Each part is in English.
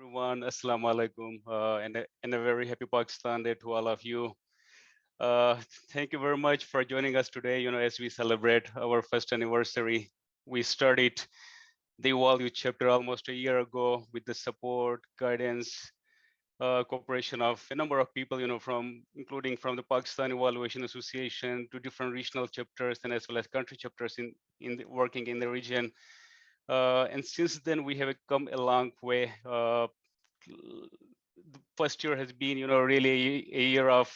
everyone. Assalamu alaikum, and a very happy Pakistan Day to all of you. Thank you very much for joining us today. As we celebrate our first anniversary, we started the EvalYouth chapter almost a year ago with the support, guidance, cooperation of a number of people. From including from the Pakistan Evaluation Association to different regional chapters and as well as country chapters working in the region. And since then, we have come a long way. The first year has been, really a year of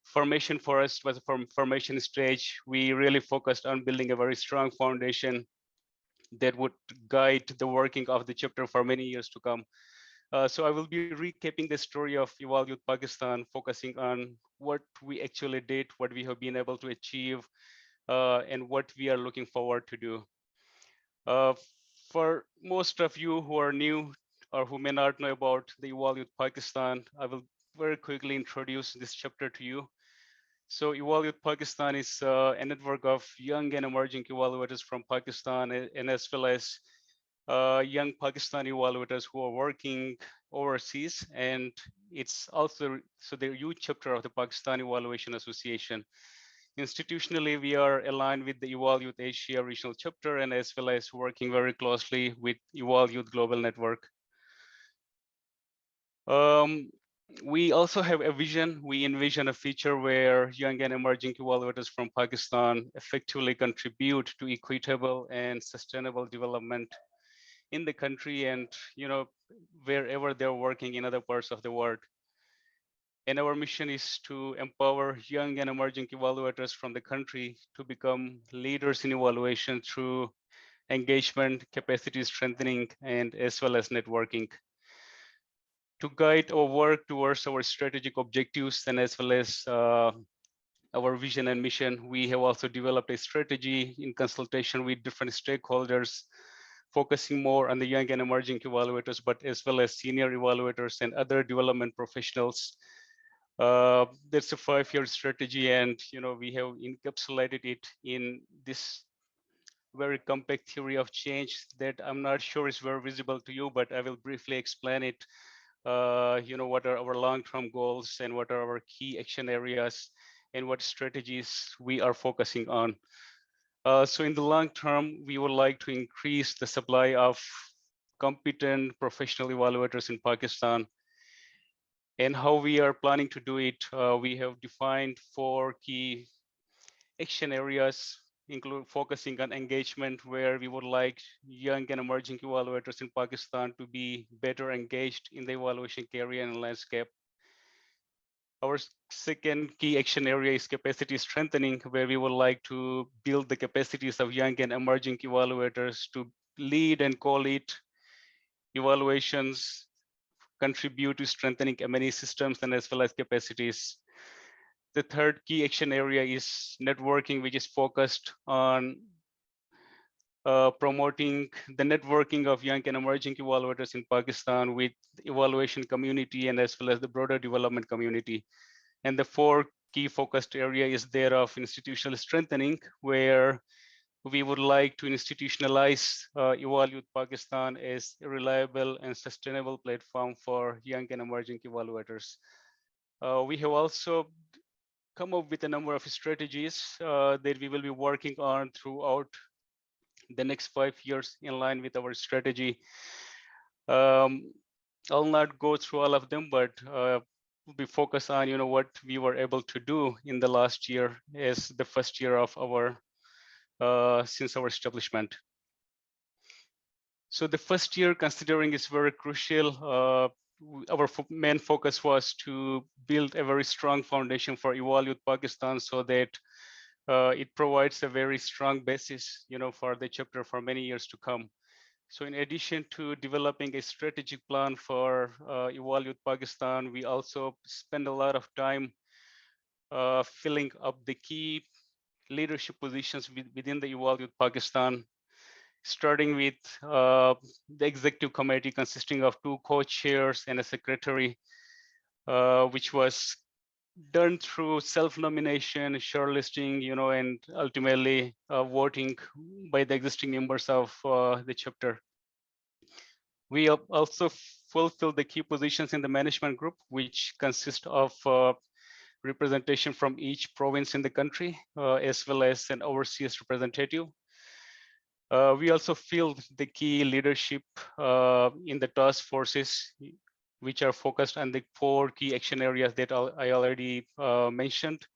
formation for us. Was from formation stage. We really focused on building a very strong foundation that would guide the working of the chapter for many years to come. So I will be recapping the story of EvalYouth Pakistan, focusing on what we actually did, what we have been able to achieve, and what we are looking forward to do. Uh, for most of you who are new or who may not know about the EvalYouth Pakistan, I will very quickly introduce this chapter to you. So EvalYouth Pakistan is a network of young and emerging evaluators from Pakistan, and as well as young Pakistani evaluators who are working overseas. And it's also the youth chapter of the Pakistan Evaluation Association. Institutionally, we are aligned with the EvalYouth Asia regional chapter and as well as working very closely with EvalYouth Global Network. We also have a vision. We envision a future where young and emerging evaluators from Pakistan effectively contribute to equitable and sustainable development in the country and wherever they're working in other parts of the world. And our mission is to empower young and emerging evaluators from the country to become leaders in evaluation through engagement, capacity strengthening, and as well as networking. To guide our work towards our strategic objectives and as well as our vision and mission, we have also developed a strategy in consultation with different stakeholders, focusing more on the young and emerging evaluators, but as well as senior evaluators and other development professionals. That's a 5-year strategy, and we have encapsulated it in this very compact theory of change that I'm not sure is very visible to you, but I will briefly explain it. What are our long-term goals and what are our key action areas and what strategies we are focusing on. So in the long term, we would like to increase the supply of competent professional evaluators in Pakistan. And how we are planning to do it, we have defined 4 key action areas, include focusing on engagement, where we would like young and emerging evaluators in Pakistan to be better engaged in the evaluation career and landscape. Our second key action area is capacity strengthening, where we would like to build the capacities of young and emerging evaluators to lead and co-lead evaluations, contribute to strengthening M&E systems and as well as capacities. The third key action area is networking, which is focused on promoting the networking of young and emerging evaluators in Pakistan with the evaluation community and as well as the broader development community. And the 4 key focused area is thereof institutional strengthening, where we would like to institutionalize EvalYouth Pakistan as a reliable and sustainable platform for young and emerging evaluators. We have also come up with a number of strategies that we will be working on throughout the next 5 years in line with our strategy. I'll not go through all of them, but we focus on what we were able to do in the last year as the first year of our since our establishment. So the first year, considering is very crucial, our main focus was to build a very strong foundation for EvalYouth Pakistan so that it provides a very strong basis, for the chapter for many years to come. So in addition to developing a strategic plan for EvalYouth Pakistan, we also spend a lot of time filling up the key leadership positions within the EvalYouth Pakistan, starting with the executive committee consisting of 2 co-chairs and a secretary, which was done through self-nomination, shortlisting, and ultimately voting by the existing members of the chapter. We also fulfill the key positions in the management group, which consist of representation from each province in the country, as well as an overseas representative. We also filled the key leadership in the task forces, which are focused on the 4 key action areas that I already mentioned.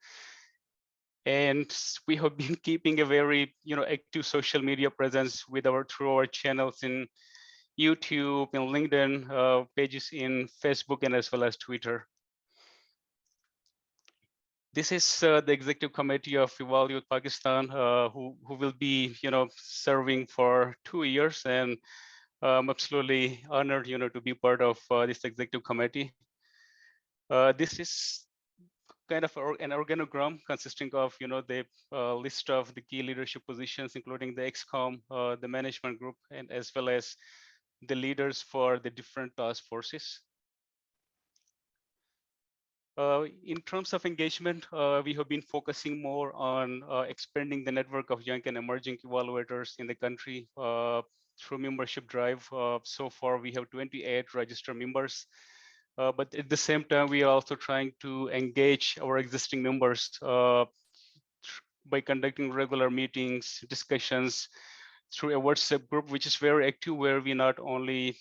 And we have been keeping a very active social media presence through our channels in YouTube, in LinkedIn, pages in Facebook, and as well as Twitter. This is the executive committee of EvalYouth Pakistan, who will be serving for 2 years, and I'm absolutely honored to be part of this executive committee. This is kind of an organogram consisting of the list of the key leadership positions, including the XCOM, the management group, and as well as the leaders for the different task forces. In terms of engagement, we have been focusing more on expanding the network of young and emerging evaluators in the country through membership drive. So far, we have 28 registered members. But at the same time, we are also trying to engage our existing members by conducting regular meetings, discussions through a WhatsApp group, which is very active, where we not only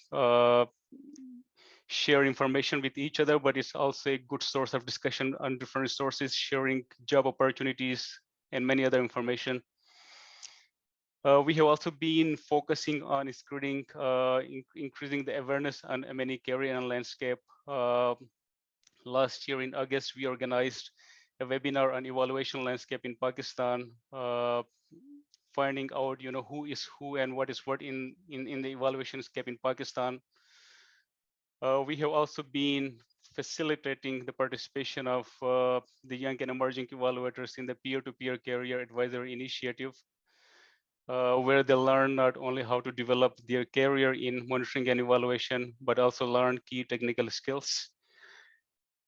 share information with each other, but it's also a good source of discussion on different resources, sharing job opportunities, and many other information. We have also been focusing on increasing the awareness on M&E career and landscape. Last year in August, we organized a webinar on evaluation landscape in Pakistan, finding out who is who and what is what in the evaluation landscape in Pakistan. We have also been facilitating the participation of the young and emerging evaluators in the peer-to-peer career advisory initiative, where they learn not only how to develop their career in monitoring and evaluation, but also learn key technical skills.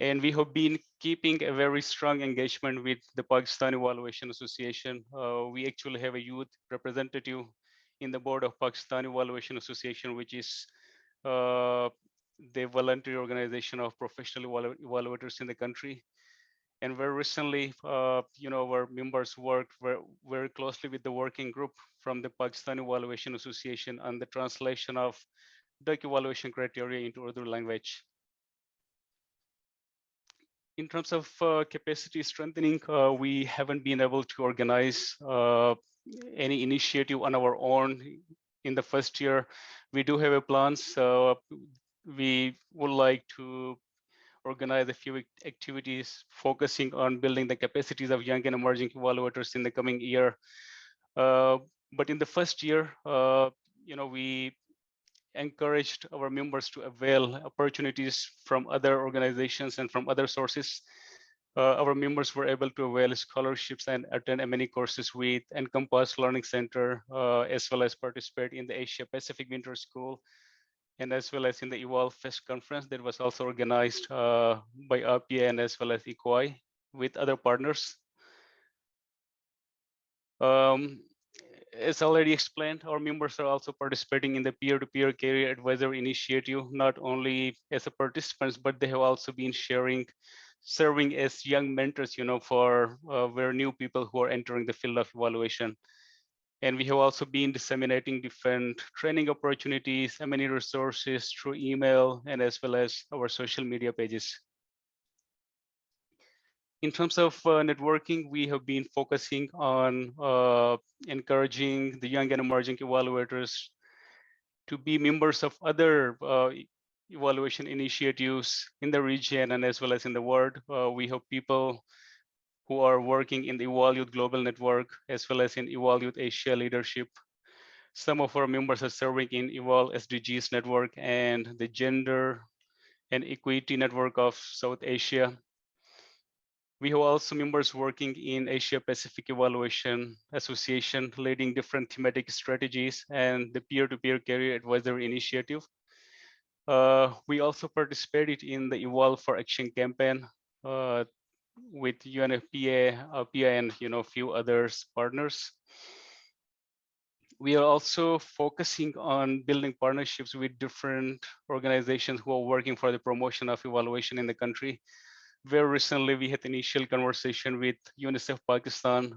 And we have been keeping a very strong engagement with the Pakistan Evaluation Association. We actually have a youth representative in the board of Pakistan Evaluation Association, which is the voluntary organization of professional evaluators in the country. And very recently, our members worked very closely with the working group from the Pakistan Evaluation Association on the translation of DUC evaluation criteria into Urdu language. In terms of capacity strengthening, we haven't been able to organize any initiative on our own in the first year. We do have a plan, so we would like to organize a few activities focusing on building the capacities of young and emerging evaluators in the coming year. But in the first year, we encouraged our members to avail opportunities from other organizations and from other sources. Our members were able to avail scholarships and attend many courses with Encompass Learning Center, as well as participate in the Asia Pacific Winter School, and as well as in the Eval Fest conference that was also organized by RPA and as well as ECOI with other partners. As already explained, our members are also participating in the peer-to-peer career advisory initiative, not only as a participants, but they have also been serving as young mentors, for very new people who are entering the field of evaluation. And we have also been disseminating different training opportunities and many resources through email and as well as our social media pages. In terms of networking, we have been focusing on encouraging the young and emerging evaluators to be members of other evaluation initiatives in the region and as well as in the world. We have people who are working in the EvalYouth Global Network as well as in EvalYouth Asia Leadership. Some of our members are serving in Eval SDGs Network and the Gender and Equity Network of South Asia. We have also members working in Asia Pacific Evaluation Association, leading different thematic strategies and the peer-to-peer career advisory initiative. We also participated in the Evolve for Action campaign with UNFPA, RPA, and few others partners. We are also focusing on building partnerships with different organizations who are working for the promotion of evaluation in the country. Very recently, we had initial conversation with UNICEF Pakistan,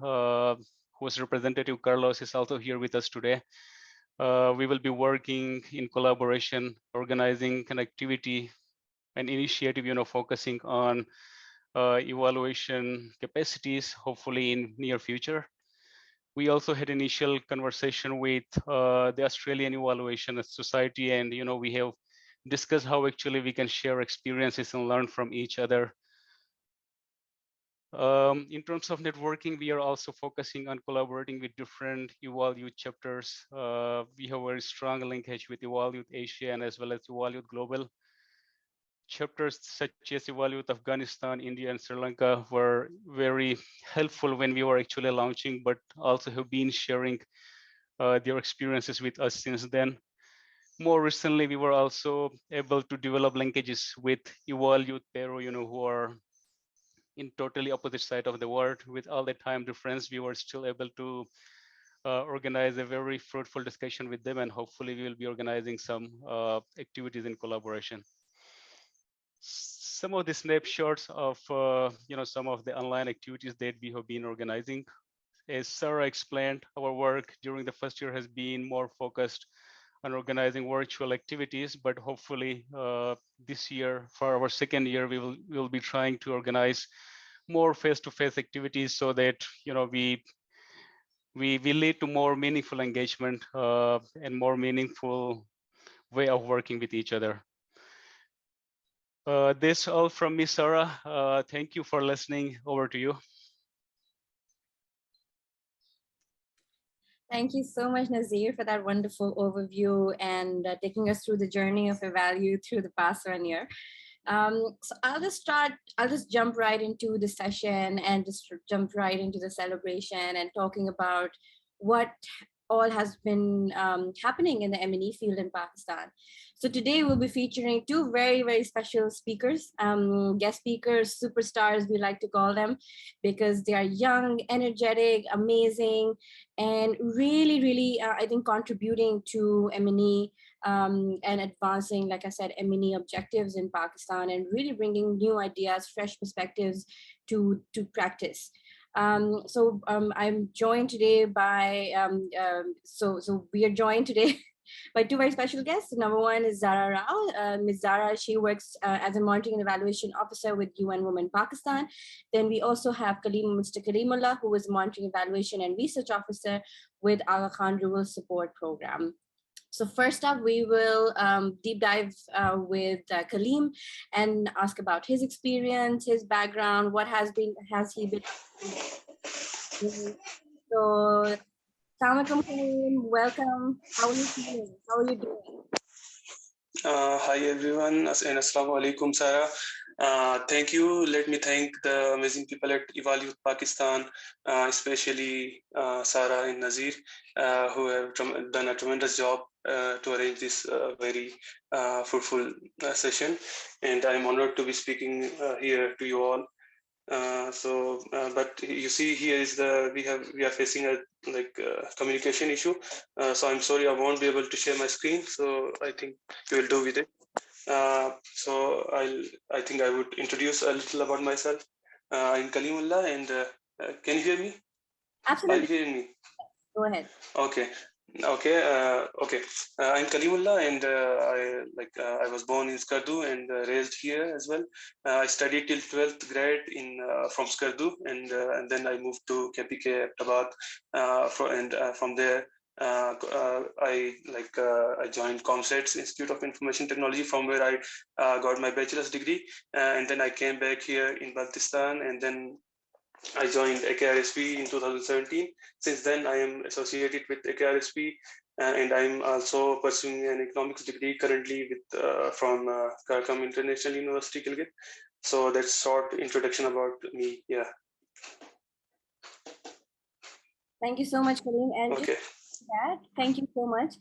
whose representative Carlos is also here with us today. We will be working in collaboration, organizing an activity, an initiative, focusing on evaluation capacities, hopefully in near future. We also had initial conversation with the Australian Evaluation Society, and we have discussed how actually we can share experiences and learn from each other. In terms of networking, we are also focusing on collaborating with different EvalYouth chapters. We have a very strong linkage with EvalYouth Asia and as well as EvalYouth Global. Chapters such as EvalYouth Afghanistan, India, and Sri Lanka were very helpful when we were actually launching, but also have been sharing their experiences with us since then. More recently, we were also able to develop linkages with EvalYouth Peru, who are in totally opposite side of the world. With all the time difference, we were still able to organize a very fruitful discussion with them, and hopefully we will be organizing some activities in collaboration. Some of the snapshots of some of the online activities that we have been organizing. As Sarah explained, our work during the first year has been more focused on organizing virtual activities, but hopefully this year, for our second year, we will be trying to organize more face-to-face activities so that we lead to more meaningful engagement and more meaningful way of working with each other. This all from me, Sarah. Thank you for listening. Over to you. Thank you so much, Nazir, for that wonderful overview and taking us through the journey of EvalYouth through the past 1 year. So I'll just jump right into the session and just jump right into the celebration and talking about what all has been happening in the M&E field in Pakistan. So today we'll be featuring two very, very special speakers, guest speakers, superstars, we like to call them, because they are young, energetic, amazing, and really, really, I think, contributing to M&E and advancing, like I said, M&E objectives in Pakistan and really bringing new ideas, fresh perspectives to practice. So I'm joined today by, so we are joined today by two very special guests. Number one is Zahra Rao. Ms. Zahra, she works as a monitoring and evaluation officer with UN Women Pakistan. Then we also have Mr. Kaleemullah, who is monitoring evaluation and research officer with Aga Khan Rural Support Program. So first up, we will deep dive with Kaleem and ask about his experience, his background, what has he been. So, Assalamualaikum, Kaleem. Welcome. How are you feeling? How are you doing? Hi everyone, and Assalamu alaikum, Sarah. Thank you. Let me thank the amazing people at EvalYouth Pakistan, especially Sarah and Nazir, who have done a tremendous job to arrange this very fruitful session. And I'm honored to be speaking here to you all. But you see, here is we are facing a communication issue. So I'm sorry, I won't be able to share my screen. So I think you will do with it. So I think I would introduce a little about myself. I'm Kaleemullah, and can you hear me? Absolutely. Are you hearing me? Go ahead. Okay. I'm Kaleemullah, and I was born in Skardu and raised here as well. I studied till 12th grade from Skardu, and then I moved to KPK Ahmedabad, from there I joined ComSets Institute of Information Technology, from where I got my bachelor's degree, and then I came back here in Baltistan, and then I joined AKRSP in 2017. Since then, I am associated with AKRSP, and I'm also pursuing an economics degree currently from Karakum International University, Gilgit. So that's short introduction about me. Yeah. Thank you so much, Kaleem. And okay. Thank you so much.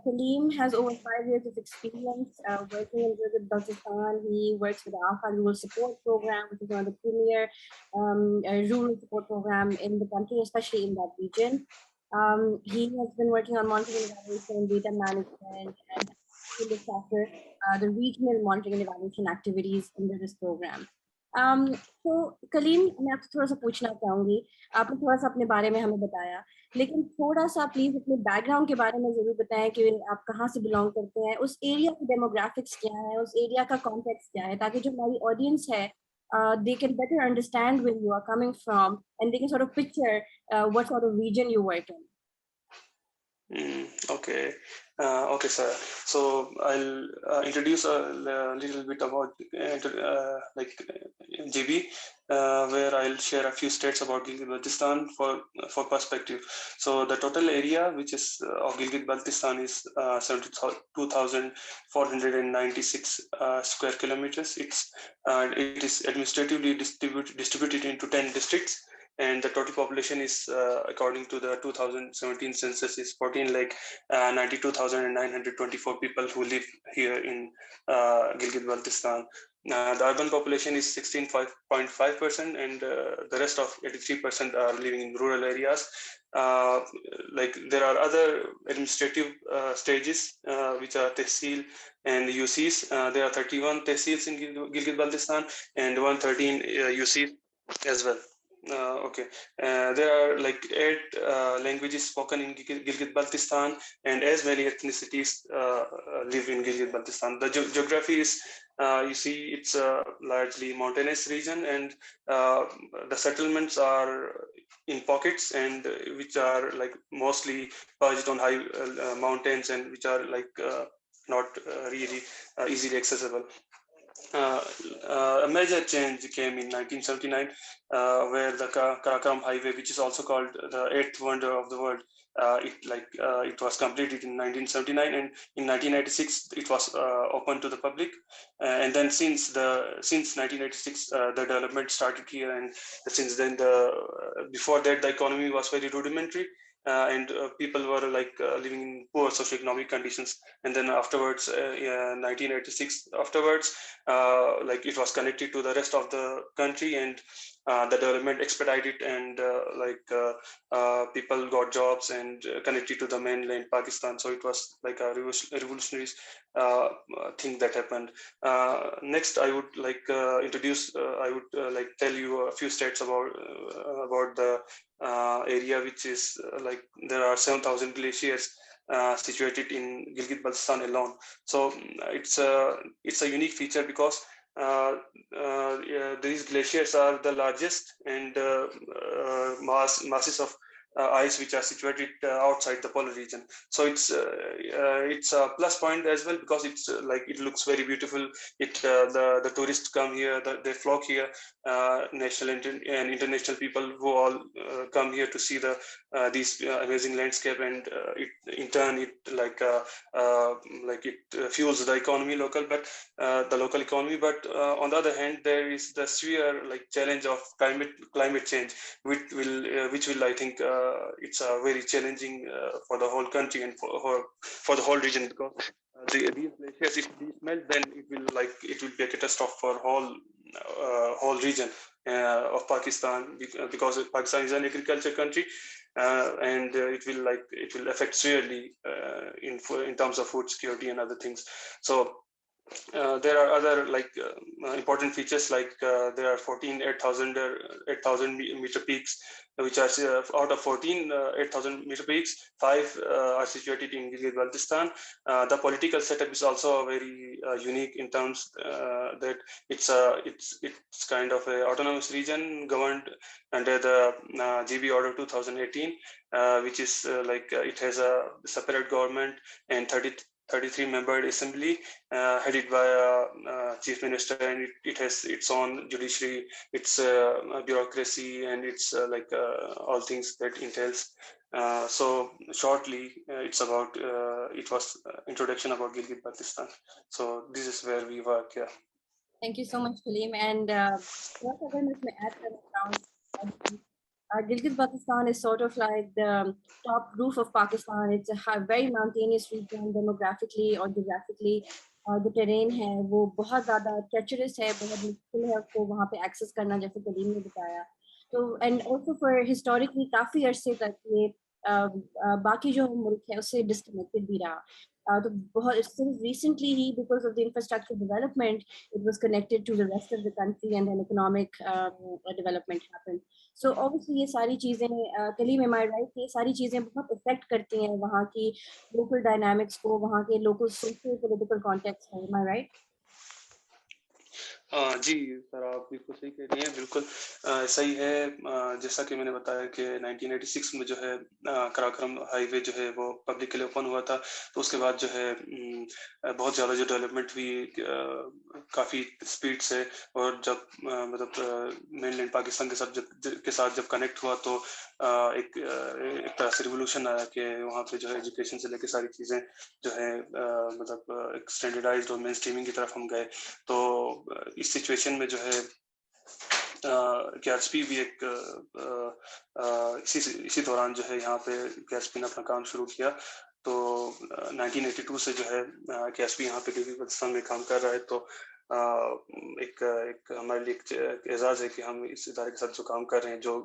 Kaleem has over 5 years of experience working in Baltistan. He works with the Aga Khan Rural Support Program, which is one of the premier rural support program in the country, especially in that region. He has been working on monitoring and evaluation, data management, and he looks after the regional monitoring and evaluation activities under this program. तो कलीम, मैं आपसे थोड़ा सा पूछना चाहूँगी, आपने थोड़ा सा अपने बारे में हमें बताया, लेकिन थोड़ा सा प्लीज अपने बैकग्राउंड के बारे में जरूर बताएं कि आप कहाँ से बिलोंग करते हैं, उस एरिया की डेमोग्राफिक्स क्या है, उस एरिया का कॉन्टेक्स्ट क्या है, ताकि जो हमारी ऑडियंस है they can better understand where you are coming from and they can sort of picture what sort of region you work in. Okay, okay, sir. So I'll introduce a little bit about GB, where I'll share a few states about Gilgit-Baltistan for perspective. So the total area which is of Gilgit-Baltistan is 72,496 square kilometers. It is administratively distributed into 10 districts. And the total population is, according to the 2017 census, is 14,92,924 people who live here in Gilgit-Baltistan. The urban population is 16.5%, and the rest of 83% are living in rural areas. There are other administrative stages, which are tehsil and UCs. There are 31 tehsils in Gilgit-Baltistan and 113 UCs as well. There are 8 languages spoken in Gilgit-Baltistan, and as many ethnicities live in Gilgit-Baltistan. The geography is, you see, it's a largely mountainous region, and the settlements are in pockets, and which are mostly perched on high mountains, and which are not really easily accessible. A major change came in 1979, where the Karakoram Highway, which is also called the 8th wonder of the world, it was completed in 1979, and in 1996 it was open to the public. And then since 1996, the development started here, and since then before that the economy was very rudimentary. And people were living in poor socioeconomic conditions, and then afterwards, 1986 afterwards, it was connected to the rest of the country, and the development expedited, and people got jobs and connected to the mainland Pakistan. So it was like a revolutionary thing that happened. Next, I would introduce. I would tell you a few states about the area, which is there are 7,000 glaciers situated in Gilgit-Baltistan alone. So it's a unique feature because these glaciers are the largest and masses of ice which are situated outside the polar region. So it's a plus point as well, because it's it looks very beautiful. The tourists come here, they flock here, national and international people who all come here to see these amazing landscape, and in turn it fuels the economy the local economy. But on the other hand, there is the severe challenge of climate change, which will I think it's very challenging for the whole country and for the whole region, because these glaciers, if these melt, then it will be a catastrophe for whole region of Pakistan, because Pakistan is an agriculture country, and it will affect severely in terms of food security and other things. So there are other important features, there are 14 8,000 meter peaks, which are out of 14 8,000 meter peaks, 5 are situated in Gilgit-Baltistan. The political setup is also very unique in terms that it's kind of an autonomous region governed under the GB Order 2018, which is it has a separate government and 33-member assembly headed by a chief minister, and it has its own judiciary, its bureaucracy, and its all things that entails. So shortly, it's about it was introduction about Gilgit-Baltistan. So this is where we work. Yeah. Thank you so much, Kaleem. And what अगर मैं इसमें add करना चाहूँ, Gilgit-Baltistan is sort of like the top roof of Pakistan. It's a very mountainous region demographically or geographically. The terrain है वो बहुत ज़्यादा treacherous है, बहुत मुश्किल है उसको वहाँ पे access करना, जैसे कलीम ने बताया. So and also for historically काफ़ी अरसे तक ये باقی جو ملک ہے اس سے ڈسکنیکٹڈ بھی رہا. تو بہت صرف recently he because of the infrastructure development it was connected to the rest of the country and then economic development happened. So obviously یہ ساری چیزیں کلیم am I right کہ یہ ساری چیزیں بہت افیکٹ کرتی ہیں وہاں کی لوکل ڈائنامکس کو, وہاں کے لوکل سوشل پولیٹیکل کانٹیکسٹ ہے. am I right؟ جی سر آپ بالکل صحیح کہہ رہی ہیں, بالکل ایسا ہی ہے. جیسا کہ میں نے بتایا کہ 1986 میں جو ہے کراکرم ہائی وے جو ہے وہ پبلک کے لیے اوپن ہوا تھا. تو اس کے بعد جو ہے بہت زیادہ جو ڈیولپمنٹ ہوئی کافی اسپیڈ سے, اور جب مطلب مین لینڈ پاکستان کے ساتھ جب کنیکٹ ہوا تو ایک طرح سے ریولوشن آیا کہ وہاں پہ جو ہے ایجوکیشن سے لے کے ساری چیزیں جو ہے مطلب ایک اسٹینڈرڈائزڈ اور مین اسٹریمنگ کی طرف ہم گئے. تو اس سچویشن میں جو ہے گیٹسبی بھی ایک اسی دوران جو ہے یہاں پہ گیٹسبی نے اپنا کام شروع کیا. تو 1982 سے جو ہے گیٹسبی یہاں پہ گلگت بلتستان میں کام کر رہا ہے. تو ایک ہمارے لیے ایک اعزاز ہے کہ ہم اس ادارے کے ساتھ جو کام کر رہے ہیں, جو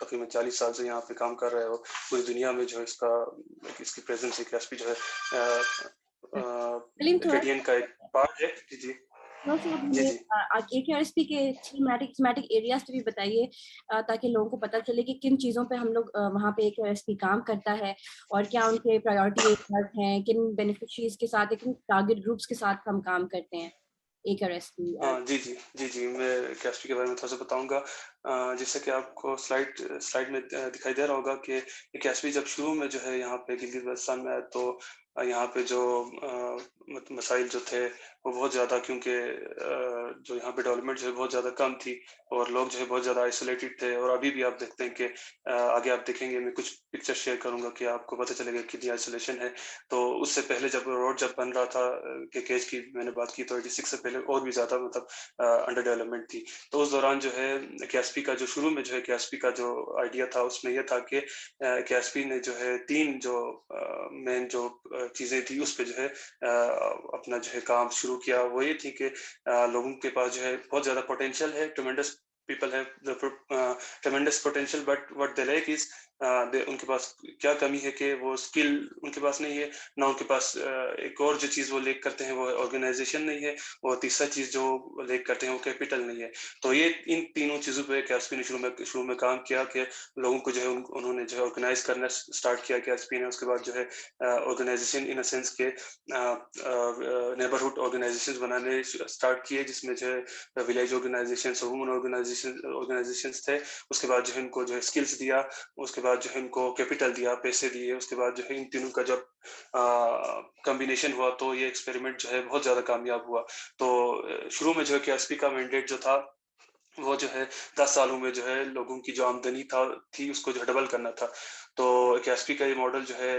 تقریباً 40 سال سے یہاں پہ کام کر رہے ہو, پوری دنیا میں جو ہے اس کی پریزنس ہے. گیٹسبی جو ہے ایکیڈین کا ایک پارٹ ہے. جی جی جی AKRSP کے تھیمیٹک ایریاز پہ بھی بتائیے تاکہ لوگوں کو پتہ چلے کہ کن چیزوں پہ ہم لوگ وہاں پہ AKRSP کام کرتا ہے اور کیا ان کے پرائیورٹی ایریاز ہیں, کن بینیفیشریز کے ساتھ, کن ٹارگیٹ گروپس کے ساتھ ہم کام کرتے ہیں AKRSP. جی میں AKRSP کے بارے میں تھوڑا سا بتاؤں گا. جیسے کہ آپ کو سلائڈ میں دکھائی دے رہا ہوگا کہ AKRSP جب شروع میں جو ہے یہاں پہ گلگت بلتستان میں آیا تو یہاں پہ جو مسائل جو تھے وہ بہت زیادہ, کیونکہ جو یہاں پہ ڈیولپمنٹ جو ہے بہت زیادہ کم تھی اور لوگ جو ہے بہت زیادہ آئسولیٹڈ تھے. اور ابھی بھی آپ دیکھتے ہیں کہ آگے آپ دیکھیں گے, میں کچھ پکچر شیئر کروں گا کہ آپ کو پتہ چلے گا کتنی آئسولیشن ہے. تو اس سے پہلے جب روڈ بن رہا تھا کہ کیج کی میں نے بات کی تو 86 سے پہلے اور بھی زیادہ مطلب انڈر ڈیولپمنٹ تھی. تو اس دوران جو ہے AKRSP کا جو شروع میں جو ہے AKRSP کا جو آئیڈیا تھا اس میں یہ تھا کہ AKRSP نے جو ہے 3 جو مین جو چیزیں تھی اس پہ جو ہے اپنا جو ہے کام شروع کیا. وہ یہ تھی کہ لوگوں کے پاس جو ہے بہت زیادہ پوٹینشیل ہے, tremendous people have the tremendous potential, but what they lack is ان کے پاس کیا کمی ہے کہ وہ اسکل ان کے پاس نہیں ہے, نہ ان کے پاس ایک اور جو چیز وہ لیک کرتے ہیں وہ آرگنائزیشن نہیں ہے, اور تیسرا چیز جو لیک کرتے ہیں وہ کیپٹل نہیں ہے. تو یہ ان تینوں چیزوں پہ AKRSP نے شروع میں کام کیا کہ لوگوں کو جو ہے انہوں نے جو ہے آرگنائز کرنا اسٹارٹ کیا AKRSP نے. اس کے بعد جو ہے آرگنائزیشن ان سینس کے نیبرہڈ آرگنائزیشن بنانے اسٹارٹ کیے, جس میں جو ہے ولیج آرگنائزیشنس اور وومن آرگنائزیشنس تھے. اس کے بعد جو ہے ان کو جو ہے اسکلس دیا, اس کے بعد جو ہے ان کو کیپٹل دیا, پیسے دیے. اس کے بعد جو ہے ان تینوں کا جب کمبینیشن ہوا تو یہ ایکسپیریمنٹ جو ہے بہت زیادہ کامیاب ہوا. تو شروع میں جو ہے AKRSP کا مینڈیٹ جو تھا وہ جو ہے 10 سالوں میں جو ہے لوگوں کی جو آمدنی تھی اس کو جو ہے ڈبل کرنا تھا. تو AKRSP کا یہ ماڈل جو ہے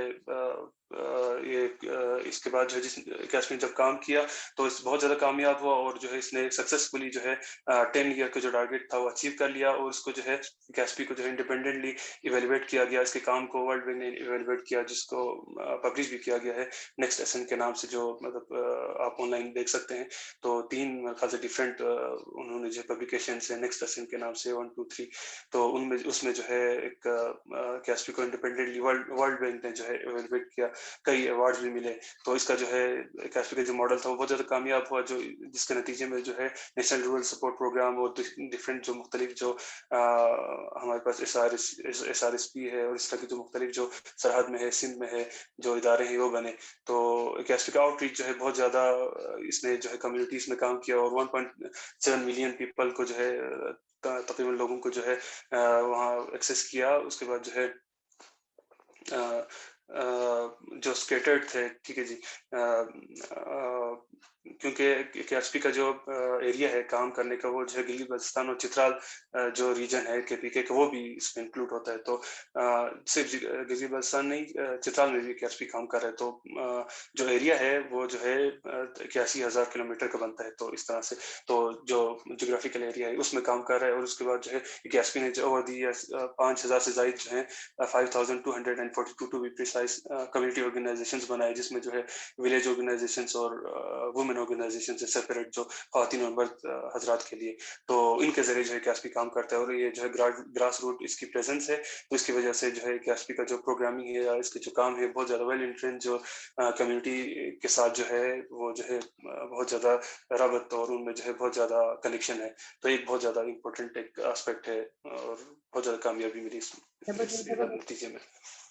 یہ اس کے بعد جو ہے جس AKRSP نے جب کام کیا تو اس بہت زیادہ کامیاب ہوا, اور جو ہے اس نے سکسیسفلی جو ہے 10 ایئر کا جو ٹارگیٹ تھا وہ اچیو کر لیا. اور اس کو جو ہے AKRSP کو جو ہے انڈیپینڈنٹلی ایویلویٹ کیا گیا. اس کے کام کو ورلڈ بینک نے ایویلویٹ کیا, جس کو پبلش بھی کیا گیا ہے نیکسٹ ایسن کے نام سے, جو مطلب آپ آن لائن دیکھ سکتے ہیں. تو 3 خاصے ڈفرینٹ انہوں نے جو پبلیکیشنس ہیں نیکسٹ ایسن کے نام سے 1 2 3. تو اس میں جو ہے ایک AKRSP کو انڈیپینڈنٹلی ورلڈ بینک نے جو ہے ایویلویٹ کیا, کئی ایوارڈز بھی ملے. تو اس کا جو ہے AKRSP کا جو ماڈل تھا وہ بہت زیادہ کامیاب ہوا, جو جس کے نتیجے میں جو ہے نیشنل رورل سپورٹ پروگرام اور ڈفرینٹ جو مختلف جو ہمارے پاس SRSP ہے, اور اس طرح کی جو مختلف جو سرحد میں ہے, سندھ میں ہے, جو ادارے ہیں وہ بنے. تو AKRSP کا آؤٹ ریچ جو ہے بہت زیادہ اس نے جو ہے کمیونٹیز میں کام کیا, اور 1.7 ملین پیپل کو جو ہے تقریباً لوگوں کو جو ہے وہاں ایکسیس کیا. اس کے بعد جو ہے جو اسکیٹرڈ تھے, ٹھیک ہے جی, کیونکہ AKRSP کا جو ایریا ہے کام کرنے کا وہ جو ہے گلگت بلتستان اور چترال جو ریجن ہے KPK کا وہ بھی اس میں انکلوڈ ہوتا ہے. تو صرف گلگت بلتستان نہیں, چترال میں بھی AKRSP کام کر رہا ہے. تو جو ایریا ہے وہ جو ہے 81,000 کلومیٹر کا بنتا ہے. تو اس طرح سے تو جو جغرافیکل ایریا ہے اس میں کام کر رہا ہے. اور اس کے بعد جو ہے AKRSP نے جو اوور دی 5,000 سے زائد جو ہیں 5,242 to be precise community organizations بنائے, جس میں جو ہے ولیج آرگنائزیشنز اور وومن وومن آرگنائزیشن سے سیپریٹ جو خواتین اور مرد حضرات کے لیے, تو ان کے ذریعے جو ہے کیاسپی کام کرتا ہے, اور یہ جو ہے گراس روٹ اس کی پریزنس ہے, تو اس کی وجہ سے جو ہے کیاسپی کا جو پروگرامنگ ہے یا اس کے جو کام ہے بہت زیادہ ویل انٹرینڈ جو کمیونٹی کے ساتھ جو ہے وہ جو ہے بہت زیادہ رابط اور ان میں جو ہے بہت زیادہ کنیکشن ہے. تو ایک بہت زیادہ امپورٹنٹ ایک اسپیکٹ ہے اور بہت زیادہ کامیابی میری اس نتیجے میں.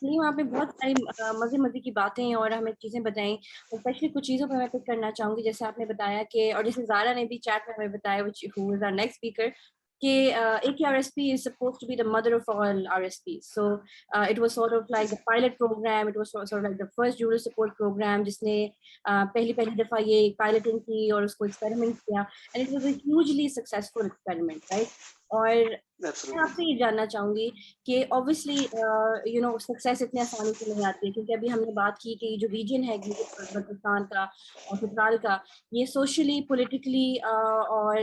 وہاں پہ بہت ساری مزے کی باتیں اور ہمیں چیزیں بتائیں, اسپیشلی کچھ چیزوں پہ میں پک کرنا چاہوں گی, جیسے آپ نے بتایا کہ, اور جیسے زارا نے بھی چیٹ میں ہمیں بتایا, who is our next speaker, کہ AKRSP is supposed to be the mother of all RSPs. So it was sort of like the pilot program, it was sort of like the first jural support program جس نے پہلی دفعہ یہ پائلٹنگ کی اور اس کو experiment کیا, and it was a hugely successful experiment, right? اور میں آپ سے یہ جاننا چاہوں گی کہ obviously سکسیس اتنے آسانی سے نہیں آتی ہے, کیونکہ ابھی ہم نے بات کی کہ یہ جو ریجن ہے بلوچستان کا اور سترال کا, یہ سوشلی, پولیٹیکلی اور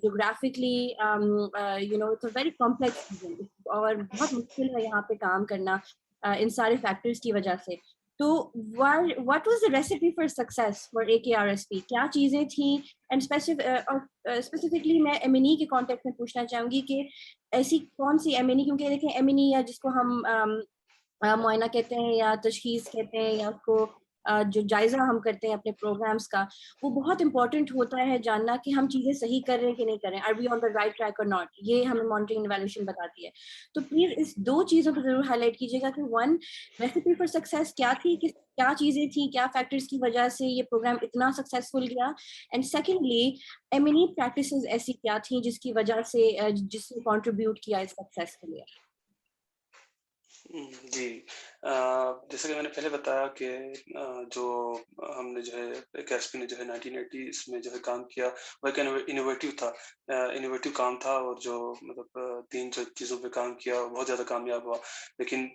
جغرافکلی it's a very complex region, اور بہت مشکل ہے یہاں پہ کام کرنا ان سارے فیکٹرز کی وجہ سے. تو what was the recipe for success for AKRSP? کیا چیزیں تھیں, اینڈ اسپیسیفکلی میں M&E کے کانٹیکٹ میں پوچھنا چاہوں گی کہ ایسی کون سی M&E, کیونکہ دیکھیں M&E یا جس کو ہم معائنہ کہتے ہیں یا تشخیص کہتے ہیں یا اس کو جو جائزہ ہم کرتے ہیں اپنے پروگرامز کا, وہ بہت امپورٹنٹ ہوتا ہے جاننا کہ ہم چیزیں صحیح کر رہے ہیں کہ نہیں کر رہے ہیں, are we on the right track اور ناٹ, یہ ہمیں مانیٹرنگ ایویلویشن بتاتی ہے. تو پلیز اس دو چیزوں پہ ضرور ہائی لائٹ کیجیے گا کہ ون, ریسیپی فار سکسیس کیا تھی, کیا چیزیں تھیں, کیا فیکٹرز کی وجہ سے یہ پروگرام اتنا سکسیزفل گیا, اینڈ سیکنڈلی M&E پریکٹسز ایسی کیا تھیں جس کی وجہ سے جس نے کنٹریبیوٹ کیا اس سکسیس کے لیے. جی, جیسا کہ میں نے پہلے بتایا کہ جو ہم نے جو ہے کیاسپی نے جو ہے 1980s میں جو ہے کام کیا, وہ ایک انوویٹیو تھا, انوویٹیو کام تھا, اور جو مطلب 3 چیزوں پہ کام کیا بہت زیادہ کامیاب ہوا. لیکن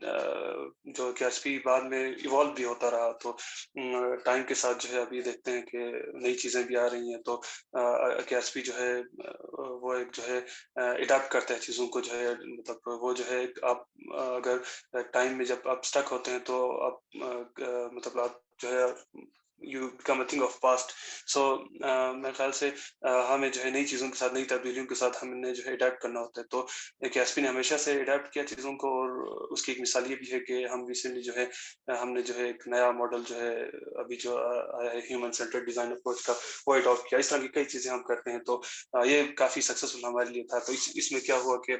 جو کیاسپی بعد میں ایوالو بھی ہوتا رہا, تو ٹائم کے ساتھ جو ہے ابھی دیکھتے ہیں کہ نئی چیزیں بھی آ رہی ہیں, تو کیاسپی جو ہے وہ ایک جو ہے اڈاپٹ کرتا ہے چیزوں کو, جو ہے مطلب وہ جو ہے آپ اگر ٹائم میں جب آپ اسٹک ہوتے ہیں تو آپ مطلب آپ جو ہے you become a thing of past. So میرے خیال سے ہمیں جو ہے نئی چیزوں کے ساتھ, نئی تبدیلیوں کے ساتھ ہم نے جو ہے اڈیپٹ کرنا ہوتا ہے. تو کیاسپی نے ہمیشہ سے اڈیپٹ کیا چیزوں کو, اور اس کی ایک مثال یہ بھی ہے کہ ہم ریسنٹلی جو ہے ہم نے جو ہے ایک نیا ماڈل جو ہے ابھی جو آیا ہے ہیومن سینٹرڈ ڈیزائن اپروچ کا, وہ اڈاپٹ کیا. اس طرح کی کئی چیزیں ہم کرتے ہیں, تو یہ کافی سکسیسفل ہمارے لیے تھا. تو اس میں کیا ہوا کہ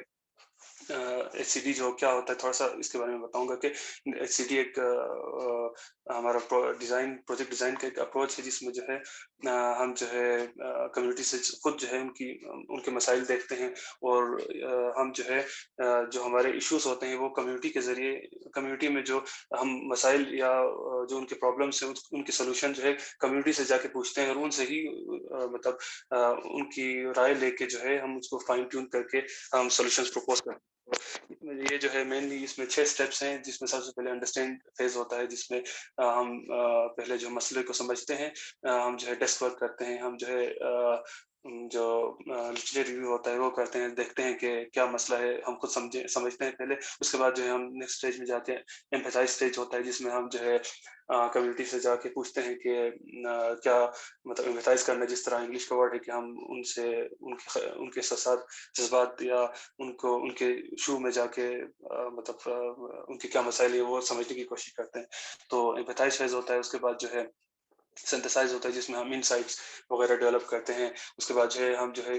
ایچ سی ڈی جو کیا ہوتا ہے, تھوڑا سا اس کے بارے میں بتاؤں گا کہ ایچ سی ڈی ایک ہمارا پروجیکٹ ڈیزائن کا ایک اپروچ ہے, جس میں جو ہے ہم جو ہے کمیونٹی سے خود جو ہے ان کے مسائل دیکھتے ہیں, اور ہم جو ہے جو ہمارے ایشوز ہوتے ہیں وہ کمیونٹی کے ذریعے, کمیونٹی میں جو ہم مسائل یا جو ان کے پرابلمس ہیں ان کے سولوشن جو ہے کمیونٹی سے جا کے پوچھتے ہیں, اور ان سے ہی مطلب ان کی رائے لے کے جو ہے ہم اس کو فائن ٹیون کر کے ہم سولوشنز پروپوز کرتے ہیں. یہ جو ہے مینلی اس میں 6 اسٹیپس ہیں, جس میں سب سے پہلے انڈرسٹینڈ فیز ہوتا ہے, جس میں ہم پہلے جو مسئلے کو سمجھتے ہیں, ہم جو ہے ڈیسک ورک کرتے ہیں, ہم جو ہے جو لٹریچر ریویو ہوتا ہے وہ کرتے ہیں, دیکھتے ہیں کہ کیا مسئلہ ہے, ہم خود سمجھتے ہیں پہلے. اس کے بعد جو ہے ہم نیکسٹ اسٹیج میں جاتے ہیں, ایمپیتھائز اسٹیج ہوتا ہے, جس میں ہم جو ہے کمیونٹی سے جا کے پوچھتے ہیں کہ کیا مطلب ایمپیتھائز کرنا, جس طرح انگلش کا ورڈ ہے کہ ہم ان سے ان کے ساتھ جذبات یا ان کے شو میں جا کے مطلب ان کے کیا مسائل ہے وہ سمجھنے کی کوشش کرتے ہیں. تو ایمپیتھائز فیز ہوتا ہے. اس کے بعد جو ہے سنتھسائز ہوتا ہے, جس میں ہم انسائٹس وغیرہ ڈیولپ کرتے ہیں. اس کے بعد جو ہے ہم جو ہے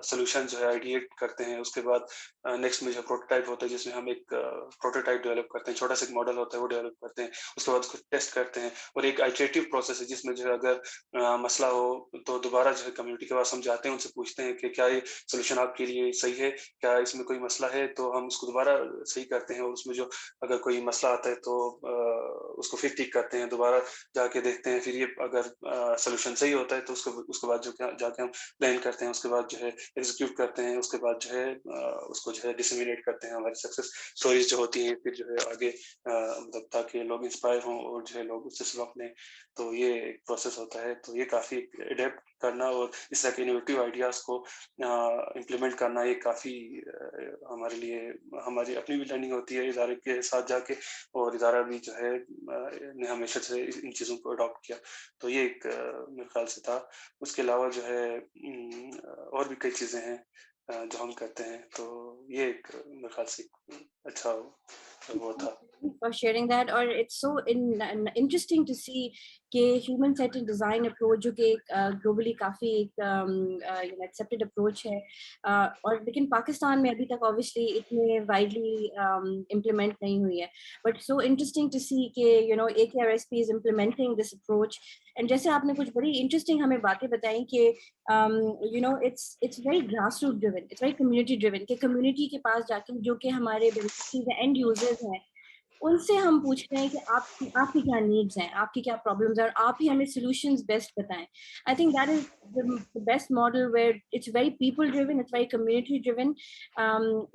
سولوشن جو ہے آئیڈیٹ کرتے ہیں. اس کے بعد نیکسٹ میں جو پروٹوٹائپ ہوتا ہے, جس میں ہم ایک پروٹوٹائپ ڈیولپ کرتے ہیں, چھوٹا سا ایک ماڈل ہوتا ہے وہ ڈیولپ کرتے ہیں. اس کے بعد اس کو ٹیسٹ کرتے ہیں, اور ایک آئٹریٹو پروسیس ہے, جس میں جو ہے اگر مسئلہ ہو تو دوبارہ جو ہے کمیونٹی کے پاس ہم جاتے ہیں, ان سے پوچھتے ہیں کہ کیا یہ سولوشن آپ کے لیے صحیح ہے, کیا اس میں کوئی مسئلہ ہے, تو ہم اس کو دوبارہ صحیح کرتے ہیں. اور اس میں جو اگر کوئی مسئلہ آتا ہے تو اس کو پھر ٹھیک کرتے ہیں, دوبارہ جا کے دیکھتے ہیں. پھر یہ اگر سولوشن صحیح ہوتا ہے تو اس کے بعد جو جا کے ہم پلان کرتے ہیں, اس کے بعد جو ہے ایگزیکیوٹ کرتے ہیں. اس کے بعد جو ہے اس کو جو ہے ڈسیمینیٹ کرتے ہیں, ہماری سکسیس اسٹوریز جو ہوتی ہیں, پھر جو ہے آگے مطلب تاکہ لوگ انسپائر ہوں اور جو ہے لوگ اس سے سبق لیں. تو یہ ایک پروسیس ہوتا ہے. تو یہ کافی اڈیپٹ کرنا اور اس طرح کے انوویٹیو آئیڈیاز کو امپلیمنٹ کرنا یہ کافی ہمارے لیے, ہماری اپنی بھی لرننگ ہوتی ہے ادارے کے ساتھ جا کے, اور ادارہ بھی جو ہے نے ہمیشہ سے ان چیزوں کو اڈاپٹ کیا. تو یہ ایک میرے خیال سے تھا. اس کے علاوہ جو ہے اور بھی کئی چیزیں ہیں جو ہم کرتے ہیں, تو یہ ایک میرے خیال سے اچھا وہ تھا. For sharing that, اور it's so interesting to see کہ human centered design approach جو کہ ایک globally کافی ایک accepted approach ہے, اور لیکن پاکستان میں ابھی تک obviously اتنے widely implement نہیں ہوئی ہے, but so interesting to see کہ AKRSP is implementing this approach. And جیسے آپ نے کچھ بڑی interesting ہمیں باتیں بتائیں کہ it's very grassroots driven, it's very community driven, کہ community کے پاس جا کے جو کہ ہمارے end users ہیں ان سے ہم پوچھ رہے ہیں کہ آپ کی کیا نیڈس ہیں, آپ کی کیا پرابلمس ہیں, اور آپ ہی ہمیں سولوشنز بیسٹ بتائیں. I think that is the best model where it's very people driven, it's very community driven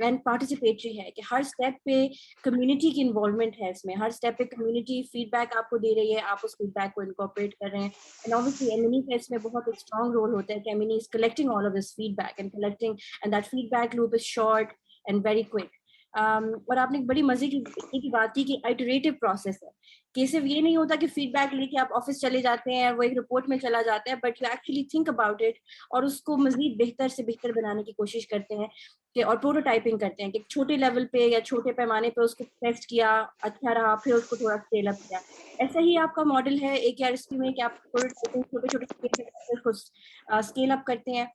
and participatory ہے, کہ ہر اسٹیپ پہ کمیونٹی کی انوالومنٹ ہے اس میں, ہر اسٹیپ پہ کمیونٹی فیڈ بیک آپ کو دے رہی ہے, آپ اس فیڈ بیک کو انکارپوریٹ کر رہے ہیں. اینڈ obviously ایمنی کا اس میں بہت ایک اسٹرانگ رول ہوتا ہے کہ ایمنی is collecting all of this feedback and collecting, and that feedback loop is short and very quick. اور آپ نے ایک بڑی مزے کی بات کی کہ آئٹریٹو پروسیس ہے, کہ صرف یہ نہیں ہوتا کہ فیڈ بیک لے کے آپ آفس چلے جاتے ہیں, وہ ایک رپورٹ میں چلا جاتا ہے, but you actually think about it اور اس کو مزید بہتر سے بہتر بنانے کی کوشش کرتے ہیں کہ, اور پروٹوٹائپنگ کرتے ہیں کہ چھوٹے لیول پہ یا چھوٹے پیمانے پہ اس کو ٹیسٹ کیا, اچھا رہا, پھر اس کو تھوڑا اسکیل اپ کیا. ایسا ہی آپ کا ماڈل ہے AKRSP میں کہ آپ پروٹوٹائپنگ چھوٹے چھوٹے کو اسکیل اپ کرتے ہیں؟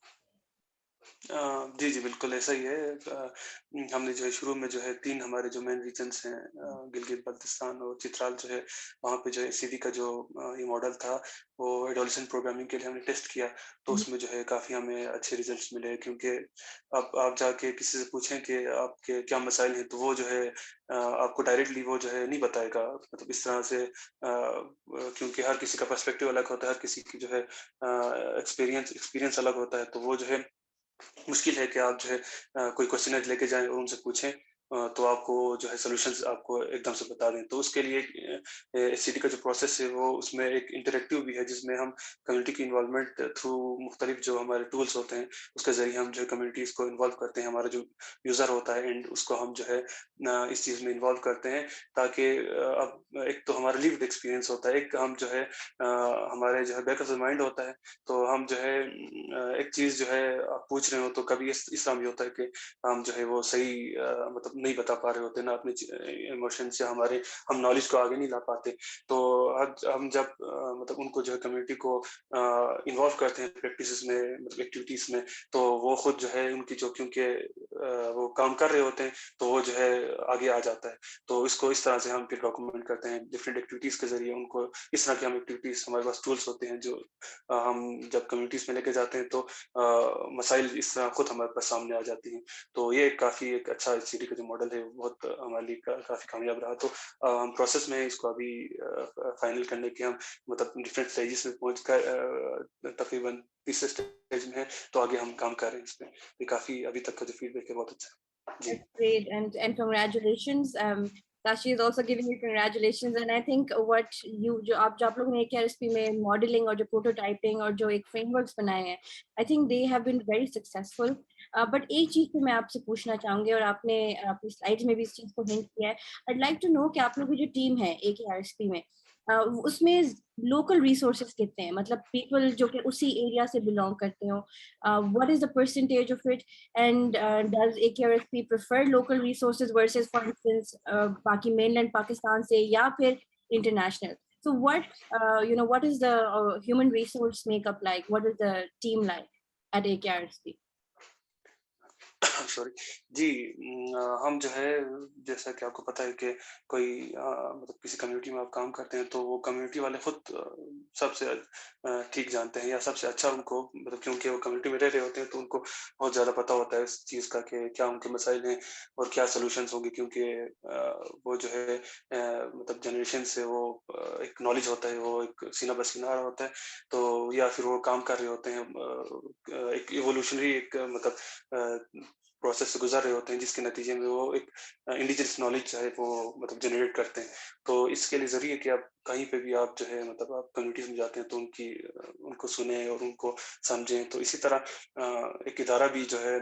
جی جی بالکل ایسا ہی ہے. ہم نے جو ہے شروع میں جو ہے 3 ہمارے جو مین ریجنس ہیں گلگت بلتستان اور چترال جو ہے, وہاں پہ جو ہے CD کا جو یہ ماڈل تھا وہ ایڈولسنٹ پروگرامنگ کے لیے ہم نے ٹیسٹ کیا, تو اس میں جو ہے کافی ہمیں اچھے ریزلٹس ملے. کیونکہ اب آپ جا کے کسی سے پوچھیں کہ آپ کے کیا مسائل ہیں, تو وہ جو ہے آپ کو ڈائریکٹلی وہ جو ہے نہیں بتائے گا, مطلب اس طرح سے, کیونکہ ہر کسی کا پرسپیکٹیو الگ ہوتا ہے, ہر کسی کی جو ہے ایکسپیرینس الگ ہوتا ہے, تو وہ جو ہے مشکل ہے کہ آپ جو ہے کوئی کوشچنر لے کے جائیں اور ان سے پوچھیں تو آپ کو جو ہے سولوشنز آپ کو ایک دم سے بتا دیں. تو اس کے لیے CD کا جو پروسیس ہے وہ اس میں ایک انٹریکٹیو بھی ہے, جس میں ہم کمیونٹی کی انوالومنٹ تھرو مختلف جو ہمارے ٹولس ہوتے ہیں اس کے ذریعے ہم جو ہے کمیونٹیز کو انوالو کرتے ہیں. ہمارا جو یوزر ہوتا ہے اینڈ اس کو ہم جو ہے اس چیز میں انوالو کرتے ہیں, تاکہ اب ایک تو ہمارا لیوڈ ایکسپیرینس ہوتا ہے, ایک ہم جو ہے ہمارے جو ہے بیک آف دا مائنڈ ہوتا ہے, تو ہم جو ہے ایک چیز جو ہے آپ پوچھ رہے ہو تو کبھی اس طرح بھی ہوتا ہے کہ ہم جو ہے وہ صحیح مطلب نہیں بتا پا رہے ہوتے, نہ اپنے ایموشن سے ہم نالج کو آگے نہیں لا پاتے. تو ہم جب مطلب ان کو جو ہے کمیونٹی کو انوالو کرتے ہیں پریکٹسز میں, مطلب ایکٹیویٹیز میں, تو وہ خود جو ہے ان کی جو, کیونکہ وہ کام کر رہے ہوتے ہیں تو وہ جو ہے آگے آ جاتا ہے. تو اس کو اس طرح سے ہم پھر ڈاکومنٹ کرتے ہیں ڈفرینٹ ایکٹیویٹیز کے ذریعے. ان کو اس طرح کی ہم ایکٹیویٹیز, ہمارے پاس ٹولس ہوتے ہیں جو ہم جب کمیونٹیز میں لے کے جاتے ہیں تو مسائل اس طرح خود ہمارے پاس سامنے آ جاتی ہیں. تو یہ کافی ایک اچھا CD کا جو ماڈل ہے وہ بہت ہمارے لیے کافی کامیاب رہا. تو ہم پروسیس میں اس کو ابھی فائنل کرنے کے ہم مطلب ڈفرینٹ اسٹیجز میں پہنچ کر تقریباً 30 اسٹیج میں ہے, تو آگے ہم کام کر رہے ہیں اس میں. یہ کافی ابھی تک کا جو فیڈ بیک ہے بہت اچھا ہے. That's great, and congratulations. Tashi is also giving you congratulations, and I think what جو آپ لوگ نے AKRSP میں modeling اور جو prototyping اور جو ایک frameworks بنائے ہیں, I think they have been very successful. But ایک چیز پہ میں آپ سے پوچھنا چاہوں گی, اور آپ نے اپنی سلائڈز میں بھی اس چیز کو ہنٹ کیا ہے. I'd like to know کہ آپ لوگوں کی جو ٹیم ہے AKRSP میں, اس میں لوکل ریسورسز کتنے ہیں, مطلب پیپل جو کہ اسی ایریا سے بلانگ کرتے ہوں, what is the percentage of it, and does AKRSP prefer local resources versus for instance باقی مین لینڈ پاکستان سے یا پھر international? So what is the human resource makeup like, what is the team like at AKRSP? Sorry جی, ہم جو ہے جیسا کہ آپ کو پتہ ہے کہ کوئی مطلب کسی کمیونٹی میں آپ کام کرتے ہیں تو وہ کمیونٹی والے خود سب سے ٹھیک جانتے ہیں, یا سب سے اچھا ان کو, مطلب کیونکہ وہ کمیونٹی میں رہ رہے ہوتے ہیں تو ان کو بہت زیادہ پتہ ہوتا ہے اس چیز کا کہ کیا ان کے مسائل ہیں اور کیا سولوشنس ہوں گے. کیونکہ وہ جو ہے مطلب جنریشن سے وہ ایک نالج ہوتا ہے, وہ ایک سینہ بہ سینہ ہوتا ہے, تو یا پھر وہ کام کر رہے ہوتے ہیں, ایک ایوولوشنری ایک مطلب پروسیس سے گزر رہے ہوتے ہیں, جس کے نتیجے میں وہ ایک انڈیجنس نالج جو ہے وہ مطلب جنریٹ کرتے ہیں. تو اس کے لیے ضروری ہے کہ آپ کہیں پہ بھی آپ جو ہے مطلب آپ کمیونٹیز میں جاتے ہیں تو ان کو سنیں اور ان کو سمجھیں. تو اسی طرح ایک ادارہ بھی جو ہے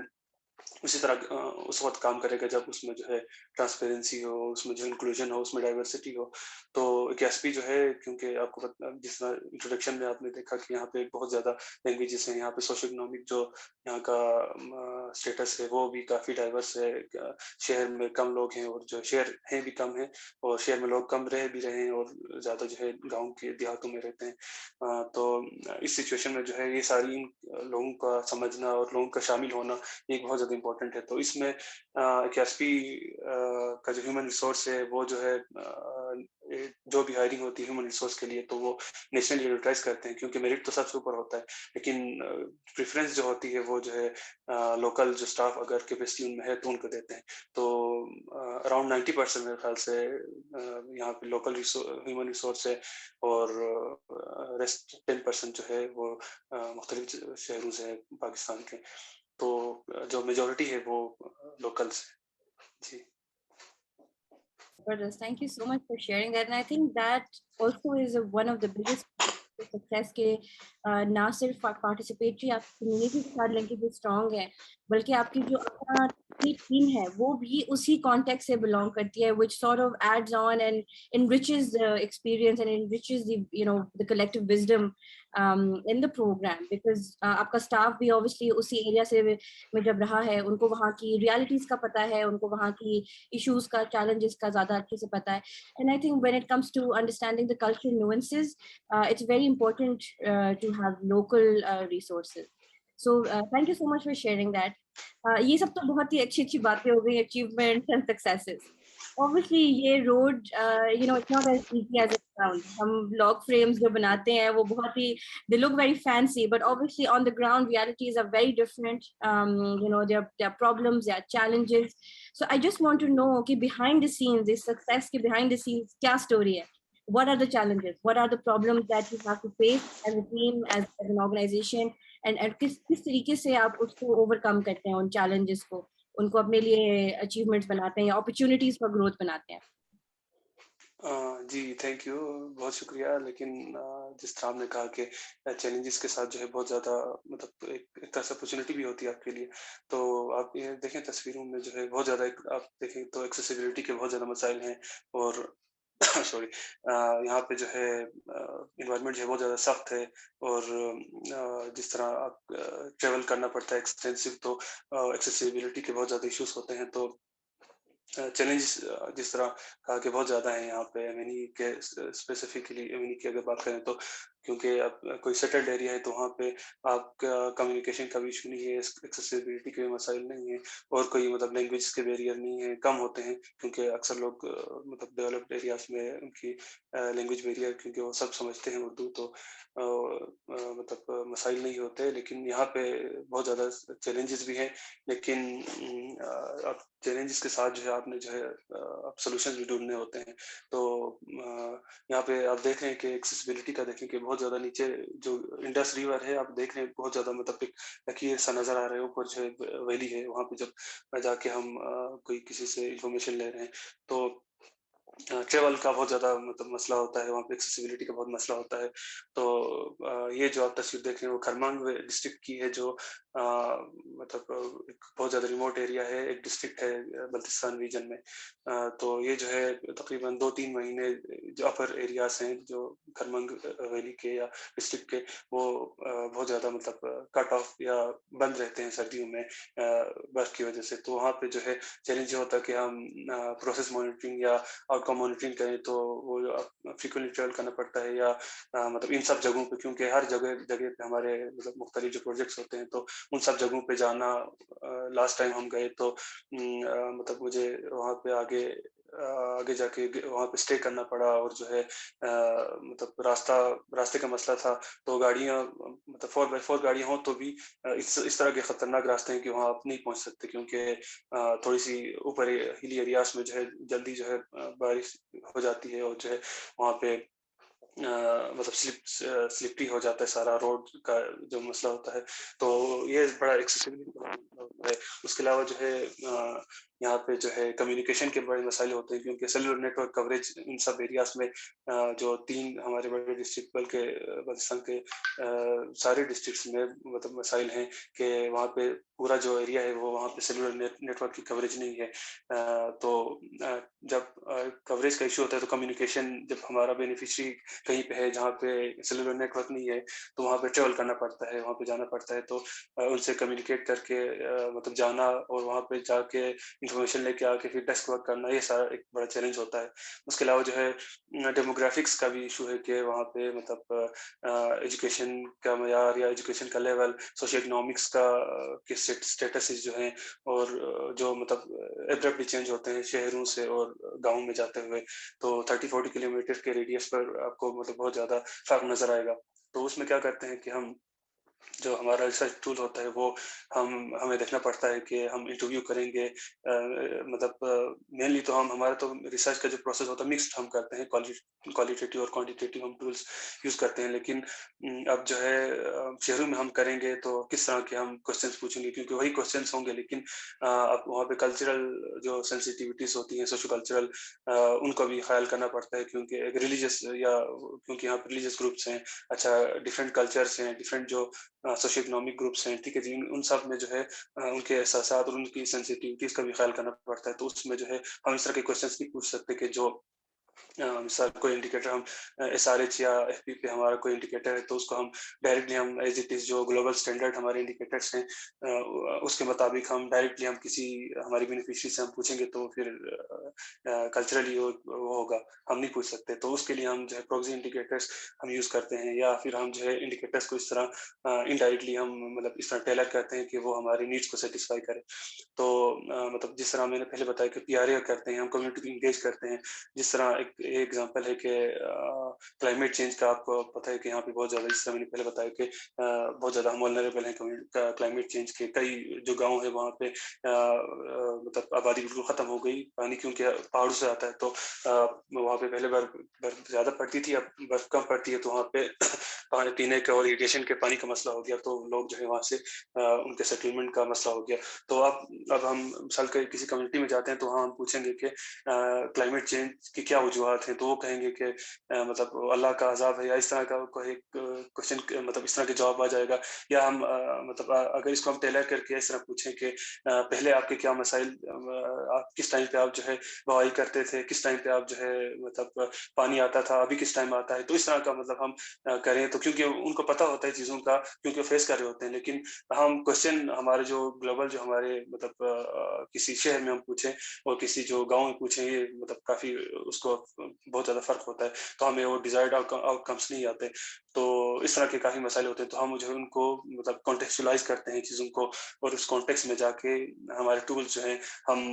اسی طرح اس وقت کام کرے گا جب اس میں جو ہے ٹرانسپیرنسی ہو, اس میں جو انکلوژن ہو, اس میں ڈائیورسٹی ہو. تو ایکسپی جو ہے, کیونکہ آپ کو جس طرح انٹروڈکشن میں آپ نے دیکھا کہ یہاں پہ بہت زیادہ لینگویجز ہیں, یہاں پہ سوشو اکنامک جو یہاں کا اسٹیٹس ہے وہ بھی کافی ڈائیورس ہے. شہر میں کم لوگ ہیں, اور جو شہر ہیں بھی کم ہیں, اور شہر میں لوگ کم رہ بھی رہے ہیں, اور زیادہ جو ہے گاؤں کے دیہاتوں میں رہتے ہیں. تو اس سچویشن میں جو ہے یہ ساری لوگوں کا سمجھنا اور لوگوں کا شامل ہونا ایک بہت زیادہ امپورٹنٹ ہے. تو اس میں ایکسپی کا جو ہیومن ریسورس ہے وہ جو ہے جو بھی ہائرنگ ہوتی ہے ہیومن ریسورس کے لیے, تو وہ نیشنل یوٹیلائز کرتے ہیں, کیونکہ میرٹ تو سب سے اوپر ہوتا ہے, لیکن پریفرنس جو ہوتی ہے وہ جو ہے لوکل جو اسٹاف اگر کیپیسٹی ان میں ہے تو ان کو دیتے ہیں. تو اراؤنڈ 90% میرے خیال سے یہاں پہ لوکل ہیومن ریسورس ہے, اور ریسٹ 10% جو ہے وہ مختلف شہروں سے ہے پاکستان کے. تو جو میجورٹی ہے وہ لوکل سے. جی. Thank you so much for sharing that. And I think that also is one of the biggest success کے نہ صرف پارٹیسپیٹری آپ کی کمیونٹی کے ساتھ لنکیج اسٹرانگ ہے, بلکہ آپ کی جو اپنا ٹیم ہے وہ بھی اسی کانٹیکٹ سے بلانگ کرتی ہے, which sort of adds on and enriches the experience and enriches the, you know, the collective wisdom in the program, because آپ کا اسٹاف بھی obviously اسی ایریا سے میں جب رہا ہے, ان کو وہاں کی ریالٹیز کا پتہ ہے, ان کو وہاں کی ایشوز کا, چیلنجز کا زیادہ اچھے سے پتہ ہے. And I think when it comes to understanding the cultural nuances, it's very important to have local resources. So thank you so much for sharing that. یہ سب تو بہت ہی اچھی اچھی باتیں ہو گئی, achievements and successes. Obviously یہ road, you know, it's not as easy as it sounds. ہم log frames جو بناتے ہیں وہ بہت ہی, they look very fancy, but obviously on the ground realities are very different. You know, there are problems, there are challenges. So I just want to know, okay, behind the scenes, this success ke behind the scenes kya story hai? What are the challenges? What are the problems that you have to face as a team, as an organization, and کس طریقے سے آپ اس کو over کم کرتے ہیں, ان challenges کو, ان کو اپنے لیے اچیومنٹس بناتے ہیں یا اپرچونیٹیز پر گروتھ بناتے ہیں؟ جی تھینک یو, بہت شکریہ. لیکن جس طرح آپ نے کہا کہ چیلنجز کے ساتھ جو ہے بہت زیادہ مطلب ایک طرح سے اپرچونیٹی بھی ہوتی ہے آپ کے لیے. تو آپ یہ دیکھیں تصویروں میں جو ہے بہت زیادہ آپ دیکھیں تو ایکسیسیبلٹی کے بہت زیادہ مسائل ہیں, اور سوری یہاں پہ جو ہے انوائرمنٹ جو ہے بہت زیادہ سخت ہے, اور جس طرح آپ ٹریول کرنا پڑتا ہے ایکسٹینسو, تو ایکسیسیبلٹی کے بہت زیادہ ایشوز ہوتے ہیں. تو چیلنج جس طرح کہا کہ بہت زیادہ ہیں یہاں پہ ایمینی کے, اسپیسیفکلی ایمینی کی اگر بات کریں تو, کیونکہ اب کوئی سیٹلڈ ایریا ہے تو وہاں پہ آپ کا کمیونیکیشن کا بھی ایشو نہیں ہے, ایکسیسیبلٹی کے مسائل نہیں ہیں, اور کوئی مطلب لینگویج کے بیریئر نہیں ہے, کم ہوتے ہیں, کیونکہ اکثر لوگ مطلب ڈیولپڈ ایریاز میں ان کی لینگویج بیریئر, کیونکہ وہ سب سمجھتے ہیں اردو, تو مطلب مسائل نہیں ہوتے. لیکن یہاں پہ بہت زیادہ چیلنجز بھی ہیں, لیکن اب چیلنجز کے ساتھ جو ہے آپ نے جو ہے اب سولوشنز بھی ڈھونڈنے ہوتے ہیں. تو یہاں پہ آپ دیکھ رہے ہیں کہ ایکسیسیبلٹی کا دیکھیں کہ بہت زیادہ نیچے جو انڈس ریور ہے آپ دیکھ رہے ہیں بہت زیادہ مطلب ایک لکیر سا نظر آ رہا ہے, اوپر جو ہے ویلی ہے, وہاں پہ جب جا کے ہم کوئی کسی سے انفارمیشن لے رہے ہیں تو ٹریول کا بہت زیادہ مطلب مسئلہ ہوتا ہے, وہاں پہ ایکسیسیبلٹی کا بہت مسئلہ ہوتا ہے. تو یہ جو آپ تصویر دیکھ رہے ہیں وہ کھرمانگ ڈسٹرکٹ کی ہے, جو مطلب ایک بہت زیادہ ریموٹ ایریا ہے, ایک ڈسٹرکٹ ہے بلتستان ریجن میں. تو یہ جو ہے تقریباً 2-3 مہینے جو اپر ایریاز ہیں جو کھرمنگ ویلی کے یا ڈسٹرکٹ کے, وہ بہت زیادہ مطلب کٹ آف یا بند رہتے ہیں سردیوں میں برف کی وجہ سے. تو وہاں پہ جو ہے چیلنج یہ ہوتا ہے کہ ہم پروسیس مانیٹرنگ یا آؤٹ کم مانیٹرنگ کریں, تو وہ فریکوینٹلی ٹریول کرنا پڑتا ہے, یا مطلب ان سب جگہوں پہ, کیونکہ ہر جگہ پہ ہمارے مطلب مختلف جو پروجیکٹس ہوتے ہیں, تو ان سب جگہوں پہ جانا. لاسٹ ٹائم ہم گئے تو مطلب مجھے وہاں پہ آگے جا کے وہاں پہ اسٹے کرنا پڑا, اور جو ہے مطلب راستے کا مسئلہ تھا. تو گاڑیاں مطلب 4x4 گاڑیاں ہوں تو بھی اس طرح کے خطرناک راستے ہیں کہ وہاں آپ نہیں پہنچ سکتے, کیونکہ تھوڑی سی اوپر ہلی ایریاز میں جو ہے جلدی جو ہے بارش ہو جاتی ہے, اور جو ہے وہاں پہ مطلب سلپری ہو جاتا ہے سارا روڈ کا جو مسئلہ ہوتا ہے، تو یہ بڑا ایکسیسبلٹی ہے. اس کے علاوہ جو ہے یہاں پہ جو ہے کمیونیکیشن کے بڑے مسائل ہوتے ہیں، کیونکہ cellular net work coverage in sub areas میں جو 3 ہمارے بڑے ڈسٹرکٹ بلکہ پاکستان کے سارے ڈسٹرکٹس میں مطلب مسائل ہیں کہ وہاں پہ پورا جو ایریا ہے وہ وہاں پہ سیلولر نیٹ ورک کی کوریج نہیں ہے. تو جب کوریج کا ایشو ہوتا ہے تو کمیونیکیشن، جب ہمارا بینیفیشری کہیں پہ ہے جہاں پہ سیلولر نیٹ ورک نہیں ہے تو وہاں پہ ٹریول کرنا پڑتا ہے، وہاں پہ جانا پڑتا ہے، تو ان سے کمیونیکیٹ کر کے مطلب جانا اور وہاں پہ جا کے انفارمیشن لے کے آ کے پھر ڈیسک ورک کرنا، یہ سارا ایک بڑا چیلنج ہوتا ہے. اس کے علاوہ جو ہے ڈیموگرافکس کا بھی ایشو ہے کہ وہاں پہ مطلب ایجوکیشن کا معیار یا ایجوکیشن کا لیول، سوشل اکنامکس کا اسٹیٹس جو ہیں اور جو مطلب ایبرپٹلی چینج ہوتے ہیں شہروں سے اور گاؤں میں جاتے ہوئے، تو 30-40 کلومیٹر کے ریڈیس پر آپ کو مطلب بہت زیادہ فرق نظر آئے گا. تو اس میں کیا کرتے ہیں کہ ہم جو ہمارا ریسرچ ٹول ہوتا ہے وہ ہمیں دیکھنا پڑتا ہے کہ ہم انٹرویو کریں گے. مطلب مینلی تو ہمارا تو ریسرچ کا جو پروسیس ہوتا ہے مکسڈ ہم کرتے ہیں، کوالیٹیٹیو اور کوانٹیٹیو ہم ٹولس یوز کرتے ہیں. لیکن اب جو ہے شہروں میں ہم کریں گے تو کس طرح کے ہم کوشچنس پوچھیں گے، کیونکہ وہی کوشچنس ہوں گے لیکن اب وہاں پہ کلچرل جو سینسٹیوٹیز ہوتی ہیں، سوشو کلچرل، ان کو بھی خیال کرنا پڑتا ہے، کیونکہ ایک ریلیجیس یا کیونکہ یہاں پہ ریلیجیس گروپس ہیں، اچھا ڈفرینٹ کلچرس ہیں، ڈفرینٹ جو سوشو اکنامک گروپس ہیں، ٹھیک ہے جی، ان سب میں جو ہے ان کے احساسات اور ان کی سینسٹیوٹیز کا بھی خیال کرنا پڑتا ہے. تو اس میں جو ہے ہم اس طرح کے کوشچنس نہیں پوچھ سکتے کہ جو مثال کوئی انڈیکیٹر ہم ایس آر ایچ یا ایف پی پہ ہمارا کوئی انڈیکیٹر ہے تو اس کو ہم ڈائریکٹلی ہم ایز اٹ از جو گلوبل اسٹینڈرڈ ہمارے انڈیکیٹرس ہیں اس کے مطابق ہم ڈائریکٹلی ہم کسی ہماری بینیفیشری سے ہم پوچھیں گے تو پھر کلچرلی وہ ہوگا، ہم نہیں پوچھ سکتے. تو اس کے لیے ہم جو ہے پروگزی انڈیکیٹرس ہم یوز کرتے ہیں، یا پھر ہم جو ہے انڈیکیٹرس کو اس طرح انڈائریکٹلی ہم مطلب اس طرح ٹیلر کرتے ہیں کہ وہ ہماری نیڈس کو سیٹسفائی کرے. تو مطلب جس طرح میں نے پہلے بتایا کہ پی آر اے کرتے ہیں، ہم کمیونٹی کو انگیج کرتے ہیں. جس طرح ایک ایگزامپل ہے کہ کلائمیٹ چینج کا آپ کو پتہ ہے کہ یہاں پہ بہت زیادہ، جس طرح میں نے پہلے بتایا کہ بہت زیادہ ہم ولنریبل ہیں کلائمیٹ چینج کے. کئی جو گاؤں ہے وہاں پہ مطلب آبادی بالکل ختم ہو گئی، پانی کیونکہ پہاڑوں سے آتا ہے تو وہاں پہ پہلے برف زیادہ پڑتی تھی، اب برف کم پڑتی ہے تو وہاں پہ پانی پینے کا اور اریگیشن کے پانی کا مسئلہ ہو گیا، تو لوگ جو ہے وہاں سے ان کے سیٹلمنٹ کا مسئلہ ہو گیا. تو اب ہم مثال کے کسی کمیونٹی میں جاتے ہیں تو وہاں ہم پوچھیں گے کہ کلائمیٹ چینج کی کیا وجوہات ہیں، تو وہ کہیں گے کہ مطلب اللہ کا عذاب ہے، یا اس طرح کا کوئی کوشچن مطلب اس طرح کے جواب آ جائے گا. یا ہم مطلب اگر اس کو ہم ٹیلر کر کے اس طرح پوچھیں کہ پہلے آپ کے کیا مسائل، آپ کس ٹائم پہ آپ جو ہے بوائی کرتے تھے، کس ٹائم پہ آپ جو ہے مطلب پانی آتا تھا، ابھی کس ٹائم آتا ہے، تو اس طرح کا مطلب ہم کریں. تو کیونکہ ان کو پتہ ہوتا ہے چیزوں کا، کیونکہ فیس کر رہے ہوتے ہیں. لیکن ہم کوشچن ہمارے جو گلوبل جو ہمارے مطلب کسی شہر میں ہم پوچھیں اور کسی جو گاؤں میں پوچھیں، یہ مطلب کافی اس کو بہت زیادہ فرق ہوتا ہے، تو ہمیں وہ ڈیزائرڈ آؤٹ کمس نہیں آتے. تو اس طرح کے کافی مسائل ہوتے ہیں. تو ہم جو ہے ان کو مطلب کانٹیکسچولائز کرتے ہیں چیزوں کو، اور اس کانٹیکس میں جا کے ہمارے ٹولس جو ہیں ہم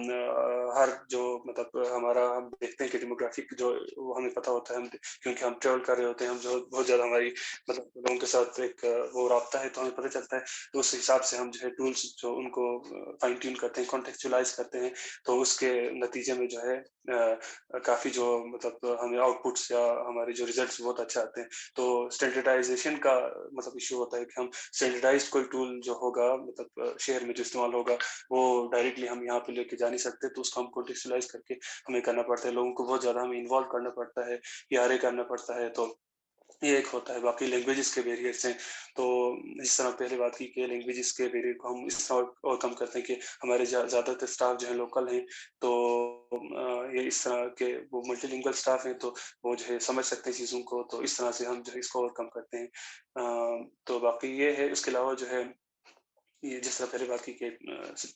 ہر جو مطلب ہمارا ہم دیکھتے ہیں کہ ڈیموگرافک جو وہ ہمیں پتہ ہوتا ہے، ہم کیونکہ ہم ٹریول کر رہے ہوتے ہیں، ہم جو بہت زیادہ ہماری مطلب لوگوں کے ساتھ ایک وہ رابطہ ہے، تو ہمیں پتہ چلتا ہے. تو اس حساب سے ہم جو ہے ٹولس جو ان کو فائن ٹیون کرتے ہیں، کانٹیکچولائز کرتے ہیں. تو اس کے نتیجے میں جو ہے کافی جو مطلب ہمیں آؤٹ پٹس یا ہمارے جو ریزلٹس بہت اچھے آتے ہیں. تو اسٹینڈرڈائزیشن کا مطلب ایشو ہوتا ہے کہ ہم اسٹینڈرڈائزڈ کوئی ٹول جو ہوگا مطلب شہر میں جو استعمال ہوگا وہ ڈائریکٹلی ہم یہاں پہ لے کے جا نہیں سکتے. تو اس کو ہم کانٹیکچولائز کر کے ہمیں کرنا پڑتا ہے، لوگوں کو بہت زیادہ ہمیں انوالو کرنا پڑتا ہے، پیارے کرنا پڑتا ہے. تو یہ ایک ہوتا ہے. باقی لینگویجز کے بیریئرس ہیں، تو جس طرح پہلے بات کی کہ لینگویجز کے بیریئر کو ہم اس طرح اور کم کرتے ہیں کہ ہمارے زیادہ تر اسٹاف جو ہیں لوکل ہیں، تو یہ اس طرح کے وہ ملٹی لنگول اسٹاف ہیں تو وہ جو ہے سمجھ سکتے ہیں چیزوں کو. تو اس طرح سے ہم جو ہے اس کو اور کم کرتے ہیں. تو باقی یہ ہے. اس کے علاوہ جو ہے یہ جس طرح پہلے بات کی کہ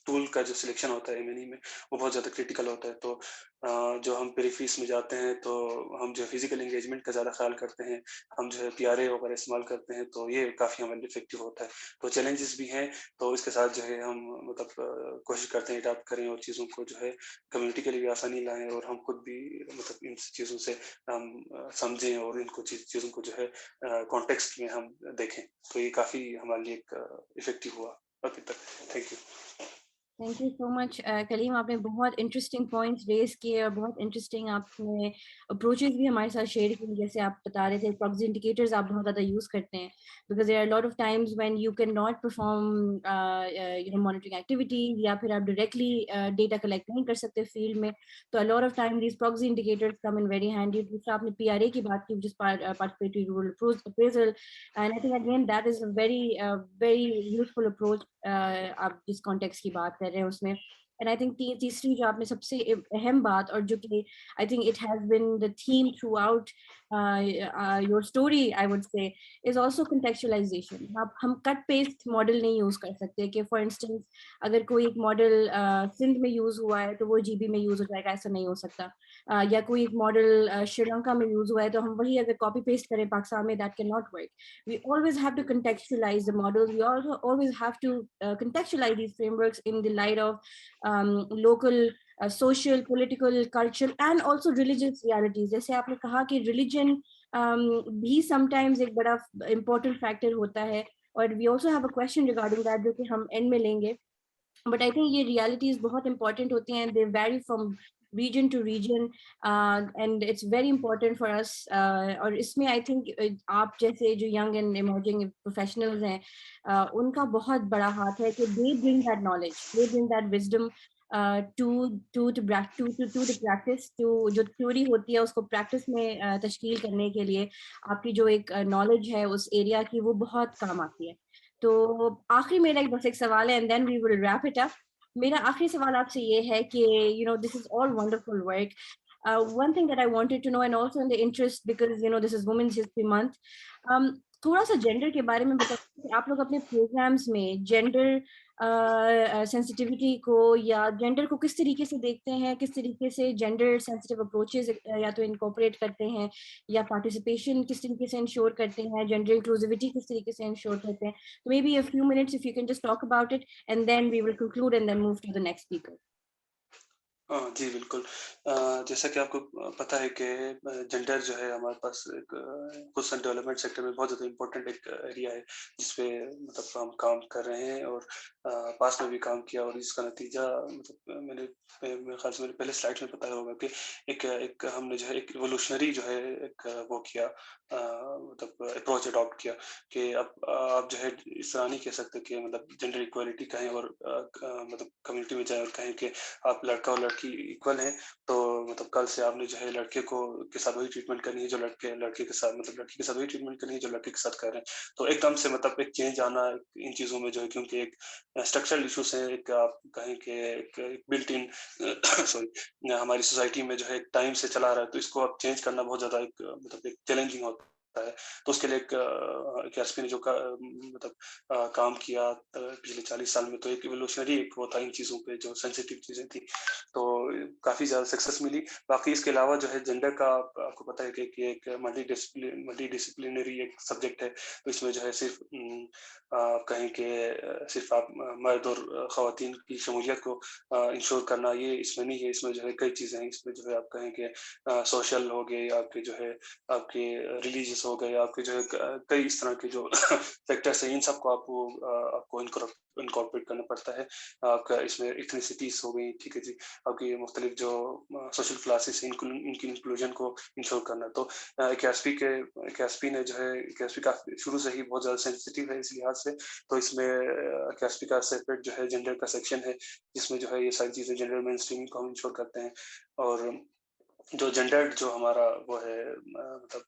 ٹول کا جو سلیکشن ہوتا ہے ایم میں وہ بہت زیادہ کریٹیکل ہوتا ہے. تو جو ہم پیریفیز میں جاتے ہیں تو ہم جو فزیکل انگیجمنٹ کا زیادہ خیال کرتے ہیں، ہم جو ہے پی آر اے وغیرہ استعمال کرتے ہیں، تو یہ کافی ہمارے افیکٹو ہوتا ہے. تو چیلنجز بھی ہیں، تو اس کے ساتھ جو ہے ہم مطلب کوشش کرتے ہیں اڈاپٹ کریں اور چیزوں کو جو ہے کمیونٹی کے لیے بھی آسانی لائیں، اور ہم خود بھی مطلب ان چیزوں سے ہم سمجھیں اور ان کو چیزوں کو جو ہے کانٹیکسٹ میں ہم دیکھیں. تو یہ کافی ہمارے لیے ایک افیکٹو ہوا ابھی تک. Thank you. Thank you so much Kaleem. آپ نے بہت انٹرسٹنگ پوائنٹس ریز کیے اور بہت انٹرسٹنگ آپ نے اپروچز بھی ہمارے ساتھ شیئر کی. جیسے آپ بتا رہے تھے پراکسی انڈیکیٹرز آپ بہت زیادہ یوز کرتے ہیں because there are lot of times when you can not perform monitoring activities یا پھر آپ ڈائریکٹلی ڈیٹا کلیکٹ نہیں کر سکتے فیلڈ میں, تو lot of time these proxy indicators come in very handy. دوسرا آپ نے پی آر اے کی بات کی which is participatory rural appraisal, and I think again that is a very useful approach آپ جس کانٹیکس کی بات کر رہے ہیں اس میں. اینڈ آئی تھنک تیسری جو آپ نے سب سے اہم بات, اور جو کہ I think it has been the theme throughout your story I would say, is also contextualisation. ہم کٹ پیسٹ ماڈل نہیں یوز کر سکتے کہ فار انسٹنس اگر کوئی ایک ماڈل سندھ میں یوز ہوا ہے تو وہ جی بی میں یوز ہو جائے گا, ایسا نہیں ہو سکتا. یا کوئی ایک ماڈل شری لنکا میں یوز ہوا ہے تو ہم وہی اگر کاپی پیسٹ کریں پاکستان میں, that can not work. We always have to contextualize the models. We also always have to contextualize these frameworks in the light of local social, political, cultural and also religious realities. جیسے آپ نے کہا کہ religion بھی sometimes ایک بڑا important factor ہوتا ہے, اور we also have a question regarding that جو کہ ہم end میں لیں گے. But I think یہ realities بہت important ہوتی ہیں, they vary from region to region, and it's very important for us. اور اس میں I think آپ جیسے جو young and emerging professionals ہیں ان کا بہت بڑا ہاتھ ہے کہ they bring that knowledge, they bring that wisdom to the practice, جو تھیوری ہوتی ہے اس کو پریکٹس میں تشکیل کرنے کے لیے آپ کی جو ایک نالج ہے اس ایریا کی وہ بہت کام آتی ہے. تو آخری میرا بس ایک سوال ہے and then we will wrap it up. میرا آخری سوال آپ سے یہ ہے کہ this is all wonderful work. One thing that I wanted to know, and also in the interest because this is Women's History Month, تھوڑا سا جینڈر کے بارے میں بتائیں کہ آپ لوگ اپنے پروگرامس میں جینڈر سینسٹیوٹی کو یا جینڈر کو کس طریقے سے دیکھتے ہیں, کس طریقے سے جینڈر سینسٹیو اپروچز یا تو انکارپوریٹ کرتے ہیں, یا پارٹیسپیشن کس طریقے سے انشور کرتے ہیں, جینڈر انکلوزیوٹی کس طریقے سے انشور کرتے ہیں. تو maybe a few minutes if you can just talk about it and then we will conclude and then move to the next speaker. جی بالکل. جیسا کہ آپ کو پتہ ہے کہ جینڈر جو ہے ہمارے پاس ایک خصوصاً ڈیولپمنٹ سیکٹر میں بہت زیادہ امپورٹنٹ ایک ایریا ہے جس پہ مطلب ہم کام کر رہے ہیں اور پاس میں بھی کام کیا, اور اس کا نتیجہ مطلب میرے خیال سے میرے پہلے سلائڈ میں پتہ ہوگا کہ ایک ہم نے جو ہے ایک ایوولوشنری جو ہے ایک وہ کیا مطلب اپروچ اڈاپٹ کیا کہ اب آپ جو ہے اس طرح نہیں کہہ سکتے کہ مطلب جینڈر ایکویلٹی کہیں اور مطلب کمیونٹی میں جائیں اور کہیں کہ آپ لڑکا اور لڑکی ایکول ہیں تو مطلب کل سے آپ نے جو ہے لڑکے کے ساتھ وہی ٹریٹمنٹ کرنی ہے جو لڑکے کے ساتھ, مطلب لڑکی کے ساتھ وہی ٹریٹمنٹ کرنی ہے جو لڑکے کے ساتھ کر رہے ہیں. تو ایک دم سے مطلب ایک چینج آنا ان چیزوں میں جو ہے, کیونکہ ایک اسٹرکچرل ایشوز ہیں, ایک آپ کہیں کہ ایک بلٹ ان سوری ہماری سوسائٹی میں جو ہے ایک ٹائم سے چلا رہا ہے, تو اس کو اب چینج کرنا بہت زیادہ ایک مطلب ایک چیلنجنگ ہوتا ہے. تو اس کے لیے ایک ایس پی نے جو مطلب کام کیا پچھلے 40 سال میں, تو ایک ایوولوشنری ایک وہ تھا ان چیزوں پہ جو سینسیٹیو چیزیں تھیں, تو کافی زیادہ سکسیس ملی. باقی اس کے علاوہ جو ہے جینڈر کا آپ کو پتہ ہے کہ ایک ملٹی ڈسپلینری ایک سبجیکٹ ہے, تو اس میں جو ہے صرف کہیں کہ صرف آپ مرد اور خواتین کی شمولیت کو انشور کرنا یہ اس میں نہیں ہے. اس میں جو ہے کئی چیزیں ہیں, اس میں جو ہے آپ کہیں کہ سوشل ہو گئے, آپ کے جو ہے آپ کے ریلیجیس ہو گئے, آپ کے جو ہے کئی اس طرح کے جو فیکٹرس ہیں, ان سب کو آپ کو انکارپوریٹ کرنا پڑتا ہے. آپ کا اس میں ایتھنیسٹیز ہو گئی, ٹھیک ہے جی, آپ کی مختلف جو سوشل کلاسز ہیں ان کی انکلوژن کو انشور کرنا. تو ایک ایس پی نے جو ہے ایک ایس پی کا شروع سے ہی بہت زیادہ سینسٹیو ہے اس لحاظ سے, تو اس میں ایک ایس پی کا سیپریٹ جو ہے جینڈر کا سیکشن ہے جس میں جو ہے یہ ساری چیزیں جینڈر مین اسٹریمنگ کو ہم انشور کرتے ہیں. اور جو جینڈر جو ہمارا وہ ہے مطلب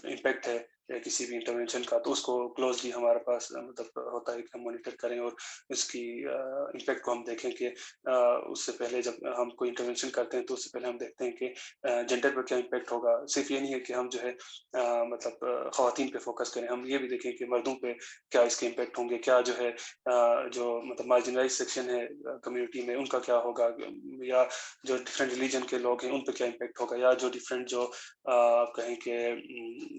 امپیکٹ ہے کسی بھی انٹرونشن کا, تو اس کو کلوزلی ہمارے پاس مطلب ہوتا ہے کہ ہم مانیٹر کریں اور اس کی امپیکٹ کو ہم دیکھیں کہ اس سے پہلے جب ہم کوئی انٹرونشن کرتے ہیں تو اس سے پہلے ہم دیکھتے ہیں کہ جینڈر پر کیا امپیکٹ ہوگا. صرف یہ نہیں ہے کہ ہم جو ہے مطلب خواتین پہ فوکس کریں, ہم یہ بھی دیکھیں کہ مردوں پہ کیا اس کے امپیکٹ ہوں گے, کیا جو ہے جو مطلب مارجنلائز سیکشن ہے کمیونٹی میں ان کا کیا ہوگا, یا جو ڈفرینٹ ریلیجن کے لوگ ہیں ان پہ کیا امپیکٹ ہوگا, یا جو ڈفرینٹ جو آپ کہیں کہ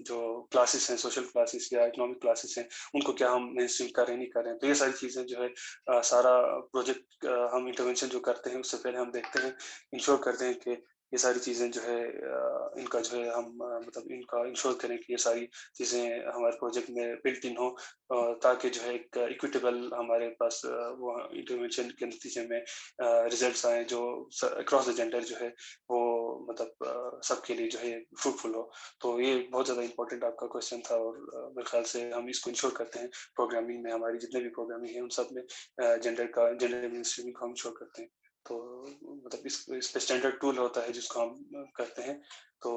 جو کلاسز ہیں سوشل کلاسز یا اکنامک کلاسز ہیں ان کو کیا ہم مین اسٹریم کر رہے ہیں نہیں کر رہے ہیں. تو یہ ساری چیزیں جو ہے سارا پروجیکٹ ہم انٹرونشن جو کرتے ہیں اس سے پہلے ہم دیکھتے ہیں, انشور کرتے ہیں کہ ये सारी चीज़ें जो है इनका जो है हम मतलब इनका इंश्योर करें कि ये सारी चीज़ें हमारे प्रोजेक्ट में बिल्ट इन हो, ताकि जो है एक इक्विटेबल हमारे पास वो इंटरवेंशन के नतीजे में रिजल्ट्स आए जो अक्रॉस द जेंडर जो है वो मतलब सबके लिए जो है फ्रूटफुल हो। तो ये बहुत ज़्यादा इंपॉर्टेंट आपका क्वेश्चन था, और मेरे ख्याल से हम इसको इंश्योर करते हैं प्रोग्रामिंग में, हमारी जितने भी प्रोग्रामिंग है उन सब में जेंडर मेनस्ट्रीमिंग को हम इंश्योर करते हैं। तो मतलब इस पे स्टैंडर्ड टूल होता है जिसको हम करते हैं, तो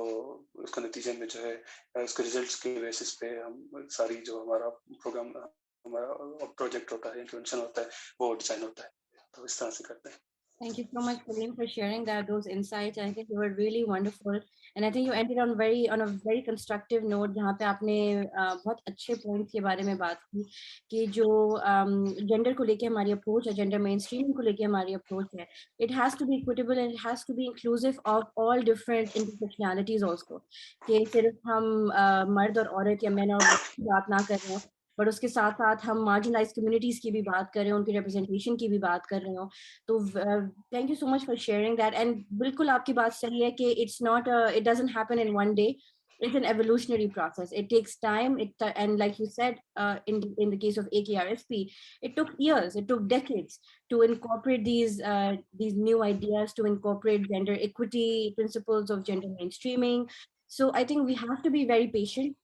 उसका नतीजे में जो है उसके रिजल्ट्स के बेसिस पे हम सारी जो हमारा प्रोग्राम हमारा प्रोजेक्ट होता है, इंटरवेंशन होता है, वो डिजाइन होता है। तो इस तरह से करते हैं। Thank you so much, Kaleem, for sharing those insights. I think they were really wonderful, and I think you ended on a very constructive note, जहाँ पे आपने बहुत अच्छे points के बारे में बात की कि जो gender को लेके हमारी approach है, gender mainstreaming को लेके हमारी approach है, it has to be equitable and it has to be inclusive of all different intersectionalities also. कि सिर्फ हम मर्द और औरत या men और women की बात ना कर रहे हो, बट उसके साथ साथ हम मार्जिनलाइज कम्युनिटीज की भी बात कर रहे हो, उनकी रिप्रेजेंटेशन की भी बात कर रहे हो। तो thank you so much for sharing that, and बिल्कुल आपकी बात सही है कि it doesn't happen in one day. It's an evolutionary process. It takes time. And like you said, in the case of AKRSP, it took years. It took decades to incorporate these new ideas, to incorporate gender equity principles of gender mainstreaming. So I think we have to be very patient.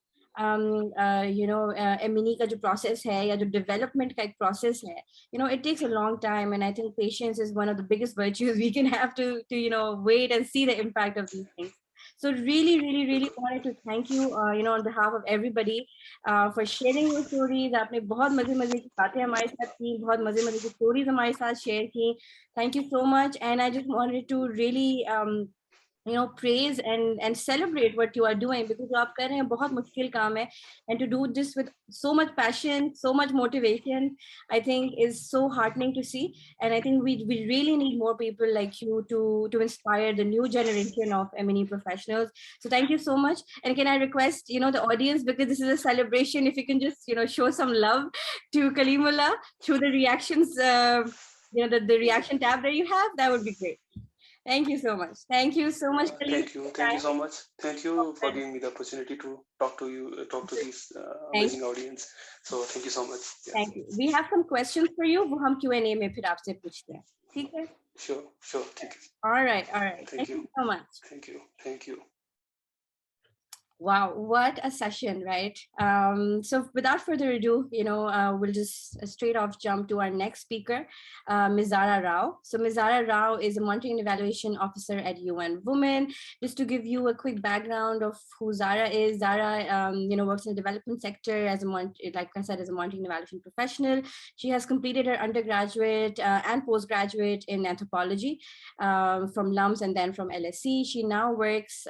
एमिनी का जो process है या जो development का एक process है, it takes a long time, and I think patience is one of the biggest virtues we can have to wait and see the impact of these things. So really, really, really wanted to thank you, on behalf of everybody, for sharing your stories. आपने बहुत मजे मजे की बातें हमारे साथ की, बहुत मजे मजे की stories हमारे साथ share की. Thank you so much, and I just wanted to really praise and celebrate what you are doing, because जो आप कर रहे हैं बहुत मुश्किल काम है, and to do this with so much passion, so much motivation, I think is so heartening to see. And I think we really need more people like you to inspire the new generation of M&E professionals. So thank you so much. And can I request the audience, because this is a celebration, if you can just show some love to Kalimullah through the reactions, the reaction tab that you have, that would be great. Thank you so much. Thank you so much, Kaleem. Thank you so much. Thank you for giving me the opportunity to talk to this amazing audience. So thank you so much. Yes. Thank you. We have some questions for you. वो हम Q&A में फिर आपसे पूछते हैं. ठीक है? Sure. ठीक है. All right. Thank you so much. Thank you. Wow, what a session, right? So without further ado, we'll just straight off jump to our next speaker, Mizara Rao. So Mizara Rao is a monitoring and evaluation officer at UN Women. Just to give you a quick background of who Zahra is, Zahra, works in the development sector as like I said, as a monitoring and evaluation professional. She has completed her undergraduate and postgraduate in anthropology from LUMS and then from LSE. She now works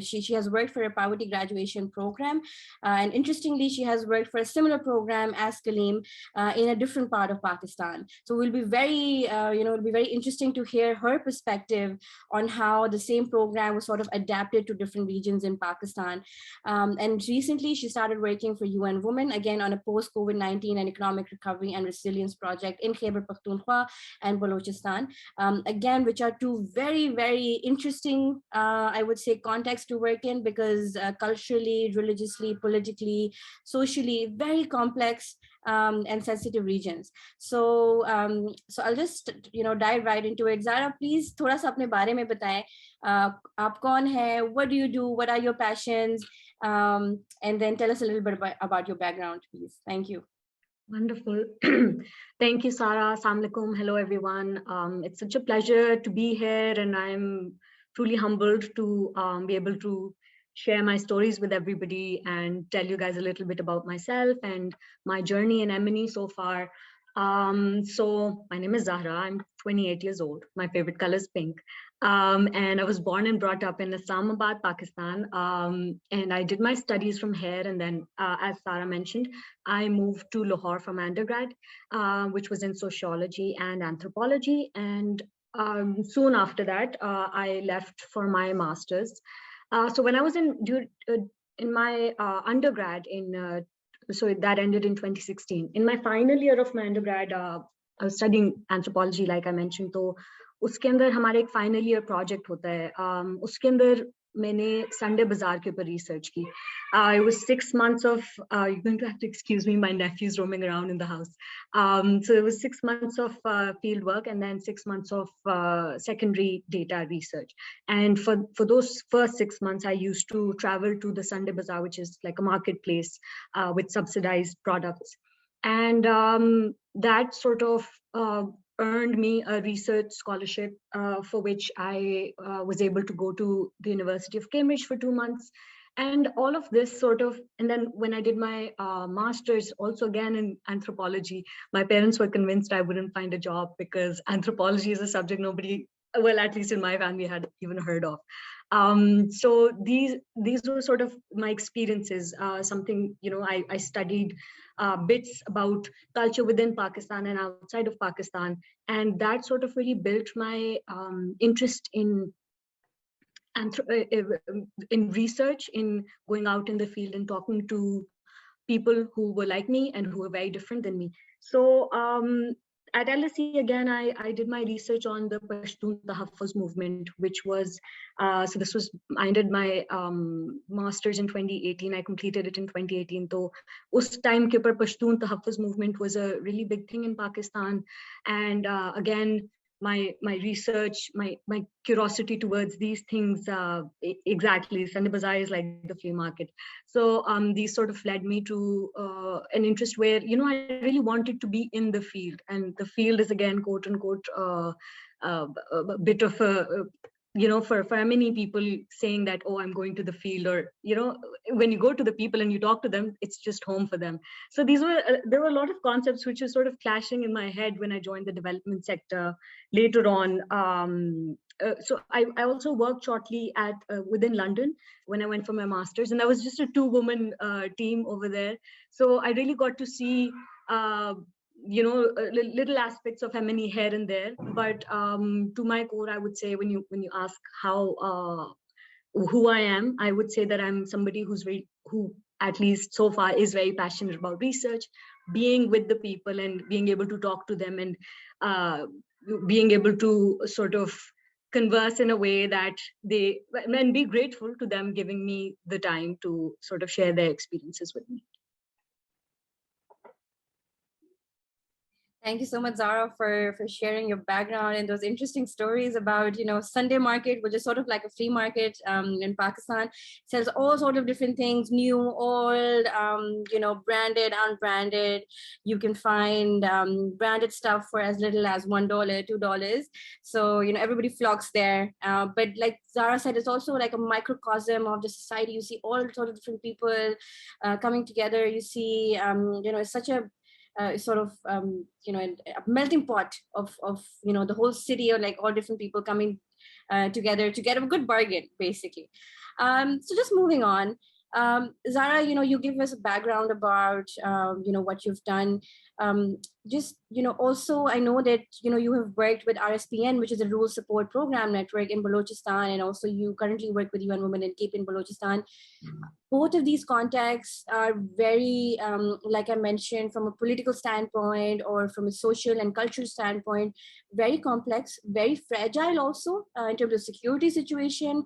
she has worked for a poverty graduation program, and interestingly, she has worked for a similar program as Kaleem in a different part of Pakistan. So we'll be it'll be very interesting to hear her perspective on how the same program was sort of adapted to different regions in Pakistan. And recently, she started working for UN Women, again on a post-COVID-19 and economic recovery and resilience project in Khyber Pakhtunkhwa and Balochistan, again, which are two very, very interesting, I would say, contexts to work in, because culturally, religiously, politically, socially, very complex and sensitive regions. So I'll just dive right into it. Zahra, please थोड़ा सा अपने बारे में बताएं. आप कौन हैं? What do you do? What are your passions? And then tell us a little bit about your background, please. Thank you. Wonderful. Thank you, Sarah. Assalamu alaikum. Hello, everyone. It's such a pleasure to be here, and I'm truly humbled to be able to share my stories with everybody and tell you guys a little bit about myself and my journey in M&E so far. So my name is Zahra. I'm 28 years old. My favorite color is pink. And I was born and brought up in Islamabad, Pakistan. And I did my studies from here. And then, as Sarah mentioned, I moved to Lahore from undergrad, which was in sociology and anthropology. And soon after that, I left for my master's. So when I was in my undergrad so that ended in 2016. In my final year of my undergrad, I was studying anthropology, like I mentioned. So उसके अंदर हमारे एक final year project होता है, उसके अंदर मैंने Sunday बाजार के ऊपर रिसर्च की. It was 6 months of, you're going to have to excuse me, my nephew's roaming around in the house. So it was 6 months of field work and then 6 months of secondary data research. And for those first 6 months, I used to travel to the Sunday Bazaar, which is like a marketplace with subsidized products. And that sort of earned me a research scholarship for which I was able to go to the University of Cambridge for 2 months. And all of this sort of, and then when I did my master's, also again in anthropology, my parents were convinced I wouldn't find a job because anthropology is a subject nobody, well, at least in my family, had even heard of. So these were sort of my experiences, something, I studied bits about culture within Pakistan and outside of Pakistan. And that sort of really built my interest in research, in going out in the field and talking to people who were like me and who were very different than me. So at LSE, again, I did my research on the Pashtun Tahaffuz movement, which was, so this was, I did my master's in 2018. I completed it in 2018. So us time ke upar Pashtun Tahaffuz movement was a really big thing in Pakistan. And again, my research, my curiosity towards these things, exactly, Sunday Bazaar is like the flea market. So these sort of led me to an interest where, I really wanted to be in the field. And the field is, again, quote unquote, a bit of a, for many people saying that, oh, I'm going to the field, or, when you go to the people and you talk to them, it's just home for them. So there were a lot of concepts which are sort of clashing in my head when I joined the development sector later on. So I also worked shortly at within London when I went for my master's, and that was just a 2-woman team over there. So I really got to see little aspects of Emily here and there. But to my core, I would say, when you ask how who I am, I would say that I'm somebody who at least so far is very passionate about research, being with the people and being able to talk to them, and being able to sort of converse in a way that and be grateful to them giving me the time to sort of share their experiences with me. Thank you so much, Zahra, for sharing your background and those interesting stories about, Sunday market, which is sort of like a flea market in Pakistan. Sells all sort of different things, new, old, branded, unbranded. You can find branded stuff for as little as $1, $2. So, everybody flocks there. But like Zahra said, it's also like a microcosm of the society. You see all sort of different people coming together. You see, it's such a sort of a melting pot of the whole city, or like all different people coming together to get a good bargain, basically. So just moving on, Zahra, you give us a background about what you've done. Also I know that you have worked with RSPN, which is a Rural Support Program Network in Balochistan, and also you currently work with UN Women in Cape in Balochistan. Both of these contexts are very, like I mentioned, from a political standpoint or from a social and cultural standpoint, very complex, very fragile also in terms of security situation,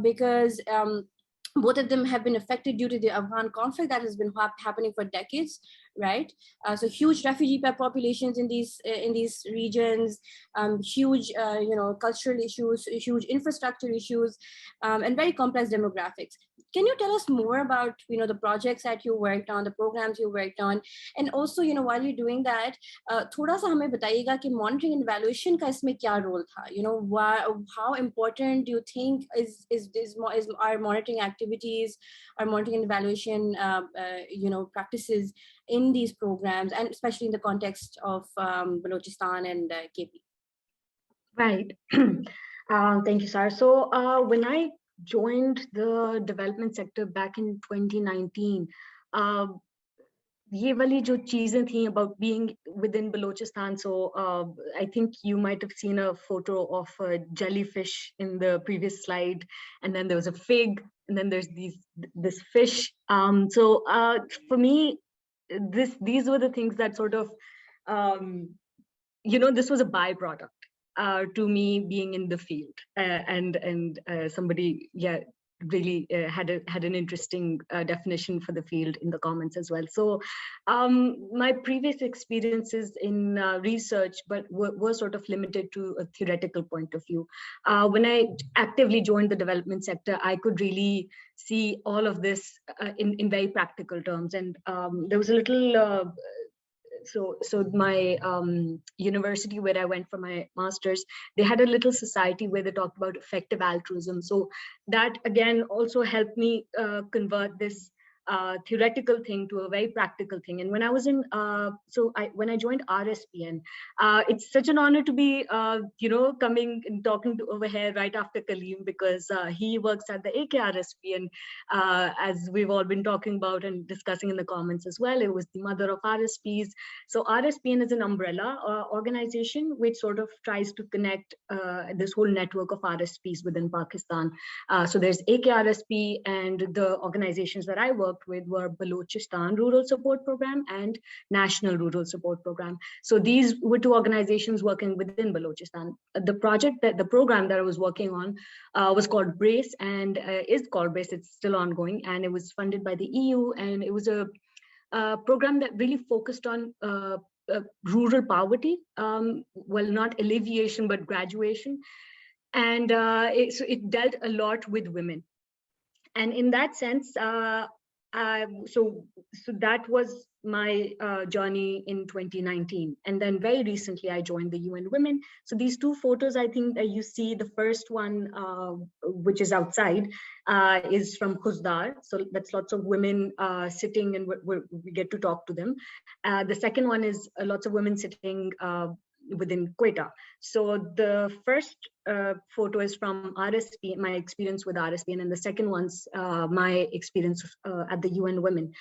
because both of them have been affected due to the Afghan conflict that has been happening for decades, right? So huge refugee populations in these regions, huge cultural issues, huge infrastructure issues, and very complex demographics. Can you tell us more about the projects that you worked on, the programs you worked on, and also while you're doing that, थोड़ा सा हमें बताइएगा कि monitoring and evaluation का इसमें क्या role था? How important do you think is our monitoring activities, our monitoring and evaluation practices in these programs, and especially in the context of Balochistan and KP? Right. Thank you, Sar. So when I joined the development sector back in 2019, ये वाली जो चीजें थी about being within Balochistan. So I think you might have seen a photo of a jellyfish in the previous slide, and then there was a fig, and then there's this fish. So for me, these were the things that sort of, this was a byproduct. to me being in the field, and somebody really had an interesting definition for the field in the comments as well. So my previous experiences in research but were sort of limited to a theoretical point of view. When I actively joined the development sector, I could really see all of this in very practical terms, and there was a little so my university where I went for my master's, they had a little society where they talked about effective altruism. So that again also helped me convert this theoretical thing to a very practical thing. And when I was in, when I joined RSPN, it's such an honor to be, coming and talking to over here right after Kaleem, because he works at the AKRSP, and as we've all been talking about and discussing in the comments as well, it was the mother of RSPs. So RSPN is an umbrella organization which sort of tries to connect this whole network of RSPs within Pakistan. So there's AKRSP, and the organizations that I worked with were Balochistan Rural Support Program and National Rural Support Program. So these were two organizations working within Balochistan. The program that I was working on was called BRACE, and is called BRACE. It's still ongoing, and it was funded by the EU, and it was a program that really focused on rural poverty, well, not alleviation, but graduation. And so it dealt a lot with women. And in that sense, so that was my journey in 2019. And then very recently, I joined the UN Women. So these two photos, I think that you see, the first one, which is outside, is from Khuzdar. So that's lots of women sitting, and we get to talk to them. The second one is lots of women sitting within Quetta. So the first photo is from RSP, my experience with RSP, and then the second one's my experience at the UN Women.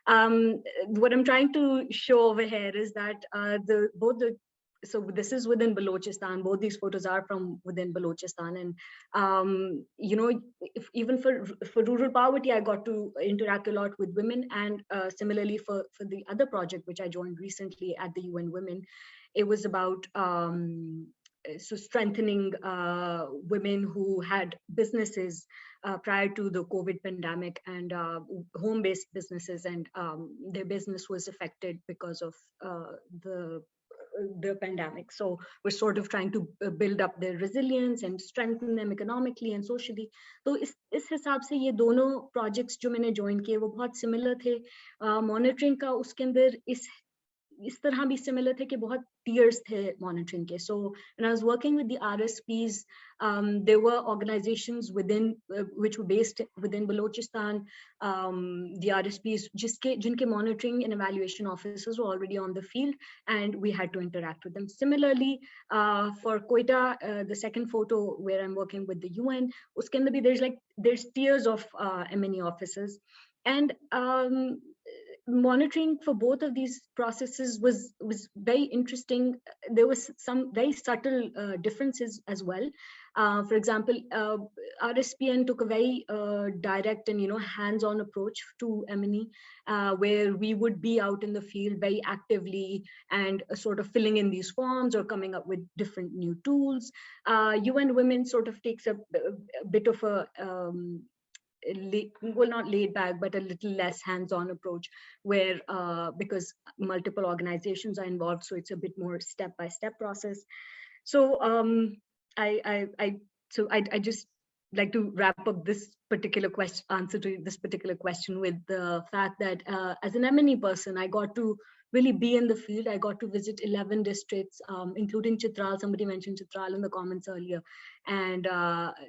What I'm trying to show over here is that so this is within Balochistan. Both these photos are from within Balochistan, and even for rural poverty, I got to interact a lot with women. And similarly for the other project which I joined recently at the UN Women, it was about so strengthening women who had businesses prior to the COVID pandemic, and home-based businesses, and their business was affected because of the pandemic. So we're sort of trying to build up their resilience and strengthen them economically and socially. तो इस हिसाब से ये दोनों projects जो मैंने join किए वो बहुत similar थे. Monitoring का उसके अंदर इस तरह भी similar थे कि बहुत tiers थे monitoring के. So when I was working with the RSPs, there were organizations within which were based within Balochistan, the RSPs जिनके monitoring and evaluation officers were already on the field, and we had to interact with them. Similarly, for Quetta, the second photo where I'm working with the UN, उसके अंदर भी there's tiers of M&E officers, and monitoring for both of these processes was very interesting. There was some very subtle differences as well. For example, RSPN took a very direct and hands-on approach to M&E, where we would be out in the field very actively and sort of filling in these forms or coming up with different new tools. UN Women sort of takes a bit of a well, not laid back, but a little less hands-on approach, where because multiple organizations are involved, so it's a bit more step-by-step process. So I just like to wrap up this particular answer to this particular question with the fact that as an M&E person, I got to really be in the field. I got to visit 11 districts, including Chitral. Somebody mentioned Chitral in the comments earlier. And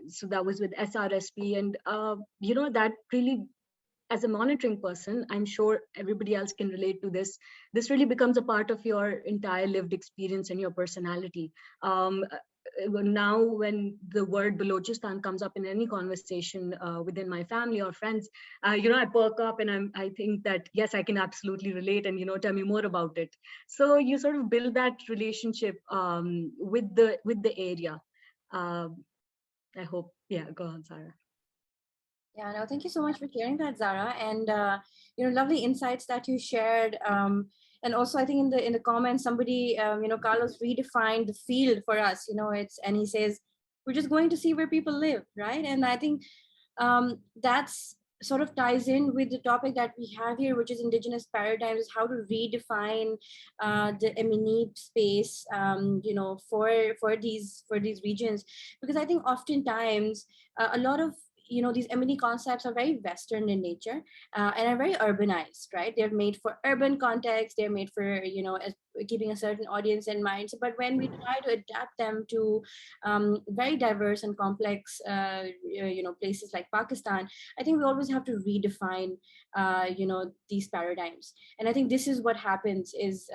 so that was with SRSP. And, that really, as a monitoring person, I'm sure everybody else can relate to this. This really becomes a part of your entire lived experience and your personality. Now, when the word Balochistan comes up in any conversation within my family or friends, I perk up and I think that, yes, I can absolutely relate, and, tell me more about it. So you sort of build that relationship with the area. I hope, go on, Zahra. Yeah, no, thank you so much for sharing that, Zahra, and lovely insights that you shared. And also, I think in the comments, somebody, Carlos redefined the field for us. And he says, we're just going to see where people live, right? And I think that's sort of ties in with the topic that we have here, which is indigenous paradigms, how to redefine the Emini space, for these regions, because I think oftentimes a lot of these Emini concepts are very Western in nature, and are very urbanized, right? They're made for urban context. They're made for keeping a certain audience in mind. But when we try to adapt them to very diverse and complex, places like Pakistan, I think we always have to redefine, these paradigms. And I think this is what happens is,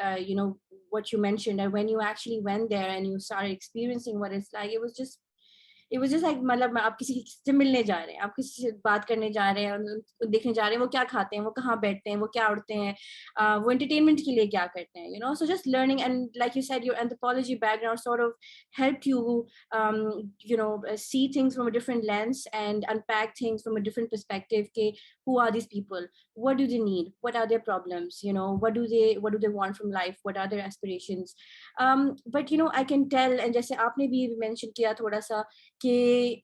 what you mentioned, that when you actually went there and you started experiencing what it's like, it was just like, मतलब आप किसी से मिलने जा रहे हैं, आप किसी से बात करने जा रहे हैं, देखने जा रहे हैं वो क्या खाते हैं, वो कहाँ बैठते हैं, वो क्या उड़ते हैं, वो entertainment के लिए क्या करते हैं, so just learning. And like you said, your anthropology background sort of helped you see things from a different lens and unpack things from a different perspective. Who are these people, what do they need, what are their problems, what do they want from life, what are their aspirations. But I can tell, and जैसे आपने भी mention किया थोड़ा सा कि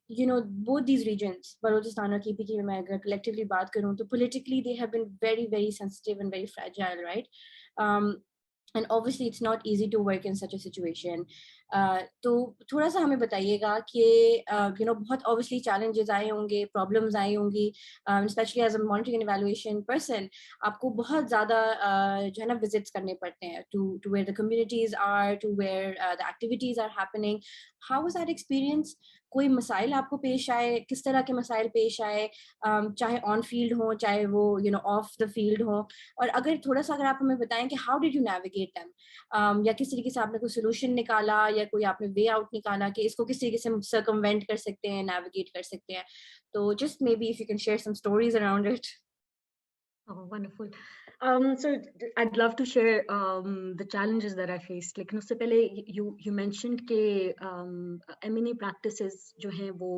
both these regions, Balochistan और KP की मैं अगर collectively बात करूं तो politically they have been very, very sensitive and very fragile, right? And obviously it's not easy to work in such a situation. तो थोड़ा सा हमें बताइएगा कि बहुत obviously challenges आए होंगे, problems आई होंगी, especially as a monitoring and evaluation person, आपको बहुत ज़्यादा जो है ना visits करने पड़ते हैं to where the communities are, to where the activities are happening. How was that experience? कोई मसाइल आपको पेश आए, किस तरह के मसाइल पेश आए, चाहे ऑन फील्ड हो, चाहे वो ऑफ द फील्ड हो, और अगर थोड़ा सा अगर आप हमें बताएं कि how did you navigate them, या किस तरीके से आपने कोई सोल्यूशन निकाला या कोई आपने वे आउट निकाला कि इसको किस तरीके से सर्कमवेंट कर सकते हैं, नेविगेट कर सकते हैं. तो just maybe if you can share some stories around it. Oh, wonderful. So I'd love to share the challenges that I faced. Like, उससे पहले you mentioned कि M&A practices जो हैं वो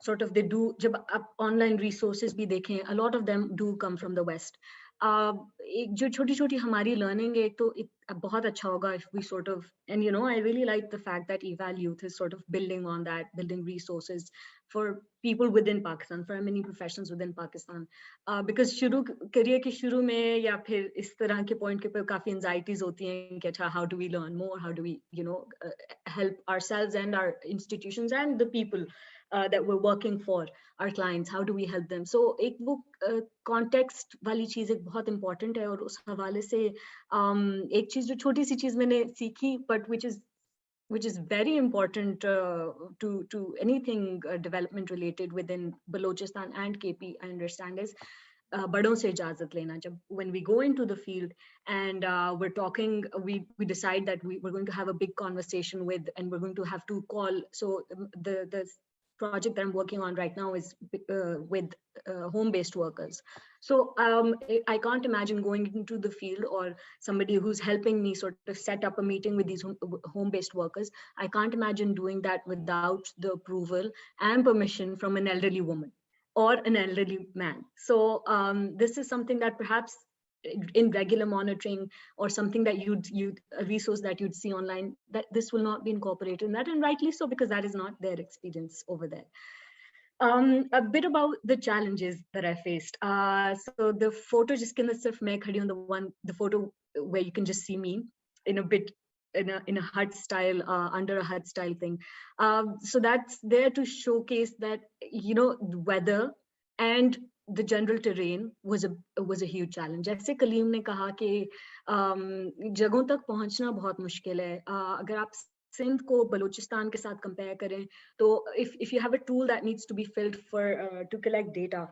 sort of they do, जब आप online resources भी देखें, a lot of them do come from the West. एक जो छोटी-छोटी हमारी learning है, तो बहुत अच्छा होगा if we sort of, and I really like the fact that EvalYouth is sort of building on that, building resources for people within Pakistan, for many professions within Pakistan. Because career के शुरू में या फिर इस तरह के point के पर काफी anxieties होती हैं कि अच्छा, how do we learn more, how do we help ourselves and our institutions and the people that we're working for, our clients, how do we help them. So एक वो context वाली चीज़ एक बहुत important है, और उस हवाले से एक चीज़ जो छोटी सी चीज़ मैंने सीखी, but which is very important to anything development related within Balochistan and KP, I understand, is बड़ों से इजाजत लेना. जब when we go into the field and we're talking, we decide that we're going to have a big conversation with, and we're going to have to call. So the project that I'm working on right now is with home-based workers. So I can't imagine going into the field, or somebody who's helping me sort of set up a meeting with these home-based workers. I can't imagine doing that without the approval and permission from an elderly woman or an elderly man. So this is something that perhaps in regular monitoring, or something that a resource that you'd see online, that this will not be incorporated in that, and rightly so, because that is not their experience over there. A bit about the challenges that I faced. So the photo jiske andar sirf main khadi hu, the photo where you can just see me in a hut style, under a hut style thing. So that's there to showcase that the weather and the general terrain was a huge challenge. जैसे कलीम ने कहा कि जगहों तक पहुंचना बहुत मुश्किल है. अगर आप सिंध को बलूचिस्तान के साथ compare करें, तो if you have a tool that needs to be filled for to collect data,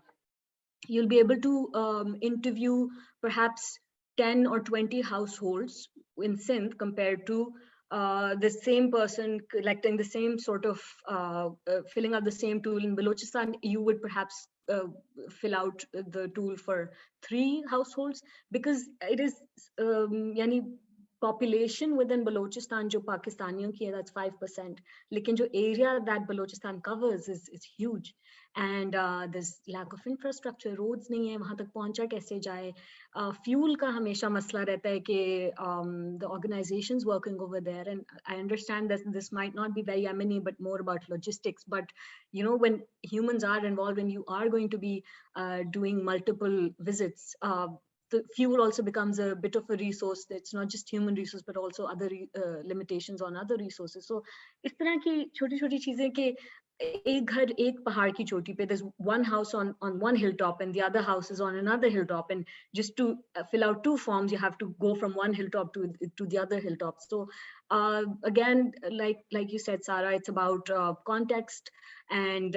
you'll be able to interview perhaps 10 or 20 households in Sindh compared to the same person collecting the same sort of filling out the same tool in Balochistan. You would perhaps fill out the tool for 3 households, because it is yani population within Balochistan जो पाकिस्तानियों की है, that's 5%. लेकिन जो area that Balochistan covers is huge, and there's lack of infrastructure, roads नहीं है, वहाँ तक पहुँचा कैसे जाए. Fuel का हमेशा मसला रहता है कि the organizations working over there, and I understand that this might not be very M&E but more about logistics. But you know, when humans are involved, when you are going to be doing multiple visits, the fuel also becomes a bit of a resource. It's not just human resource, but also other limitations on other resources. So इस तरह की छोटी-छोटी चीजें कि एक घर एक पहाड़ की चोटी पे, there's one house on one hilltop and the other house is on another hilltop, and just to fill out 2 forms you have to go from one hilltop to the other hilltop. So again, like you said, Sarah, it's about context and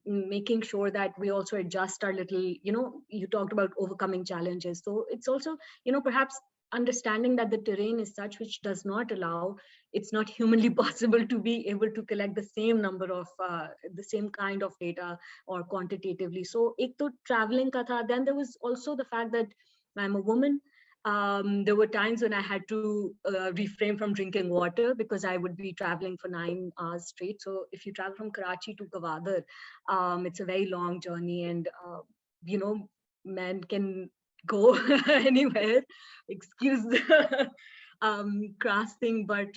making sure that we also adjust our little, you know, you talked about overcoming challenges. So it's also, you know, perhaps understanding that the terrain is such which does not allow, it's not humanly possible to be able to collect the same number of the same kind of data or quantitatively. So ek to traveling ka tha. Then there was also the fact that I'm a woman. There were times when I had to refrain from drinking water because I would be traveling for 9 hours straight. So if you travel from Karachi to Gwadar, it's a very long journey, and you know, men can go anywhere, excuse the crass thing, but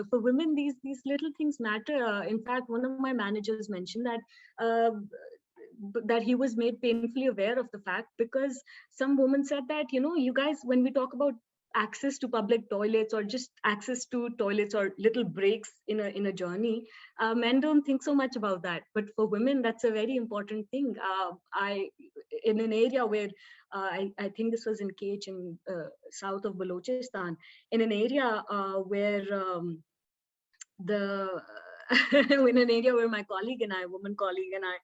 for women these little things matter. In fact, one of my managers mentioned that he was made painfully aware of the fact, because some women said that, you know, you guys, when we talk about access to public toilets or just access to toilets or little breaks in a journey, men don't think so much about that, but for women that's a very important thing. I in an area where I think this was in Kech in south of Balochistan, in an area where in an area where my colleague and I, woman colleague and I,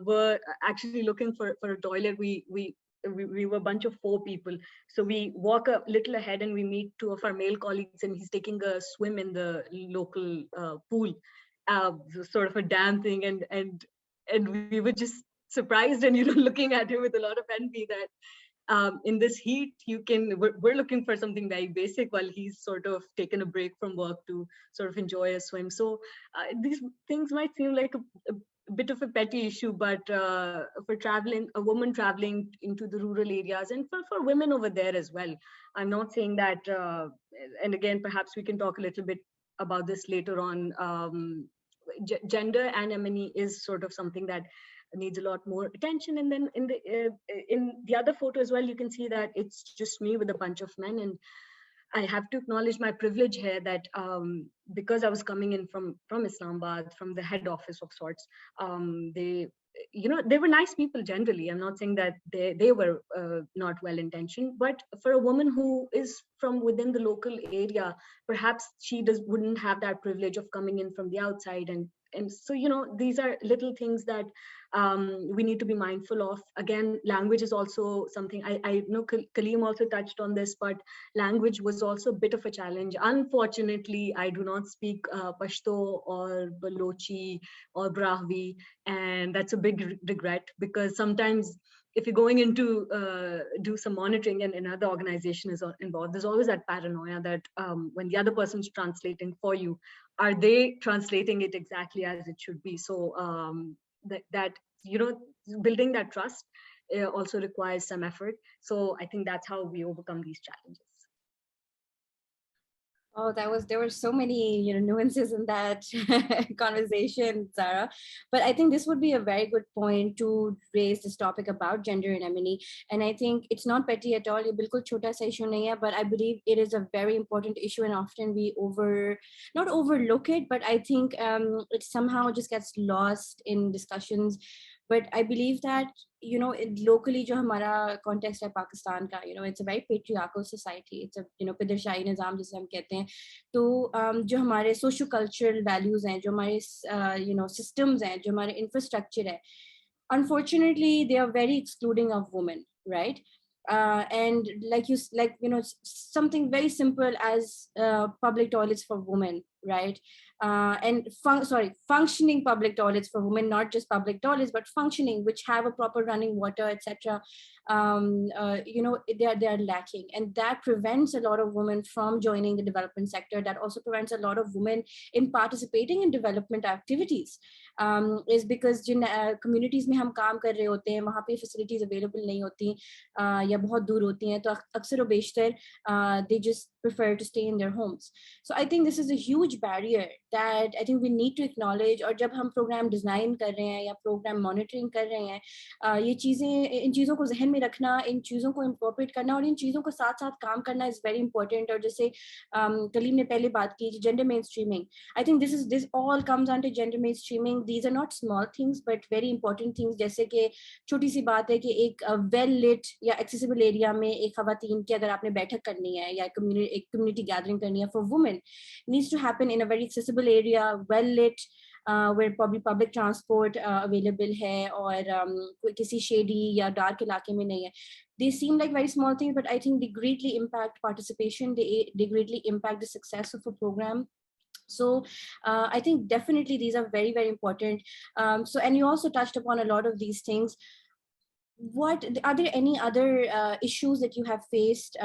were actually looking for a toilet. We were a bunch of 4 people. So we walk a little ahead and we meet 2 of our male colleagues, and he's taking a swim in the local pool, sort of a dam thing. And we were just surprised and, you know, looking at him with a lot of envy that in this heat, we're looking for something very basic while he's sort of taken a break from work to sort of enjoy a swim. So these things might seem like a bit of a petty issue, but for traveling, a woman traveling into the rural areas, and for women over there as well, I'm not saying that, and again, perhaps we can talk a little bit about this later on. Gender and M&E is sort of something that needs a lot more attention. And then in the other photo as well, you can see that it's just me with a bunch of men, and I have to acknowledge my privilege here that because I was coming in from Islamabad, from the head office of sorts, they were nice people generally. I'm not saying that they were not well intentioned, but for a woman who is from within the local area, perhaps she wouldn't have that privilege of coming in from the outside. And so, you know, these are little things that we need to be mindful of. Again, language is also something, I know Kaleem also touched on this, but language was also a bit of a challenge. Unfortunately, I do not speak Pashto or Balochi or Brahvi, and that's a big regret, because sometimes if you're going into do some monitoring and another organization is involved, there's always that paranoia that when the other person's translating for you, are they translating it exactly as it should be? So that you know, building that trust also requires some effort. So I think that's how we overcome these challenges. Oh, there were so many, you know, nuances in that conversation, Zahra. But I think this would be a very good point to raise this topic about gender and M&E. And I think it's not petty at all. Ye bilkul chota sa issue nahi hai, but I believe it is a very important issue, and often we not overlook it, but I think it somehow just gets lost in discussions. But I believe that, you know, locally jo hamara context hai Pakistan ka, you know, it's a very patriarchal society. It's a, you know, pidarshahi nizam jise hum kehte hain. To jo hamare socio cultural values hain, jo hamare you know, systems hain, jo hamare infrastructure hai, unfortunately they are very excluding of women, right? And like you know, something very simple as public toilets for women, right? And functioning public toilets for women, not just public toilets, but functioning, which have a proper running water, etc. They are lacking, and that prevents a lot of women from joining the development sector. That also prevents a lot of women in participating in development activities, is because Jin communities में हम काम कर रहे होते हैं वहाँ पे facilities available नहीं होती या बहुत दूर होती हैं, तो अक्सर और बेशतर they just prefer to stay in their homes. So I think this is a huge barrier that I think we need to acknowledge. और जब हम program design कर रहे हैं या program monitoring कर रहे हैं, ये चीज़ें, इन चीज़ों को जहन में रखना, इन चीज़ों को incorporate करना और इन चीज़ों को साथ साथ काम करना is very important. और जैसे कलीम ने पहले बात की gender mainstreaming, I think this all comes under gender mainstreaming. These are not small things but very important things. जैसे कि छोटी सी बात है कि एक well lit या accessible area में एक ख़वातीन की अगर आपने बैठक करनी है या एक community gathering करनी है for women, needs to happen in a very accessible area, well lit, where probably public transport available है और किसी shady या dark इलाके में नहीं है. They seem like very small things, but I think they greatly impact participation. They greatly impact the success of a program. So I think definitely these are very, very important. And you also touched upon a lot of these things. What are there any other issues that you have faced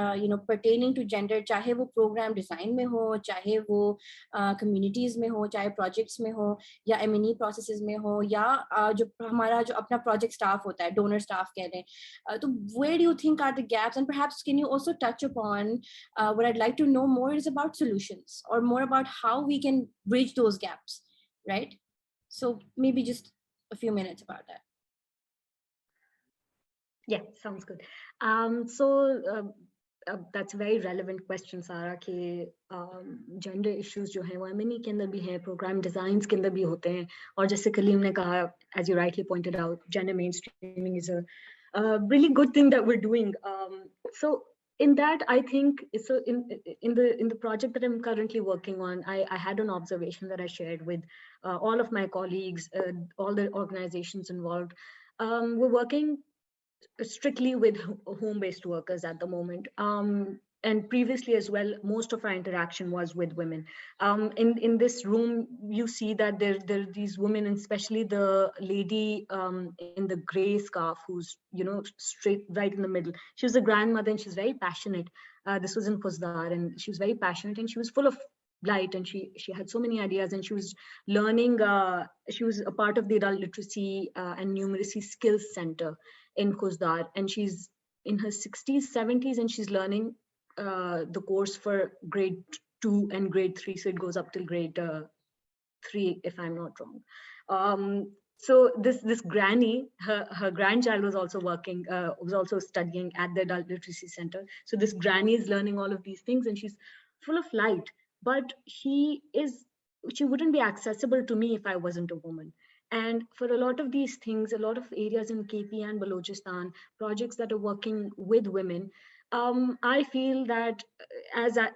pertaining to gender, चाहे वो program design में हो, चाहे वो communities में हो, चाहे projects में हो या M&E processes में हो या जो हमारा जो अपना project staff होता है, donor staff कह रहे हैं, तो where do you think are the gaps? And perhaps can you also touch upon what I'd like to know more is about solutions, or more about how we can bridge those gaps, right? So maybe just a few minutes about that. Yeah, sounds good. That's a very relevant question, Zahra, कि gender issues जो हैं वो M&E के अंदर भी हैं, program designs के अंदर भी होते हैं, और जैसे कलीम ने कहा, as you rightly pointed out, gender mainstreaming is a really good thing that we're doing. So in that, I think, so in the project that I'm currently working on, I had an observation that I shared with all of my colleagues, all the organizations involved. We're working strictly with home-based workers at the moment. And previously as well, most of our interaction was with women. In this room, you see that there are these women, and especially the lady in the gray scarf, who's straight right in the middle. She was a grandmother and she's very passionate. This was in Khuzdar, and she was very passionate and she was full of light, and she had so many ideas, and she was learning. She was a part of the Adult Literacy and Numeracy Skills Center in Khuzdar, and she's in her 60s, 70s, and she's learning the course for grade 2 and grade 3, so it goes up till grade 3, if I'm not wrong. So this granny, her grandchild was also working, was also studying at the Adult Literacy Center. So this granny is learning all of these things, and she's full of light, but she wouldn't be accessible to me if I wasn't a woman. And for a lot of these things, a lot of areas in KP and Balochistan, projects that are working with women, I feel that as I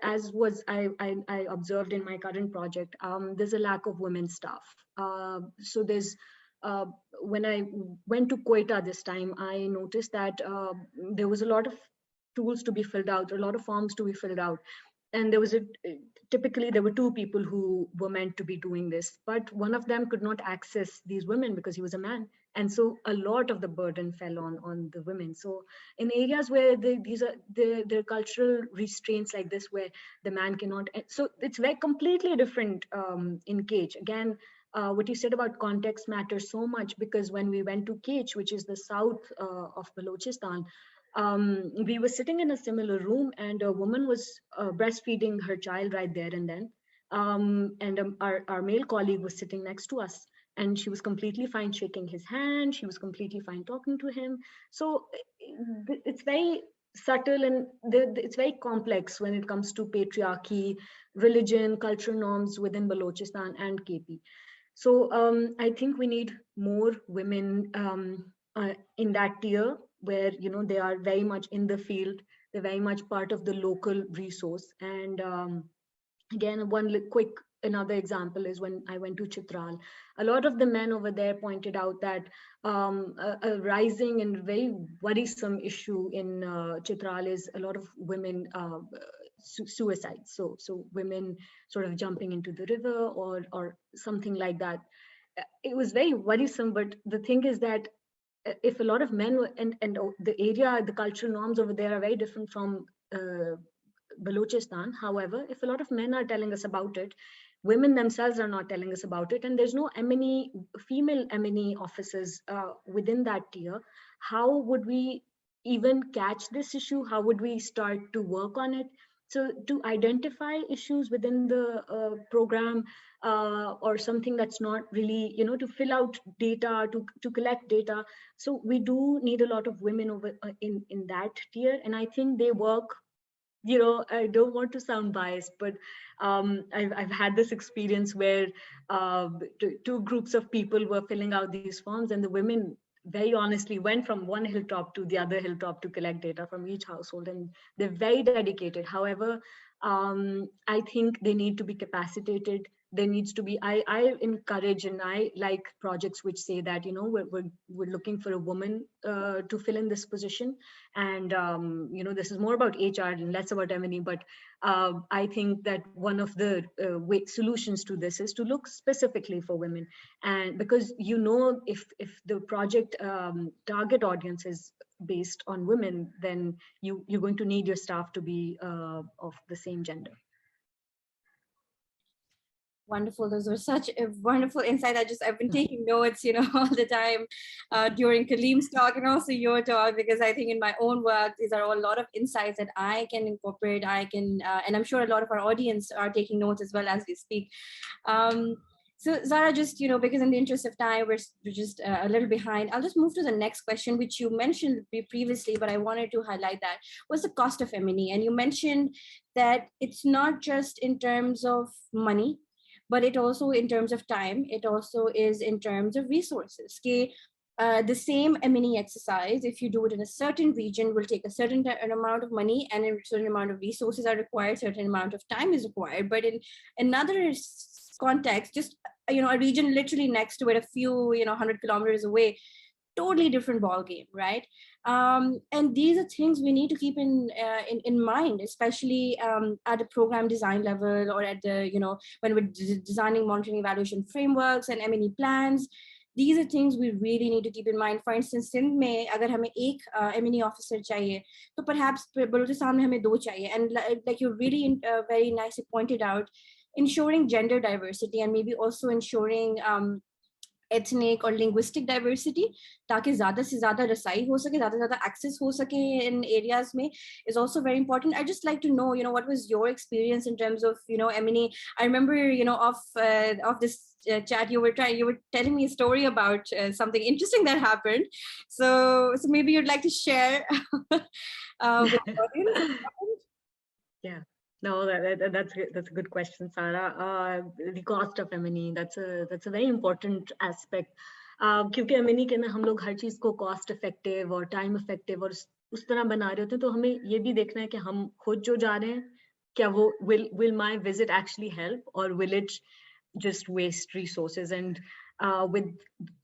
observed in my current project, there's a lack of women staff. So there's, when I went to Quetta this time, I noticed that there was a lot of tools to be filled out, a lot of forms to be filled out. And typically there were 2 people who were meant to be doing this, but one of them could not access these women because he was a man. And so a lot of the burden fell on the women. So in areas where there are cultural restraints like this, where the man cannot, so it's very completely different in Cage. Again, what you said about context matters so much, because when we went to Cage, which is the south of Balochistan, we were sitting in a similar room, and a woman was breastfeeding her child right there and then. And our male colleague was sitting next to us, and she was completely fine shaking his hand. She was completely fine talking to him. So it's very subtle, and it's very complex when it comes to patriarchy, religion, cultural norms within Balochistan and KP. So I think we need more women in that tier, where they are very much in the field, they're very much part of the local resource. And again, another example is when I went to Chitral. A lot of the men over there pointed out that a rising and very worrisome issue in Chitral is a lot of women suicides. So women sort of jumping into the river or something like that. It was very worrisome. But the thing is that if a lot of men and the cultural norms over there are very different from Balochistan. However, if a lot of men are telling us about it, women themselves are not telling us about it, and there's no female MNE officers within that tier. How would we even catch this issue? How would we start to work on it? So to identify issues within the program or something that's not really, to fill out data, to collect data. So we do need a lot of women over in that tier, and I think they work. I don't want to sound biased, but I've had this experience where two groups of people were filling out these forms, and the women very honestly went from one hilltop to the other hilltop to collect data from each household, and they're very dedicated. However, I think they need to be capacitated. There needs to be, I encourage and I like projects which say that, we're looking for a woman to fill in this position. And, this is more about HR and less about M&E, but I think that one of the solutions to this is to look specifically for women. And because, if the project target audience is based on women, then you're going to need your staff to be of the same gender. Wonderful. Those were such a wonderful insight. I've been taking notes, all the time during Kaleem's talk and also your talk, because I think in my own work, these are all a lot of insights that I can incorporate. And I'm sure a lot of our audience are taking notes as well as we speak. So Zahra, just, because in the interest of time, we're just a little behind. I'll just move to the next question, which you mentioned previously, but I wanted to highlight that was the cost of M&E. And you mentioned that it's not just in terms of money, but it also in terms of time, it also is in terms of resources. The same M&E exercise, if you do it in a certain region, will take a certain amount of money, and a certain amount of resources are required, certain amount of time is required. But in another context, just a region literally next to it, a few 100 kilometers away, totally different ball game, right? And these are things we need to keep in mind, especially at the program design level, or at the when we're designing monitoring evaluation frameworks and M&E plans. These are things we really need to keep in mind. For instance, Sindh में अगर हमें एक M&E officer चाहिए, तो perhaps Balochistan में हमें 2 चाहिए. And like you really very nicely pointed out, ensuring gender diversity and maybe also ensuring ethnic or linguistic diversity, ताकि ज़्यादा से ज़्यादा रसाई हो सके, ज़्यादा से ज़्यादा access हो सके in areas में, is also very important. I'd just like to know, what was your experience in terms of, M&E? I remember, of this chat, you were telling me a story about something interesting that happened. So maybe you'd like to share with the audience. Yeah. No, that's a good question, Zahra. The cost of M&E, that's a very important aspect. क्योंकि M&E के ना हम लोग हर चीज को cost effective और time effective और उस तरह बना रहे होते हैं, तो हमें ये भी देखना है कि हम खुद जो जा रहे हैं, क्या वो will my visit actually help, or will it just waste resources? And with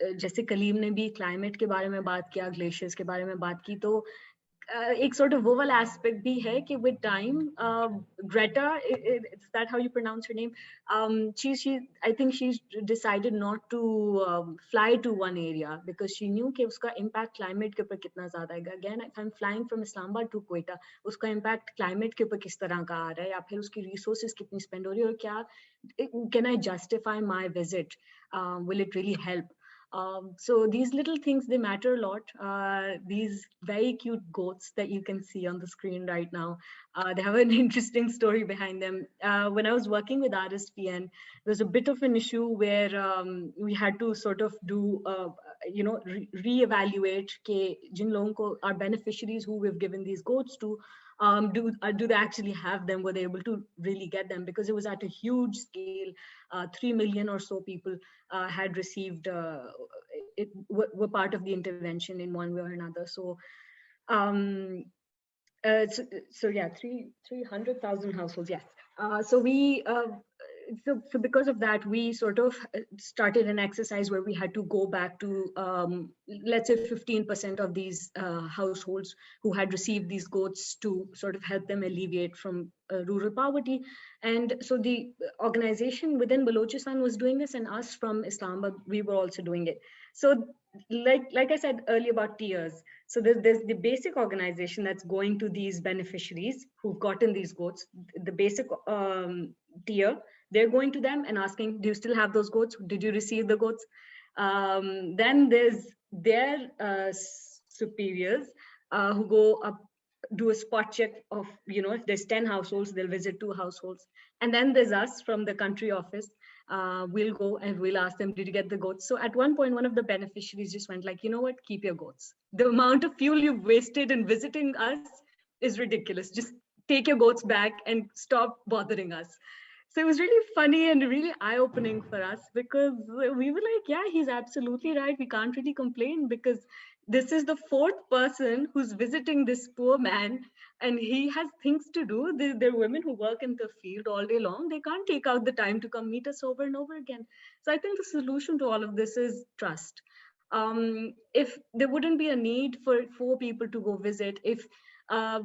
जैसे कलीम ने भी climate के बारे में बात किया, glaciers के बारे में बात की, तो एक sort of oval aspect भी है कि with time, Greta, is that how you pronounce her name? I think she's decided not to fly to one area because she knew कि उसका impact climate के ऊपर कितना ज़्यादा है. Again, if I'm flying from Islamabad to Quetta, उसका impact climate के ऊपर किस तरह का आ रहा है, या फिर उसकी resources कितनी spend हो रही है, और क्या can I justify my visit? Will it really help? So these little things, they matter a lot. These very cute goats that you can see on the screen right now, they have an interesting story behind them. When I was working with RSPN, there was a bit of an issue where we had to sort of do, re-evaluate ke jin logon ko, our beneficiaries who we've given these goats to, do they actually have them? Were they able to really get them? Because it was at a huge scale. 3 million or so people had received, were part of the intervention in one way or another. So, yeah, 300,000 households, yes. So we so because of that, we sort of started an exercise where we had to go back to, let's say 15% of these households who had received these goats to sort of help them alleviate from rural poverty. And so the organization within Balochistan was doing this, and us from Islamabad, we were also doing it. So like I said earlier about tiers, so there's the basic organization that's going to these beneficiaries who've gotten these goats, the basic tier, they're going to them and asking, do you still have those goats? Did you receive the goats? Then there's their superiors who go up, do a spot check of, if there's 10 households, they'll visit 2 households. And then there's us from the country office. We'll go and we'll ask them, did you get the goats? So at one point, one of the beneficiaries just went like, you know what, keep your goats. The amount of fuel you've wasted in visiting us is ridiculous. Just take your goats back and stop bothering us. So it was really funny and really eye-opening for us, because we were like, yeah, he's absolutely right. We can't really complain, because this is the 4th person who's visiting this poor man, and he has things to do. There are women who work in the field all day long. They can't take out the time to come meet us over and over again. So I think the solution to all of this is trust. If there wouldn't be a need for 4 people to go visit, if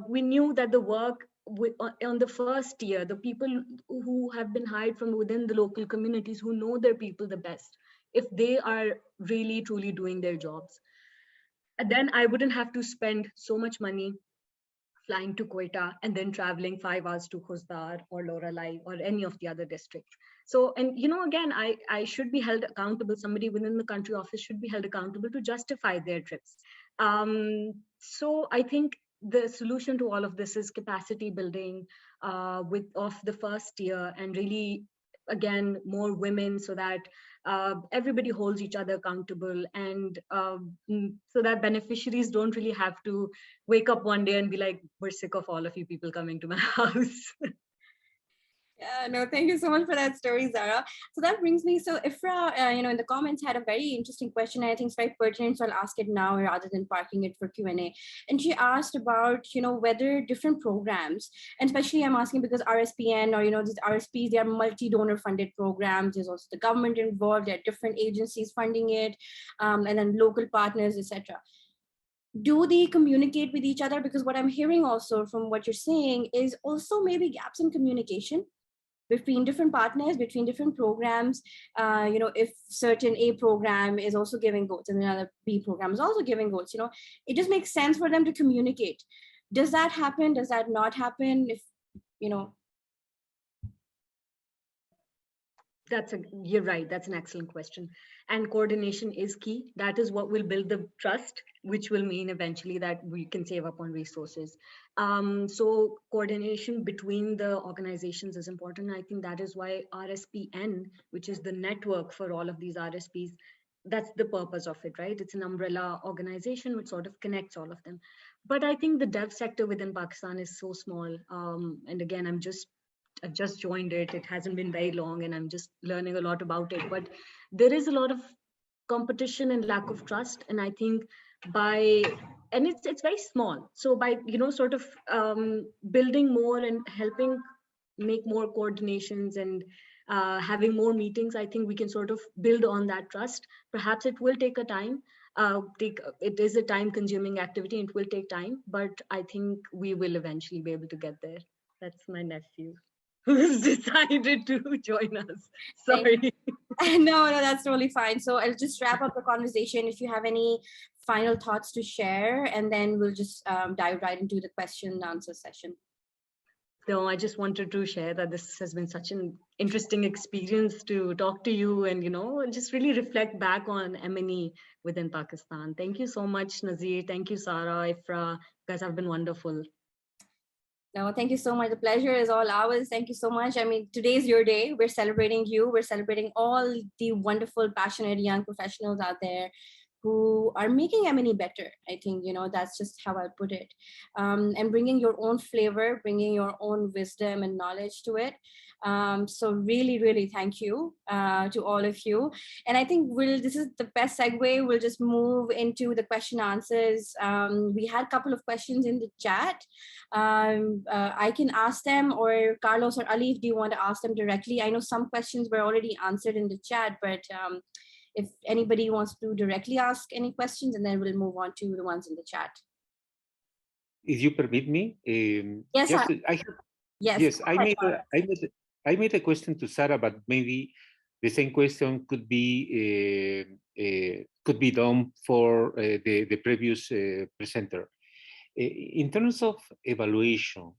we knew that the work on the first year, the people who have been hired from within the local communities who know their people the best, if they are really truly doing their jobs, then I wouldn't have to spend so much money flying to Quetta and then traveling 5 hours to Khuzdar or Loralai or any of the other districts. So, and again, I should be held accountable. Somebody within the country office should be held accountable to justify their trips. So I think the solution to all of this is capacity building of the first year, and really, again, more women, so that everybody holds each other accountable, and so that beneficiaries don't really have to wake up one day and be like, we're sick of all of you people coming to my house. Yeah, no, thank you so much for that story, Zahra. So that brings me, so Ifra, in the comments had a very interesting question, and I think it's very pertinent, so I'll ask it now rather than parking it for Q&A. And she asked about, whether different programs, and especially I'm asking because RSPN or, these RSPs, they are multi-donor funded programs. There's also the government involved, there are different agencies funding it, and then local partners, etc. Do they communicate with each other? Because what I'm hearing also from what you're saying is also maybe gaps in communication between different partners, between different programs. If certain A program is also giving goats and another B program is also giving goats, it just makes sense for them to communicate. Does that happen? Does that not happen? If, You're right. That's an excellent question. And coordination is key. That is what will build the trust, which will mean eventually that we can save up on resources. So coordination between the organizations is important. I think that is why RSPN, which is the network for all of these RSPs, that's the purpose of it, right? It's an umbrella organization which sort of connects all of them. But I think the dev sector within Pakistan is so small. And again, I've just joined it. It hasn't been very long, and I'm just learning a lot about it. But there is a lot of competition and lack of trust. And I think and it's very small. So by, sort of building more and helping make more coordinations and having more meetings, I think we can sort of build on that trust. Perhaps it will take a time. It is a time-consuming activity. It will take time, but I think we will eventually be able to get there. That's my nephew who's decided to join us. Sorry. No, that's totally fine. So I'll just wrap up the conversation. If you have any final thoughts to share, and then we'll just dive right into the question and answer session. No, I just wanted to share that this has been such an interesting experience to talk to you and, just really reflect back on M&E within Pakistan. Thank you so much, Nazir. Thank you, Zahra, Ifra. You guys have been wonderful. No, thank you so much. The pleasure is all ours. Thank you so much. I mean, today's your day. We're celebrating you. We're celebrating all the wonderful, passionate young professionals out there who are making M&E better. I think, that's just how I'll put it. And bringing your own flavor, bringing your own wisdom and knowledge to it. So really, really thank you to all of you. And I think this is the best segue. We'll just move into the question answers. We had a couple of questions in the chat. I can ask them, or Carlos or Alif, do you want to ask them directly? I know some questions were already answered in the chat, but if anybody wants to directly ask any questions, and then we'll move on to the ones in the chat. If you permit me, yes, I made a question to Zahra, but maybe the same question could be done for the previous presenter. In terms of evaluation,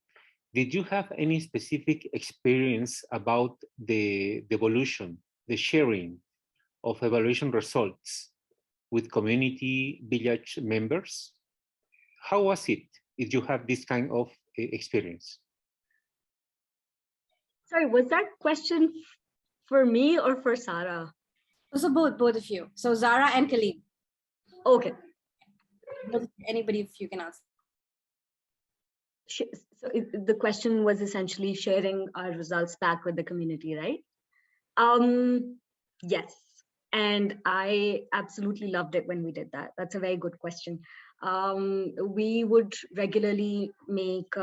did you have any specific experience about the evolution, the sharing of evaluation results with community village members? How was it if you have this kind of experience? Sorry, was that question for me or for Zahra? So both of you. So Zahra and Kaleem. Okay. Anybody, if you can answer. So the question was essentially sharing our results back with the community, right? Yes. And I absolutely loved it when we did that. That's a very good question. We would regularly make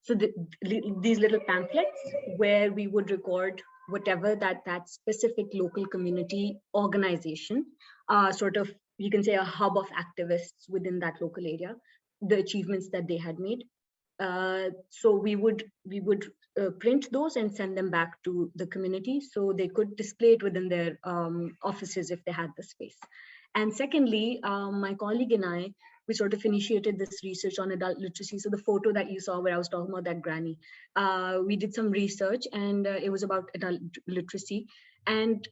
these little pamphlets where we would record whatever that specific local community organization, sort of, you can say, a hub of activists within that local area, the achievements that they had made. So we would print those and send them back to the community so they could display it within their offices if they had the space. And secondly, my colleague and I, we sort of initiated this research on adult literacy. So the photo that you saw where I was talking about that granny, we did some research, and it was about adult literacy. And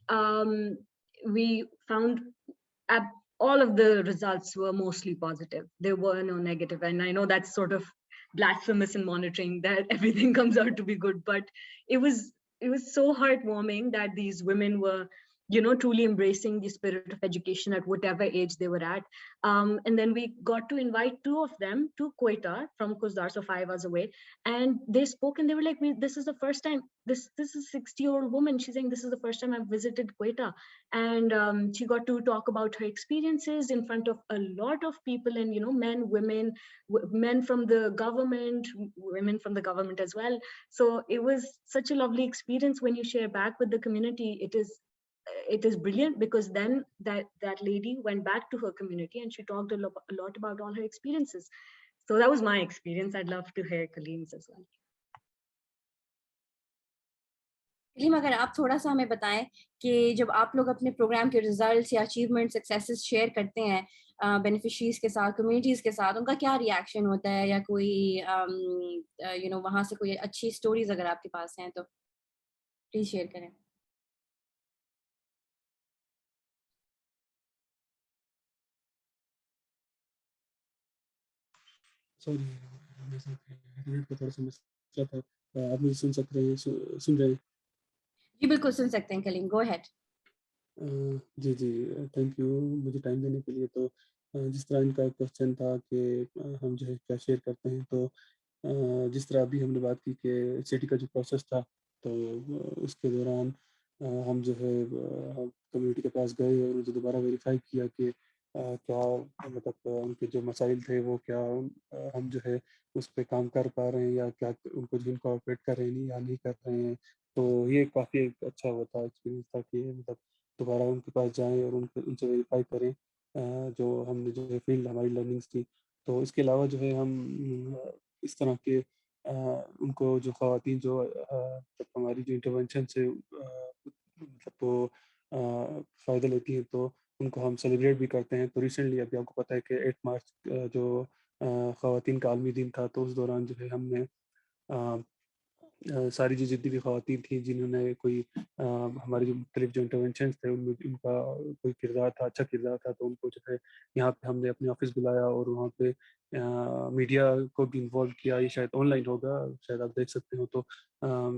we found all of the results were mostly positive. There were no negative. And I know that's sort of blasphemous in monitoring that everything comes out to be good, but it was so heartwarming that these women were, truly embracing the spirit of education at whatever age they were at. And then we got to invite two of them to Quetta from Kuzdar, so 5 hours away. And they spoke and they were like, this is the first time, this is a 60-year-old woman. She's saying, this is the first time I've visited Quetta. And she got to talk about her experiences in front of a lot of people, and, men, women, men from the government, women from the government as well. So it was such a lovely experience when you share back with the community. It is brilliant, because then that lady went back to her community and she talked a lot about all her experiences. So that was my experience. I'd love to hear Kaleem's as well. Kaleem, अगर आप थोड़ा सा हमें बताएं कि जब आप लोग अपने प्रोग्राम के रिजल्ट्स या अचीवमेंट सक्सेसेस शेयर करते हैं बेनिफिशरीज के साथ, कम्युनिटीज के साथ, उनका क्या रिएक्शन होता है, या कोई वहां से कोई अच्छी स्टोरीज अगर आपके पास हैं तो प्लीज शेयर करें. सॉरी, इंटरनेट का थोड़ा सा मसला था. आप मुझे सुन रहे हैं? जी बिल्कुल सुन सकते हैं कलीम, गो अहेड. जी थैंक यू मुझे टाइम देने के लिए. तो जिस तरह इनका क्वेश्चन था कि हम जो है क्या शेयर करते हैं, तो जिस तरह अभी हमने बात की कि सिटी का जो प्रोसेस था, तो उसके दौरान हम जो है कम्युनिटी के पास गए और उनको दोबारा वेरीफाई किया कि क्या मतलब उनके जो मसाइल थे वो क्या हम जो है उस पर काम कर पा रहे हैं, या क्या उनको जो इनकॉर्पोरेट कर रहे हैं या नहीं कर रहे हैं. तो ये काफ़ी अच्छा होता एक्सपीरियंस था कि मतलब दोबारा उनके पास जाएं और उनसे वेरीफाई करें जो हमने जो है फील्ड हमारी लर्निंग्स थी. तो इसके अलावा जो है हम इस तरह के उनको जो ख़वातीन जो हमारी जो इंटरवेंशन से मतलब वो फ़ायदा लेती हैं, तो उनको हम सेलिब्रेट भी करते हैं. तो रिसेंटली अभी आपको पता है कि 8 मार्च जो ख़वातीन का आलमी दिन था, तो उस दौरान जो है हमने सारी जो जितनी भी ख़वातीन थी जिन्होंने कोई हमारे जो मुख्तलिफ जो इंटरवेंशंस थे उनमें उनका कोई किरदार था, अच्छा किरदार था, तो उनको जो है यहाँ पे हमने अपने ऑफिस बुलाया और वहाँ पे میڈیا کو بھی انوالو کیا. یہ شاید آن لائن ہوگا, شاید آپ دیکھ سکتے ہو, تو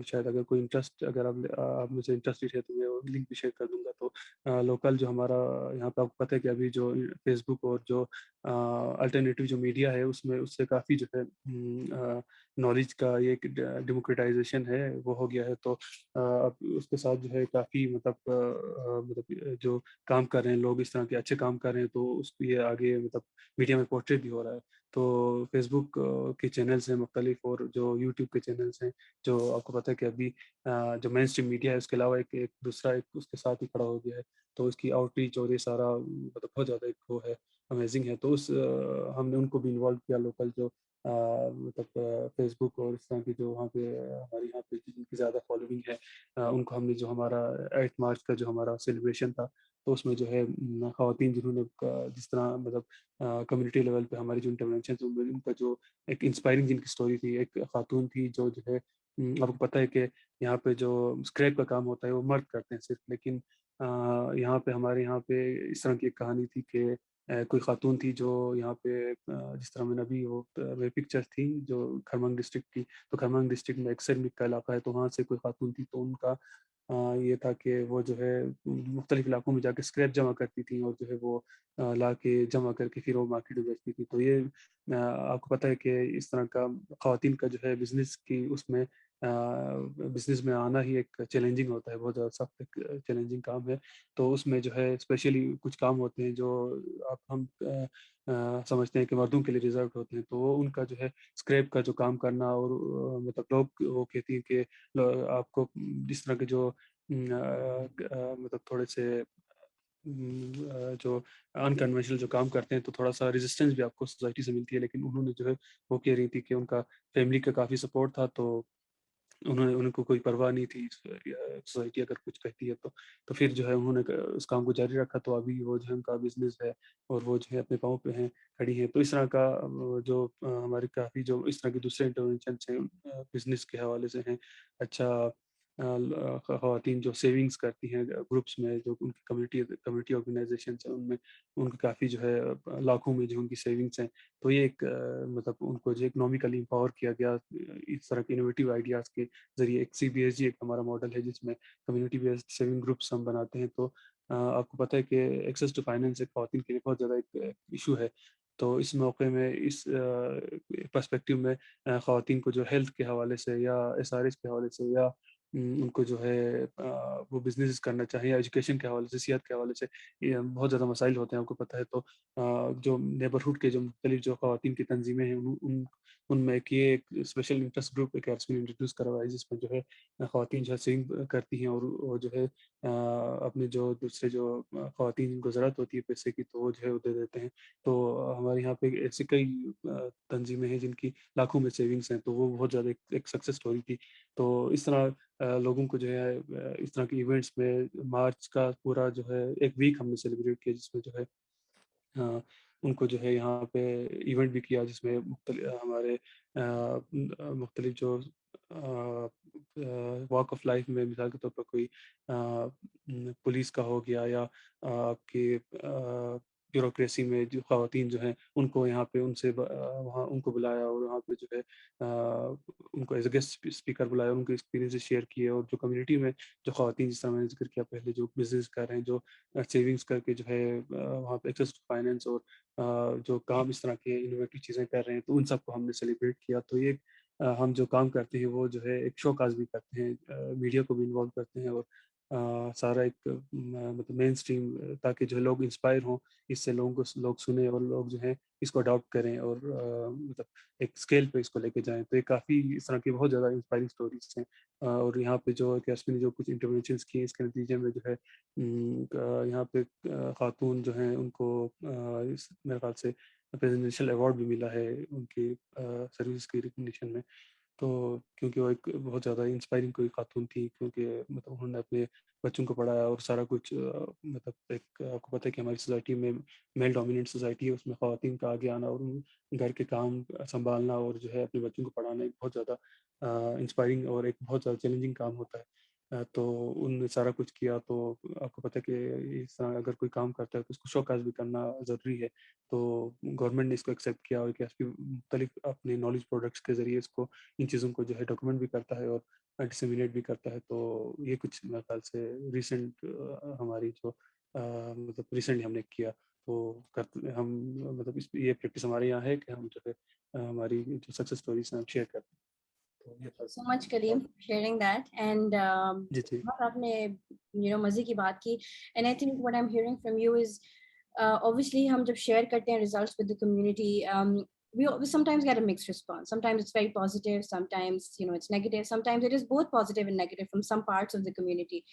شاید اگر کوئی انٹرسٹ, اگر آپ مجھے انٹرسٹڈ ہے تو میں لنک بھی شیئر کر دوں گا. تو لوکل جو ہمارا یہاہ پہ آپ کو پتہ ہے کہ ابھی جو فیس بک اور جو الٹرنیٹیو جو میڈیا ہے اس میں اس سے کافی جو ہے نالج کا یہ ایک ڈیموکریٹائزیشن ہے وہ ہو گیا ہے. تو اب اس کے ساتھ جو ہے کافی مطلب جو کام کر رہے ہیں لوگ, اس طرح کے اچھے کام کر رہے ہیں, تو اس کو یہ آگے مطلب میڈیا میں پورٹریٹ بھی ہو رہا ہے. تو فیس بک کے چینلز ہیں مختلف, اور جو یوٹیوب کے چینلز ہیں, جو آپ کو پتہ ہے کہ ابھی جو مین اسٹریم میڈیا ہے اس کے علاوہ ایک دوسرا ایک اس کے ساتھ ہی کھڑا ہو گیا ہے. تو اس کی آؤٹ ریچ اور یہ سارا مطلب بہت زیادہ ایک وہ ہے, امیزنگ ہے. تو اس ہم نے ان کو بھی انوالو کیا, لوکل جو مطلب فیس بک اور اس طرح کی جو وہاں پہ ہمارے یہاں پہ جن کی زیادہ فالوئنگ ہے, ان کو ہم نے جو ہمارا 8 مارچ کا جو ہمارا سیلیبریشن تھا, تو اس میں جو ہے خواتین جنہوں نے جس طرح مطلب کمیونٹی لیول پہ ہماری جو انٹرونشن ان کا جو ایک انسپائرنگ جن کی اسٹوری تھی, ایک خاتون تھی جو ہے آپ کو پتہ ہے کہ یہاں پہ جو اسکریپ کا کام ہوتا ہے وہ مرد کرتے ہیں صرف, لیکن یہاں پہ ہمارے یہاں پہ اس طرح کی ایک کہانی تھی کہ کوئی خاتون تھی جو یہاں پہ جس طرح میں نے ابھی وہ میری پکچر تھی جو کھرمنگ ڈسٹرکٹ کی, تو کھرمنگ ڈسٹرکٹ میں ایک سرمک کا علاقہ ہے, تو وہاں سے کوئی خاتون تھی, تو ان کا یہ تھا کہ وہ جو ہے مختلف علاقوں میں جا کے اسکریپ جمع کرتی تھیں, اور جو ہے وہ لا کے جمع کر کے پھر وہ مارکیٹ میں بیچتی تھی. تو یہ آپ کو پتہ ہے کہ اس طرح کا خواتین کا جو ہے بزنس کی اس میں بزنس میں آنا ہی ایک چیلنجنگ ہوتا ہے, بہت زیادہ سخت چیلنجنگ کام ہے. تو اس میں جو ہے اسپیشلی کچھ کام ہوتے ہیں جو ہم سمجھتے ہیں کہ مردوں کے لیے ریزروڈ ہوتے ہیں, تو وہ ان کا جو ہے اسکریپ کا جو کام کرنا, اور مطلب لوگ وہ کہتی ہیں کہ آپ کو جس طرح کے جو مطلب تھوڑے سے جو انکنونشنل جو کام کرتے ہیں تو تھوڑا سا ریزسٹنس بھی آپ کو سوسائٹی سے ملتی ہے, لیکن انہوں نے جو ہے وہ کہہ رہی تھی کہ ان کا فیملی کا کافی سپورٹ تھا, تو ان کو کوئی پرواہ نہیں تھی سوسائٹی اگر کچھ کہتی ہے تو پھر جو ہے انہوں نے اس کام کو جاری رکھا. تو ابھی وہ جو ہے ان کا بزنس ہے اور وہ جو ہے اپنے پاؤں پہ ہیں, کھڑی ہیں. تو اس طرح کا جو ہمارے کافی جو اس طرح کے دوسرے انٹرونشنس ہیں بزنس کے حوالے سے ہیں. اچھا خواتین جو سیونگس کرتی ہیں گروپس میں, جو ان کی کمیونٹی آرگنائزیشنس ہیں, ان میں ان کی کافی جو ہے لاکھوں میں جو ان کی سیونگس ہیں. تو یہ ایک مطلب ان کو جو اکنامیکلی امپاور کیا گیا اس طرح کے انوویٹیو آئیڈیاز کے ذریعے. ایک CBSG ایک ہمارا ماڈل ہے جس میں کمیونٹی بیسڈ سیونگ گروپس ہم بناتے ہیں. تو آپ کو پتہ ہے کہ ایکسیس ٹو فائنینس ایک خواتین کے لیے بہت زیادہ ایک ایشو ہے. تو اس موقع میں اس پرسپیکٹیو میں خواتین کو جو ہیلتھ کے حوالے سے یا SRS کے حوالے سے, یا ان کو جو ہے وہ بزنس کرنا چاہیے, یا ایجوکیشن کے حوالے سے, صحت کے حوالے سے یہ بہت زیادہ مسائل ہوتے ہیں آپ کو پتہ ہے. تو جو نیبرہڈ کے جو مختلف جو خواتین کی تنظیمیں ہیں ان میں ایک اسپیشل انٹرسٹ گروپ ایک ایکسپین انٹروڈیوس کروا ہے, جس میں جو ہے خواتین جو ہے سیونگ کرتی ہیں, اور وہ جو ہے اپنے جو دوسرے جو خواتین جن کو ضرورت ہوتی ہے پیسے کی, تو وہ جو ہے وہ دے دیتے ہیں. تو ہمارے یہاں پہ ایسی کئی تنظیمیں ہیں جن کی لاکھوں میں سیونگس ہیں, تو وہ بہت زیادہ ایک سکسیس اسٹوری تھی. تو اس طرح لوگوں کو جو ہے اس طرح کے ایونٹس میں مارچ کا پورا جو ہے ایک ویک ہم نے سیلیبریٹ کیا, جس میں جو ہے ان کو جو ہے یہاں پہ ایونٹ بھی کیا, جس میں ہمارے مختلف جو واک آف لائف میں مثال کے طور پر کوئی پولیس کا ہو گیا, یا آپ کی بیوروکریسی میں جو خواتین جو ہیں ان کو یہاں پہ ان سے وہاں ان کو بلایا, اور وہاں پہ جو ہے ان کو ایز اے گیسٹ اسپیکر بلایا, ان کے ایکسپیرینس شیئر کیے. اور جو کمیونٹی میں جو خواتین جس طرح میں نے ذکر کیا پہلے, جو بزنس کر رہے ہیں, جو سیونگس کر کے جو ہے وہاں پہ ایکسیس ٹو فائنینس اور جو کام اس طرح کے انوویٹیو چیزیں کر رہے ہیں, تو ان سب کو ہم نے سیلیبریٹ کیا. تو یہ ہم جو کام کرتے ہیں وہ جو ہے ایک شو کاز بھی کرتے ہیں, میڈیا کو بھی انوالو کرتے ہیں, اور سارا ایک مطلب مین اسٹریم, تاکہ جو ہے لوگ انسپائر ہوں اس سے, لوگ سنیں اور لوگ جو ہے اس کو اڈاپٹ کریں, اور مطلب ایک اسکیل پہ اس کو لے کے جائیں. تو یہ کافی اس طرح کی بہت زیادہ انسپائرنگ اسٹوریز ہیں. اور یہاں پہ جو کیسپی نے جو کچھ انٹرونشنس کی, اس کے نتیجے میں جو ہے یہاں پہ خاتون جو ہیں ان کو میرے خیال سے پریزیڈنشیل ایوارڈ بھی ملا ہے ان کی سروس کی ریکگنیشن میں. تو کیونکہ وہ ایک بہت زیادہ انسپائرنگ کوئی خاتون تھی, کیونکہ مطلب انہوں نے اپنے بچوں کو پڑھایا, اور سارا کچھ مطلب ایک آپ کو پتہ ہے کہ ہماری سوسائٹی میں میل ڈومیننٹ سوسائٹی ہے, اس میں خواتین کا آگے آنا اور گھر کے کام سنبھالنا اور جو ہے اپنے بچوں کو پڑھانا ایک بہت زیادہ انسپائرنگ اور ایک بہت زیادہ چیلنجنگ کام ہوتا ہے. तो उनने सारा कुछ किया। तो आपको पता है कि इस तरह अगर कोई काम करता है तो उसको शोकाज भी करना ज़रूरी है। तो गवर्नमेंट ने इसको एक्सेप्ट किया और KSP मुख्तलिफ अपने नॉलेज प्रोडक्ट्स के ज़रिए इसको इन चीज़ों को जो है डॉक्यूमेंट भी करता है और डिसमिनेट भी करता है। तो ये कुछ मेरे ख्याल से रिसेंट हमारी जो मतलब रिसेंटली हमने किया। तो हम मतलब ये प्रैक्टिस हमारे यहाँ है कि हम जो है हमारी जो सक्सेस स्टोरीज हैं हम शेयर करते हैं। So much, Kaleem, for sharing that. And जी जी आपने मजे की बात की. And I think what I'm hearing from you is obviously हम जब share करते हैं results with the community, we sometimes get a mixed response. Sometimes it's very positive, sometimes it's negative, sometimes it is both positive and negative from some parts of the community.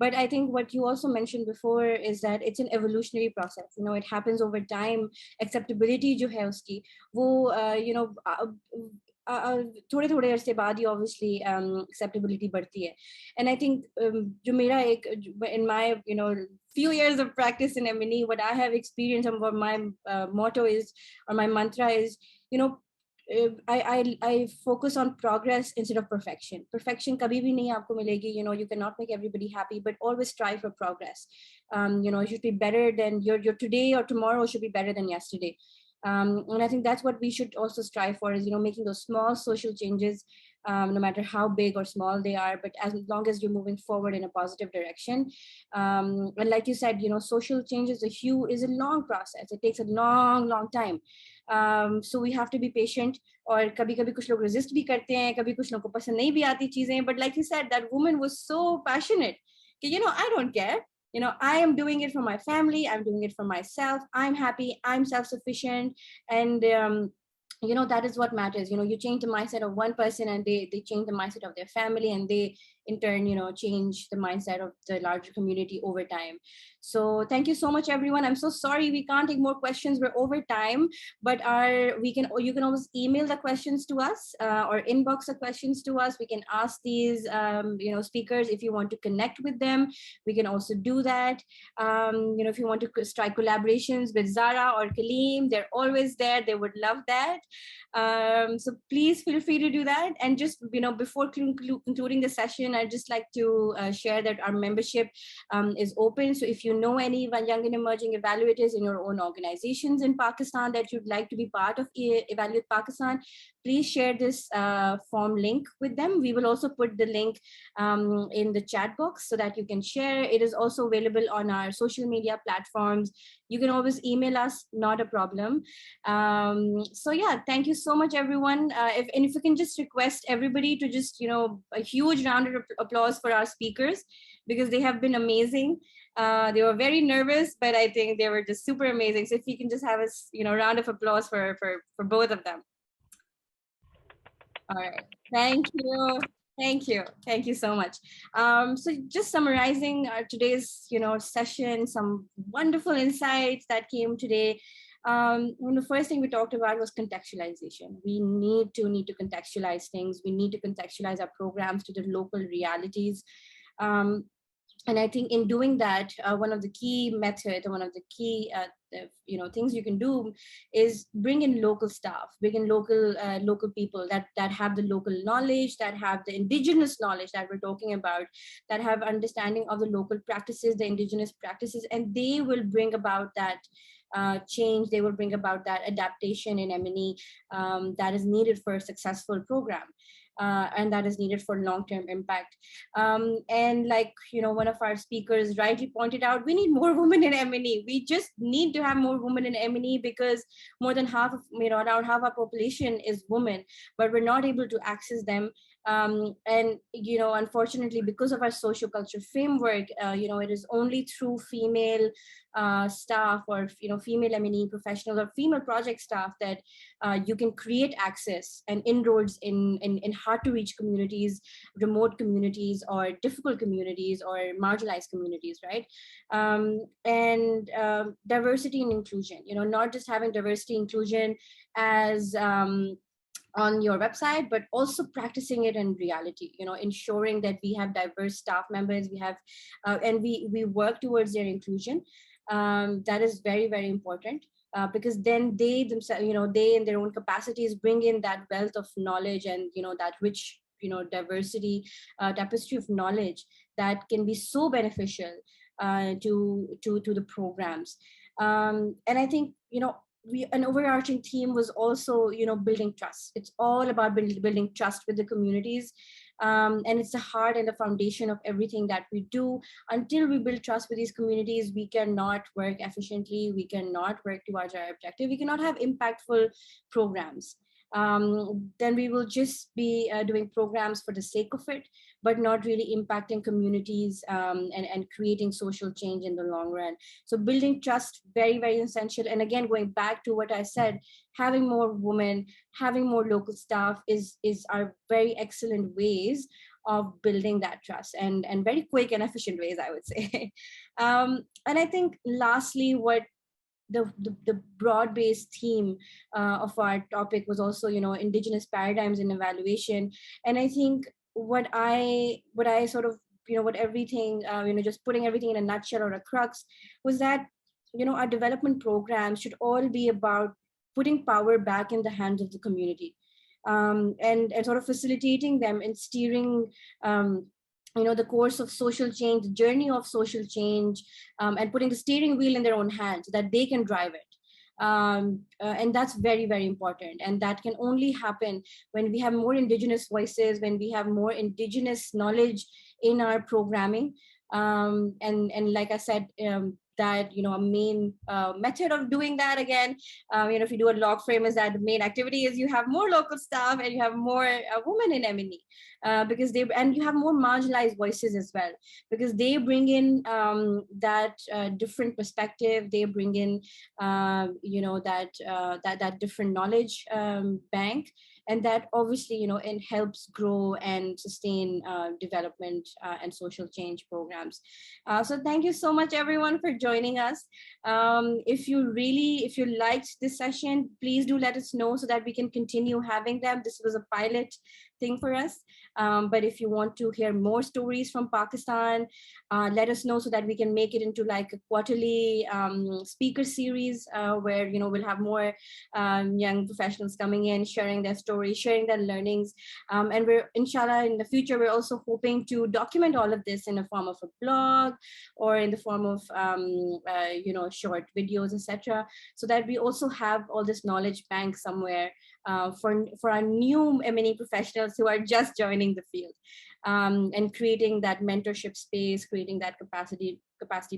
But I think what you also mentioned before is that it's an evolutionary process. It happens over time. Acceptability जो है उसकी वो थोड़े थोड़े अरसे बाद ही obviously acceptability बढ़ती है. And I think जो मेरा एक in my few years of practice in M&E, what I have experienced and what my motto is or my mantra is, I focus on progress instead of perfection. Perfection kabhi bhi nahi aapko milegi. You cannot make everybody happy, but always strive for progress. It should be better than your today, or tomorrow should be better than yesterday. And I think that's what we should also strive for, is making those small social changes, no matter how big or small they are, but as long as you're moving forward in a positive direction. And like you said, social change is a long process. It takes a long time. So we have to be patient. और कभी-कभी कुछ लोग resist भी करते हैं, कभी कुछ लोगों को पसंद नहीं भी आती चीजें. But like you said, that woman was so passionate कि I don't care. I am doing it for my family. I'm doing it for myself. I'm happy. I'm self-sufficient. And that is what matters. You change the mindset of one person, and they change the mindset of their family, and they in turn change the mindset of the larger community over time. So thank you so much, everyone. I'm so sorry we can't take more questions. We're over time, but you can always email the questions to us, or inbox the questions to us. We can ask these speakers if you want to connect with them. We can also do that. If you want to strike collaborations with Zahra or Kaleem, they're always there. They would love that. So please feel free to do that. And just before concluding the session, I'd just like to share that our membership is open. So if you know any young and emerging evaluators in your own organizations in Pakistan that you'd like to be part of EvalYouth Pakistan, please share this form link with them. We will also put the link in the chat box so that you can share. It is also available on our social media platforms. You can always email us, not a problem. So yeah, thank you so much, everyone. If you can just request everybody to just, a huge round of applause for our speakers, because they have been amazing. They were very nervous, but I think they were just super amazing. So if you can just have a round of applause for both of them. All right, thank you. Thank you so much. So just summarizing today's session, some wonderful insights that came today. The first thing we talked about was contextualization. We need to contextualize things. We need to contextualize our programs to the local realities. And I think in doing that, one of the key methods, one of the key things you can do is bring in local staff, bring in local people that have the local knowledge, that have the indigenous knowledge that we're talking about, that have understanding of the local practices, the indigenous practices, and they will bring about that change. They will bring about that adaptation in M&E that is needed for a successful program. And that is needed for long-term impact. And like, one of our speakers rightly pointed out, we need more women in M&E. We just need to have more women in M&E because more than half of, around half our population is women, but we're not able to access them. And, unfortunately, because of our socio-cultural framework, it is only through female staff or, female M&E professionals or female project staff that you can create access and inroads in hard to reach communities, remote communities, or difficult communities, or marginalized communities, right? And diversity and inclusion, not just having diversity inclusion as on your website, but also practicing it in reality, ensuring that we have diverse staff members, we have, and we work towards their inclusion. That is very, very important. Because then they themselves, they in their own capacities bring in that wealth of knowledge and, that rich diversity, tapestry of knowledge that can be so beneficial to the programs. And I think, an overarching theme was also, building trust. It's all about building trust with the communities. And it's the heart and the foundation of everything that we do. Until we build trust with these communities, we cannot work efficiently. We cannot work towards our objective. We cannot have impactful programs. Then we will just be doing programs for the sake of it, but not really impacting communities and creating social change in the long run. So building trust, very, very essential. And again, going back to what I said, having more women, having more local staff is our very excellent ways of building that trust, and very quick and efficient ways, I would say. And I think lastly, what the broad-based theme of our topic was also, Indigenous paradigms in evaluation. And I think what I sort of, what everything, just putting everything in a nutshell or a crux was that, our development programs should all be about putting power back in the hands of the community, and sort of facilitating them and steering the course of social change, the journey of social change, and putting the steering wheel in their own hands so that they can drive it. And that's very, very important. And that can only happen when we have more Indigenous voices, when we have more Indigenous knowledge in our programming. And like I said, that, a main method of doing that, again, if you do a log frame, is that the main activity is you have more local staff and you have more women in M&E, because and you have more marginalized voices as well, because they bring in that different perspective. They bring in, that different knowledge bank. And that obviously, it helps grow and sustain development and social change programs. So thank you so much, everyone, for joining us. If you liked this session, please do let us know so that we can continue having them. This was a pilot thing for us. But if you want to hear more stories from Pakistan, let us know so that we can make it into like a quarterly speaker series where, we'll have more young professionals coming in, sharing their stories, sharing their learnings. And we're, inshallah, in the future, we're also hoping to document all of this in the form of a blog or in the form of, short videos, etc., so that we also have all this knowledge bank somewhere for our new M&E professionals who are just joining the field, and creating that mentorship space, creating that capacity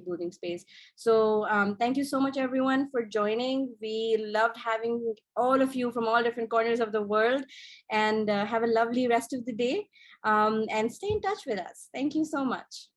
building space. So thank you so much, everyone, for joining. We loved having all of you from all different corners of the world, and have a lovely rest of the day, and stay in touch with us. Thank you so much.